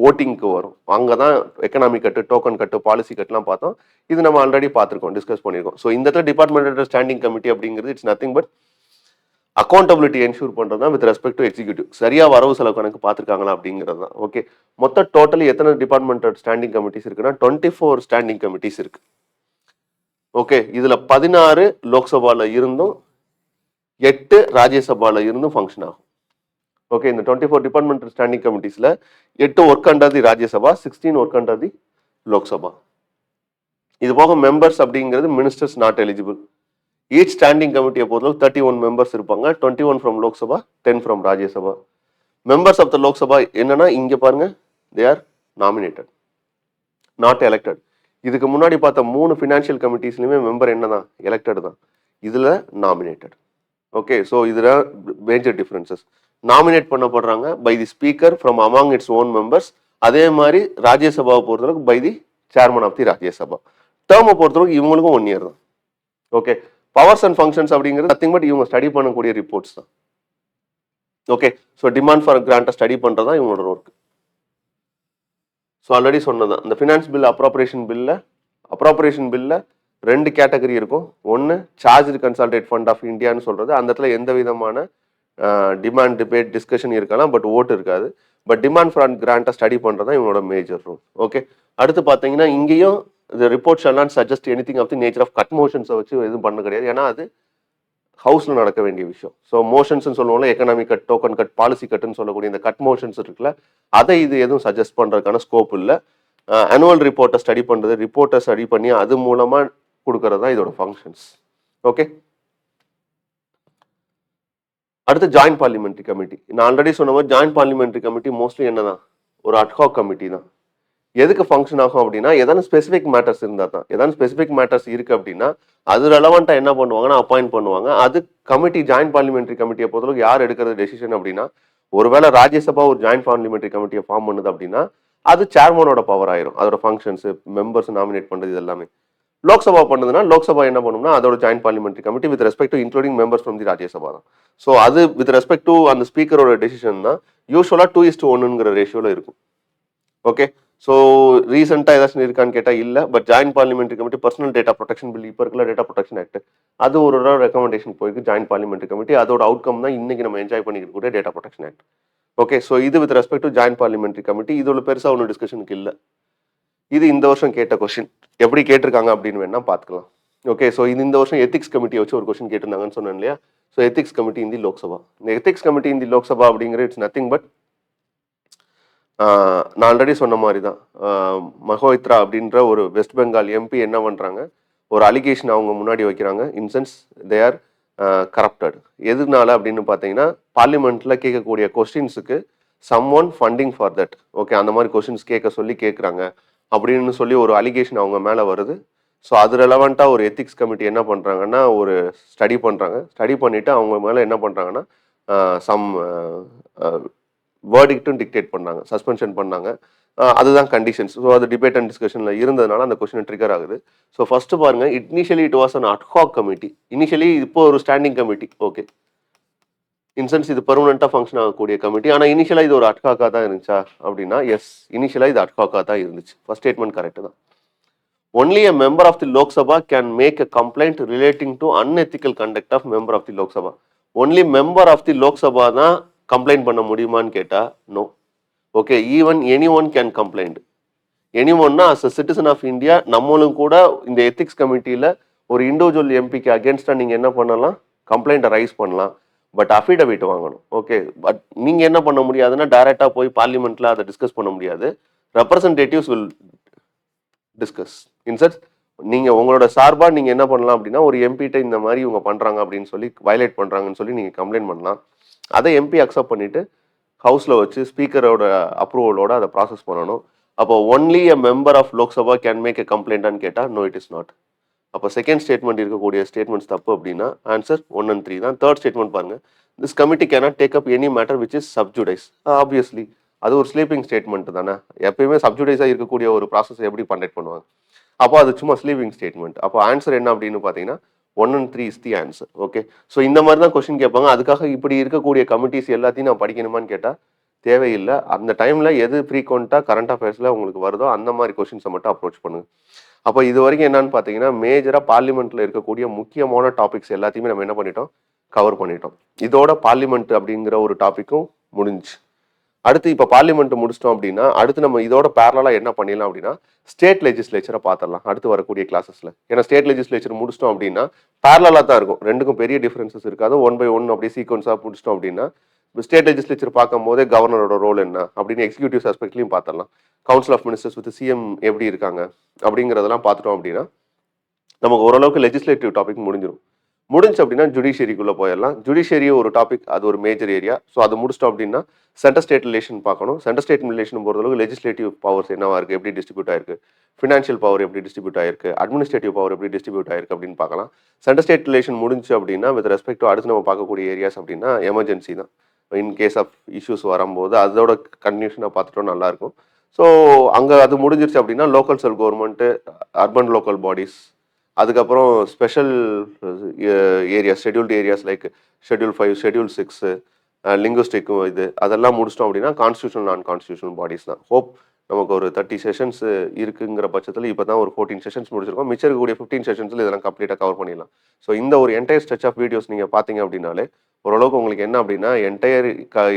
ஓட்டிங்க்கு வரும். அங்கே தான் எக்கனாமிக் கட்டு, டோக்கன் கட்டு, பாலிசி கட்டுலாம் பார்த்தோம். இது நம்ம ஆல்ரெடி பார்த்துருக்கோம், டிஸ்கஸ் பண்ணியிருக்கோம். ஸோ இந்த டிபார்ட்மெண்ட் ஸ்டாண்டிங் கமிட்டி அப்படிங்கிறது it's nothing but accountability ensure பண்ணுறது தான் வித் ரெஸ்பெக்ட் டு எக்ஸிக்யூட்டிவ். சரியாக வரவு செலவு கணக்கு பார்த்துருக்காங்களா அப்படிங்கிறது தான். ஓகே, மொத்த டோட்டலி எத்தனை டிபார்ட்மெண்ட் ஸ்டாண்டிங் கமிட்டிஸ் இருக்குன்னா 24 ஸ்டாண்டிங் கமிட்டிஸ் இருக்கு. ஓகே, இதில் 16 லோக்சபாவில் இருந்தும் 8 ராஜ்யசபாவில் இருந்தும் ஃபங்க்ஷன் ஆகும். ஓகே, இந்த 24 டிபார்ட்மெண்ட் ஸ்டாண்டிங் கமிட்டிஸில் 8 work under the Rajya Sabha, 16 work under the Lok Sabha. இது போக மெம்பர்ஸ் அப்படிங்கிறது ministers not eligible. Each standing கமிட்டியை பொறுத்தவரை 31 மெம்பர்ஸ் இருப்பாங்க, 21 from Lok Sabha, 10 from Rajya Sabha. Members of the Lok Sabha என்னன்னா இங்கே பாருங்க, they are nominated, not elected. இதுக்கு முன்னாடி பார்த்த 3 ஃபினான்ஷியல் கமிட்டிஸ்லையுமே மெம்பர் என்ன தான், எலெக்டட் தான். இதில் நாமினேட்டட். ஓகே, ஸோ இதில் மேஜர் டிஃப்ரென்சஸ். நாமினேட் பண்ணப்படுறாங்க by the speaker from among its own members. அதே மாதிரி ராஜ்யசபாவை பொறுத்தளவுக்கு by the chairman of the Rajya Sabha. டேர்மை பொறுத்தளவுக்கு இவங்களுக்கும் 1 year தான். ஓகே, பவர்ஸ் அண்ட் ஃபங்க்ஷன்ஸ் அப்படிங்கிறது நத்திங் பட் இவங்க ஸ்டடி பண்ணக்கூடிய ரிப்போர்ட்ஸ் தான். ஓகே, ஸோ டிமாண்ட் ஃபார் கிராண்ட்டை ஸ்டடி பண்ணுறது தான் இவங்களோட ஒர்க். ஸோ ஆல்ரெடி சொன்னதான், இந்த ஃபினான்ஸ் பில் அப்ராப்ரேஷன் பில்ல 2 கேட்டகரி இருக்கும். ஒன்று சார்ஜ் கன்சால்டேட் ஃபண்ட் ஆஃப் இந்தியான்னு சொல்கிறது, அந்த இடத்துல எந்த விதமான டிமாண்ட் டிபேட் டிஸ்கஷன் இருக்கலாம், பட் ஓட்டு இருக்காது. பட் டிமாண்ட் ஃபார் கிராண்ட்டை ஸ்டடி பண்ணுறது தான் இவங்களோட மேஜர் ரூல். ஓகே, அடுத்து பார்த்தீங்கன்னா இங்கேயும் இந்த report shall not suggest anything of the nature of cut மோஷன்ஸை வச்சு எதுவும் பண்ண கிடையாது. ஏன்னா அது ஹவுஸில் நடக்க வேண்டிய விஷயம். ஸோ மோஷன்ஸ்னு சொல்லுவோம்ல, economic cut, token cut, policy கட்டுன்னு சொல்லக்கூடிய இந்த கட் மோஷன்ஸ் இருக்குல்ல, அதை இது எதுவும் சஜஸ்ட் பண்ணுறதுக்கான ஸ்கோப் இல்லை. ஆனுவல் ரிப்போர்ட்டை ஸ்டடி பண்ணுறது, ரிப்போர்ட்டை ஸ்டடி பண்ணி அது மூலமாக கொடுக்கறது தான் இதோட ஃபங்க்ஷன்ஸ். ஓகே, அடுத்து ஜாயிண்ட் பார்லிமெண்ட்ரி கமிட்டி. நான் ஆல்ரெடி சொன்ன மாதிரி ஜாயிண்ட் பார்லிமெண்ட்ரி கமிட்டி மோஸ்ட்லி என்னதான், ஒரு அட்ஹாக் கமிட்டி தான். எதுக்கு ஃபங்க்ஷன் ஆகும் அப்படின்னா, எதான ஸ்பெசிஃபிக் மேட்டர்ஸ் இருந்தால் தான். எதான ஸ்பெசிஃபிக் மேட்டர்ஸ் இருக்குது அப்படின்னா அது ரெலவெண்ட்டாக என்ன பண்ணுவாங்கன்னா அப்பாயிண்ட் பண்ணுவாங்க. அது கமிட்டி, ஜாயிண்ட் பார்லிமெண்ட்ரி கமிட்டியை பொறுத்தளவுக்கு யார் எடுக்கிறது டெசிஷன் அப்படின்னா, ஒருவேளை ராஜ்யசபா ஒரு ஜாயிண்ட் பார்லிமெண்ட்ரி கமிட்டியை ஃபார்ம் பண்ணுது அப்படின்னா அது சேர்மனோட பவர் ஆயிரும். அதோட ஃபங்க்ஷன்ஸ், மெம்பர்ஸ் நாமினேட் பண்ணுறது, இது எல்லாமே. லோக்சபா பண்ணுதுன்னா லோக்சபா என்ன பண்ணும்னா அதோட joint parliamentary committee with respect to including members from the Rajya Sabha தான். ஸோ அது வித் ரெஸ்பெக்ட் டு அந்த ஸ்பீக்கரோட டெசிஷன் தான் யூஸ்வலாக 2:1 ரேஷியோவில் இருக்கும். ஓகே, ஸோ ரீசெண்டாக ஏதாச்சும் இருக்கான்னு கேட்டால் இல்லை. But joint parliamentary committee personal data protection bill, இப்போ இருக்கிற டேட்டா ப்ரொடெக்ஷன் ஆக்ட், அது ஒரு ரெக்கமெண்டேஷன் போயிருக்கு ஜாயிண்ட் பார்லிமெண்ட்ரி கமிட்டி. அதோட அவுட்கம் தான் இன்னைக்கு நம்ம என்ஜாய் பண்ணிக்கக்கூடிய data protection act. Okay, so இது with respect to joint parliamentary committee. இதோட பெருசாக ஒன்றும் டிஸ்கஷனுக்கு இல்லை. இது இந்த வருஷம் கேட்ட கொஸ்டின், எப்படி கேட்டிருக்காங்க அப்படின்னு வேணா பார்த்துக்கலாம். ஓகே, ஸோ இந்த வருஷம் எத்திக்ஸ் கமிட்டியை வச்சு ஒரு கொஸ்டின் கேட்டிருந்தாங்கன்னு சொன்னேன் இல்லையா. So ethics committee in the Lok Sabha. இந்த ethics committee in the Lok Sabha அப்படிங்கிற இட்ஸ் நத்திங் பட், நான் ஆல்ரெடி சொன்ன மாதிரி தான், மஹோத்ரா அப்படின்ற ஒரு வெஸ்ட் பெங்கால் எம்பி என்ன பண்ணுறாங்க, ஒரு அலிகேஷன் அவங்க முன்னாடி வைக்கிறாங்க. In sense they are corrupted. எதுனால அப்படின்னு பார்த்தீங்கன்னா, பார்லிமெண்ட்டில் கேட்கக்கூடிய கொஸ்டின்ஸுக்கு some one funding for that. Okay, அந்த மாதிரி கொஸ்டின்ஸ் கேட்குறாங்க அப்படின்னு சொல்லி ஒரு அலிகேஷன் அவங்க மேலே வருது. ஸோ அது ரெலவெண்ட்டாக ஒரு எத்திக்ஸ் கமிட்டி என்ன பண்ணுறாங்கன்னா ஒரு ஸ்டடி பண்ணுறாங்க. ஸ்டடி பண்ணிவிட்டு அவங்க மேலே என்ன பண்ணுறாங்கன்னா சம் வேர்டிக்ட்டும் டிக்டேட் பண்ணாங்க, சஸ்பென்ஷன் பண்ணாங்க. அதுதான் கண்டிஷன்ஸ். ஸோ அது டிபேட் அண்ட் டிஸ்கஷனில் இருந்ததுனால அந்த கொஸ்டின் ட்ரிகர் ஆகுது. ஸோ ஃபர்ஸ்ட் பாருங்க, initially it was an ad hoc committee. Initially இப்போ ஒரு ஸ்டாண்டிங் கமிட்டி. ஓகே, இன்சென்ஸ் இது பெர்மனெண்ட்டாக ஃபங்க்ஷன் ஆகக்கூடிய கமிட்டி. ஆனால் இனிஷியலாக இது ஒரு அட்ஹாக்காக தான் இருந்துச்சா அப்படின்னா, எஸ், இனிஷியலாக இது அட்ஹாக்காக தான் இருந்துச்சு. ஃபர்ஸ்ட் ஸ்டேட்மெண்ட் கரெக்ட் தான். Only a member of the Lok Sabha can make a complaint relating to unethical conduct of member of the Lok Sabha. Only member of the Lok Sabha தான் complaint பண்ண முடியுமான்னு கேட்டா no. Okay, even any one can complaint. Any ஒன்னா as a citizen of India நம்மளும் கூட இந்த ethics கமிட்டியில் ஒரு இண்டிவிஜுவல் எம்பிக்கு அகேன்ஸ்டாக நீங்கள் என்ன பண்ணலாம், கம்ப்ளைண்ட்டை ரைஸ் பண்ணலாம். பட் அஃபிடவிட் வாங்கணும். ஓகே, பட் நீங்கள் என்ன பண்ண முடியாதுன்னா டைரெக்டாக போய் பார்லிமெண்ட்டில் அதை டிஸ்கஸ் பண்ண முடியாது. Representatives will discuss. இன்சென்ஸ் நீங்கள் உங்களோட சார்பாக நீங்கள் என்ன பண்ணலாம் அப்படின்னா, ஒரு எம்பிகிட்ட இந்த மாதிரி இவங்க பண்ணுறாங்க அப்படின்னு சொல்லி, வயலேட் பண்ணுறாங்கன்னு சொல்லி நீங்கள் கம்ப்ளைண்ட் பண்ணலாம். அதை எம்பி அக்செப்ட் பண்ணிவிட்டு ஹவுஸில் வச்சு ஸ்பீக்கரோட அப்ரூவலோட அதை ப்ராசஸ் பண்ணணும். அப்போ only a member of Lok Sabha can make a கம்ப்ளைண்டான்னு கேட்டால் நோ, இட் இஸ் நாட். அப்போ செகண்ட் ஸ்டேட்மெண்ட் இருக்கக்கூடிய ஸ்டேட்மெண்ட்ஸ் தப்பு அப்படின்னா ஆன்சர் 1 and 3 தான். தேர்ட் ஸ்டேட்மெண்ட் பாருங்க, this committee cannot take up any matter which is sub judice. Obviously அது ஒரு ஸ்லீப்பிங் ஸ்டேட்மெண்ட் தானே. எப்பயுமே சப்ஜுடைஸாக இருக்கக்கூடிய ஒரு ப்ராசஸ் எப்படி கண்டக்ட் பண்ணுவாங்க? அப்போ அது சும்மா ஸ்லீப்பிங் ஸ்டேட்மெண்ட். அப்போ ஆன்சர் என்ன அப்படின்னு பார்த்தீங்கன்னா 1 and 3 is the answer. Okay, so இந்த மாதிரி தான் கொஸ்டின் கேட்பாங்க. அதுக்காக இப்படி இருக்கக்கூடிய கமிட்டிஸ் எல்லாத்தையும் நான் படிக்கணுமான்னு கேட்டால் தேவையில்லை. அந்த டைமில் எது ஃப்ரீக்வெண்ட்டாக கரண்ட் அஃபேர்ஸில் உங்களுக்கு வருதோ அந்த மாதிரி கொஸ்டின்ஸை மட்டும் அப்ரோச் பண்ணுங்க. அப்போ இது வரைக்கும் என்னன்னு பார்த்தீங்கன்னா, மேஜராக பார்லிமெண்ட்டில் இருக்கக்கூடிய முக்கியமான டாபிக்ஸ் எல்லாத்தையுமே நம்ம என்ன பண்ணிட்டோம், கவர் பண்ணிட்டோம். இதோட பார்லிமெண்ட் அப்படிங்கிற ஒரு டாப்பிக்கும் முடிஞ்சு. அடுத்து இப்போ பார்லிமெண்ட் முடிச்சிட்டோம் அப்படின்னா அடுத்து நம்ம இதோட பேரலாக என்ன பண்ணிடலாம் அப்படின்னா ஸ்டேட் லெஜிஸ்லேச்சரை பார்த்துடலாம் அடுத்து வரக்கூடிய கிளாஸஸில். ஏன்னா ஸ்டேட் லெஜிஸ்லேச்சர் முடிச்சிட்டோம் அப்படின்னா பேரலாக தான் இருக்கும், ரெண்டுக்கும் பெரிய டிஃபரன்சஸ் இருக்காது. 1 by 1 அப்படியே சீக்வன்ஸாக முடிச்சிட்டோம் அப்படின்னா ஸ்டேட் லெஜிஸ்லேச்சர் பார்க்கும் போதே கவர்னரோட ரோல் என்ன அப்படின்னு எக்ஸிக்யூட்டிவ் ஆஸ்பெக்ட்லையும் பார்த்துடலாம். Council of ministers with CM எப்படி இருக்காங்க அப்படிங்கிறதெல்லாம் பார்த்துட்டோம் அப்படின்னா நமக்கு ஓரளவுக்கு லெஜிஸ்லேட்டிவ் டாபிக் முடிஞ்சிடும். முடிஞ்சு அப்படின்னா ஜுடிஷியரிக்குள்ளே போயிடலாம். ஜுடிஷியரி ஒரு டாபிக், அது ஒரு மேஜர் ஏரியா. ஸோ அது முடிச்சிட்டோம் அப்படின்னா சென்டர் ஸ்டேட் ரிலேஷன் பார்க்கணும். சென்டர் ஸ்டேட் ரிலேஷன் பொறுத்தளவுக்கு லெஜிஸ்லேட்டிவ் பவர்ஸ் என்னவா இருக்குது, எப்படி டிஸ்ட்ரிபியூட் ஆயிருக்கு, ஃபினான்ஷியல் பவர் எப்படி டிஸ்ட்ரிபியூட் ஆயிருக்கு, அட்மினிஸ்ட்ரேட்டிவ் பவர் எப்படி டிஸ்ட்ரிபியூட் ஆயிருக்கு அப்படின்னு பார்க்கலாம். சென்டர் ஸ்டேட் ரிலேஷன் முடிஞ்சு அப்படின்னா வித் ரெஸ்பெக்ட் டு அடுத்து நம்ம பார்க்கக்கூடிய ஏரியாஸ் அப்படின்னா எமர்ஜென்சி தான். இன் கேஸ் ஆஃப் இஷ்யூஸ் வரும்போது அதோட கன்டினியூஷனாக பார்த்துட்டோம் நல்லாயிருக்கும். ஸோ அங்கே அது முடிஞ்சிருச்சு அப்படின்னா லோக்கல் செல் கவர்மெண்ட்டு, அர்பன் லோக்கல் பாடிஸ், அதுக்கப்புறம் special areas, scheduled areas like schedule 5, schedule 6, லிங்குஸ்டிக்கும் இது அதெல்லாம் முடிச்சிட்டோம் அப்படின்னா கான்ஸ்டியூஷனல் நான் கான்ஸ்டியூஷனல் பாடிஸ் தான். ஹோப் நமக்கு ஒரு 30 செஷன்ஸ் இருக்குங்கிற பட்சத்தில் இப்போ தான் ஒரு 14 செஷன்ஸ் முடிச்சிருக்கோம். மிச்சம் இருக்கக்கூடிய 15 செஷன்ஸில் இதெல்லாம் கம்ப்ளீட்டாக கவர் பண்ணிடலாம். ஸோ இந்த ஒரு என்டையர் ஸ்ட்ரெச் ஆஃப் வீடியோஸ் நீங்கள் பார்த்தீங்க அப்படின்னாலே ஓரளவுக்கு உங்களுக்கு என்ன அப்படின்னா என்டையர்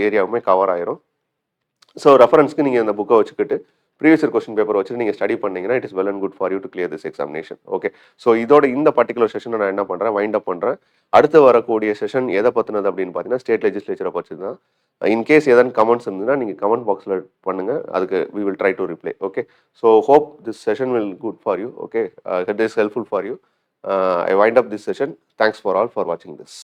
ஏரியாவுமே கவர் ஆயிரும். ஸோ ரெஃபரன்ஸ்க்கு நீங்கள் இந்த புக்கை வச்சுக்கிட்டு ப்ரீவியஸ் இயர் கொஸ்டின் பேப்பர் வச்சுட்டு நீங்கள் ஸ்டடி பண்ணீங்கன்னா it is well and good for you to clear this examination. Okay, so இதோட இந்த பர்டிகுலர் செஷனை நான் என்ன பண்ணுறேன், வைண்ட் அப் பண்ணுறேன். அடுத்து வரக்கூடிய செஷன் எதை பற்றினது அப்படின்னு பார்த்தீங்கன்னா ஸ்டேட் லெஜிஸ்லேச்சரை பற்றி தான். இன்கேஸ் ஏதாவது கமெண்ட்ஸ் இருந்ததுன்னா நீங்கள் கமெண்ட் பாக்ஸில் பண்ணுங்கள், அதுக்கு we will try to reply. Okay, so hope this session will good for you. Okay, it is helpful for you. I wind up this session. Thanks for all for வாட்சிங் this.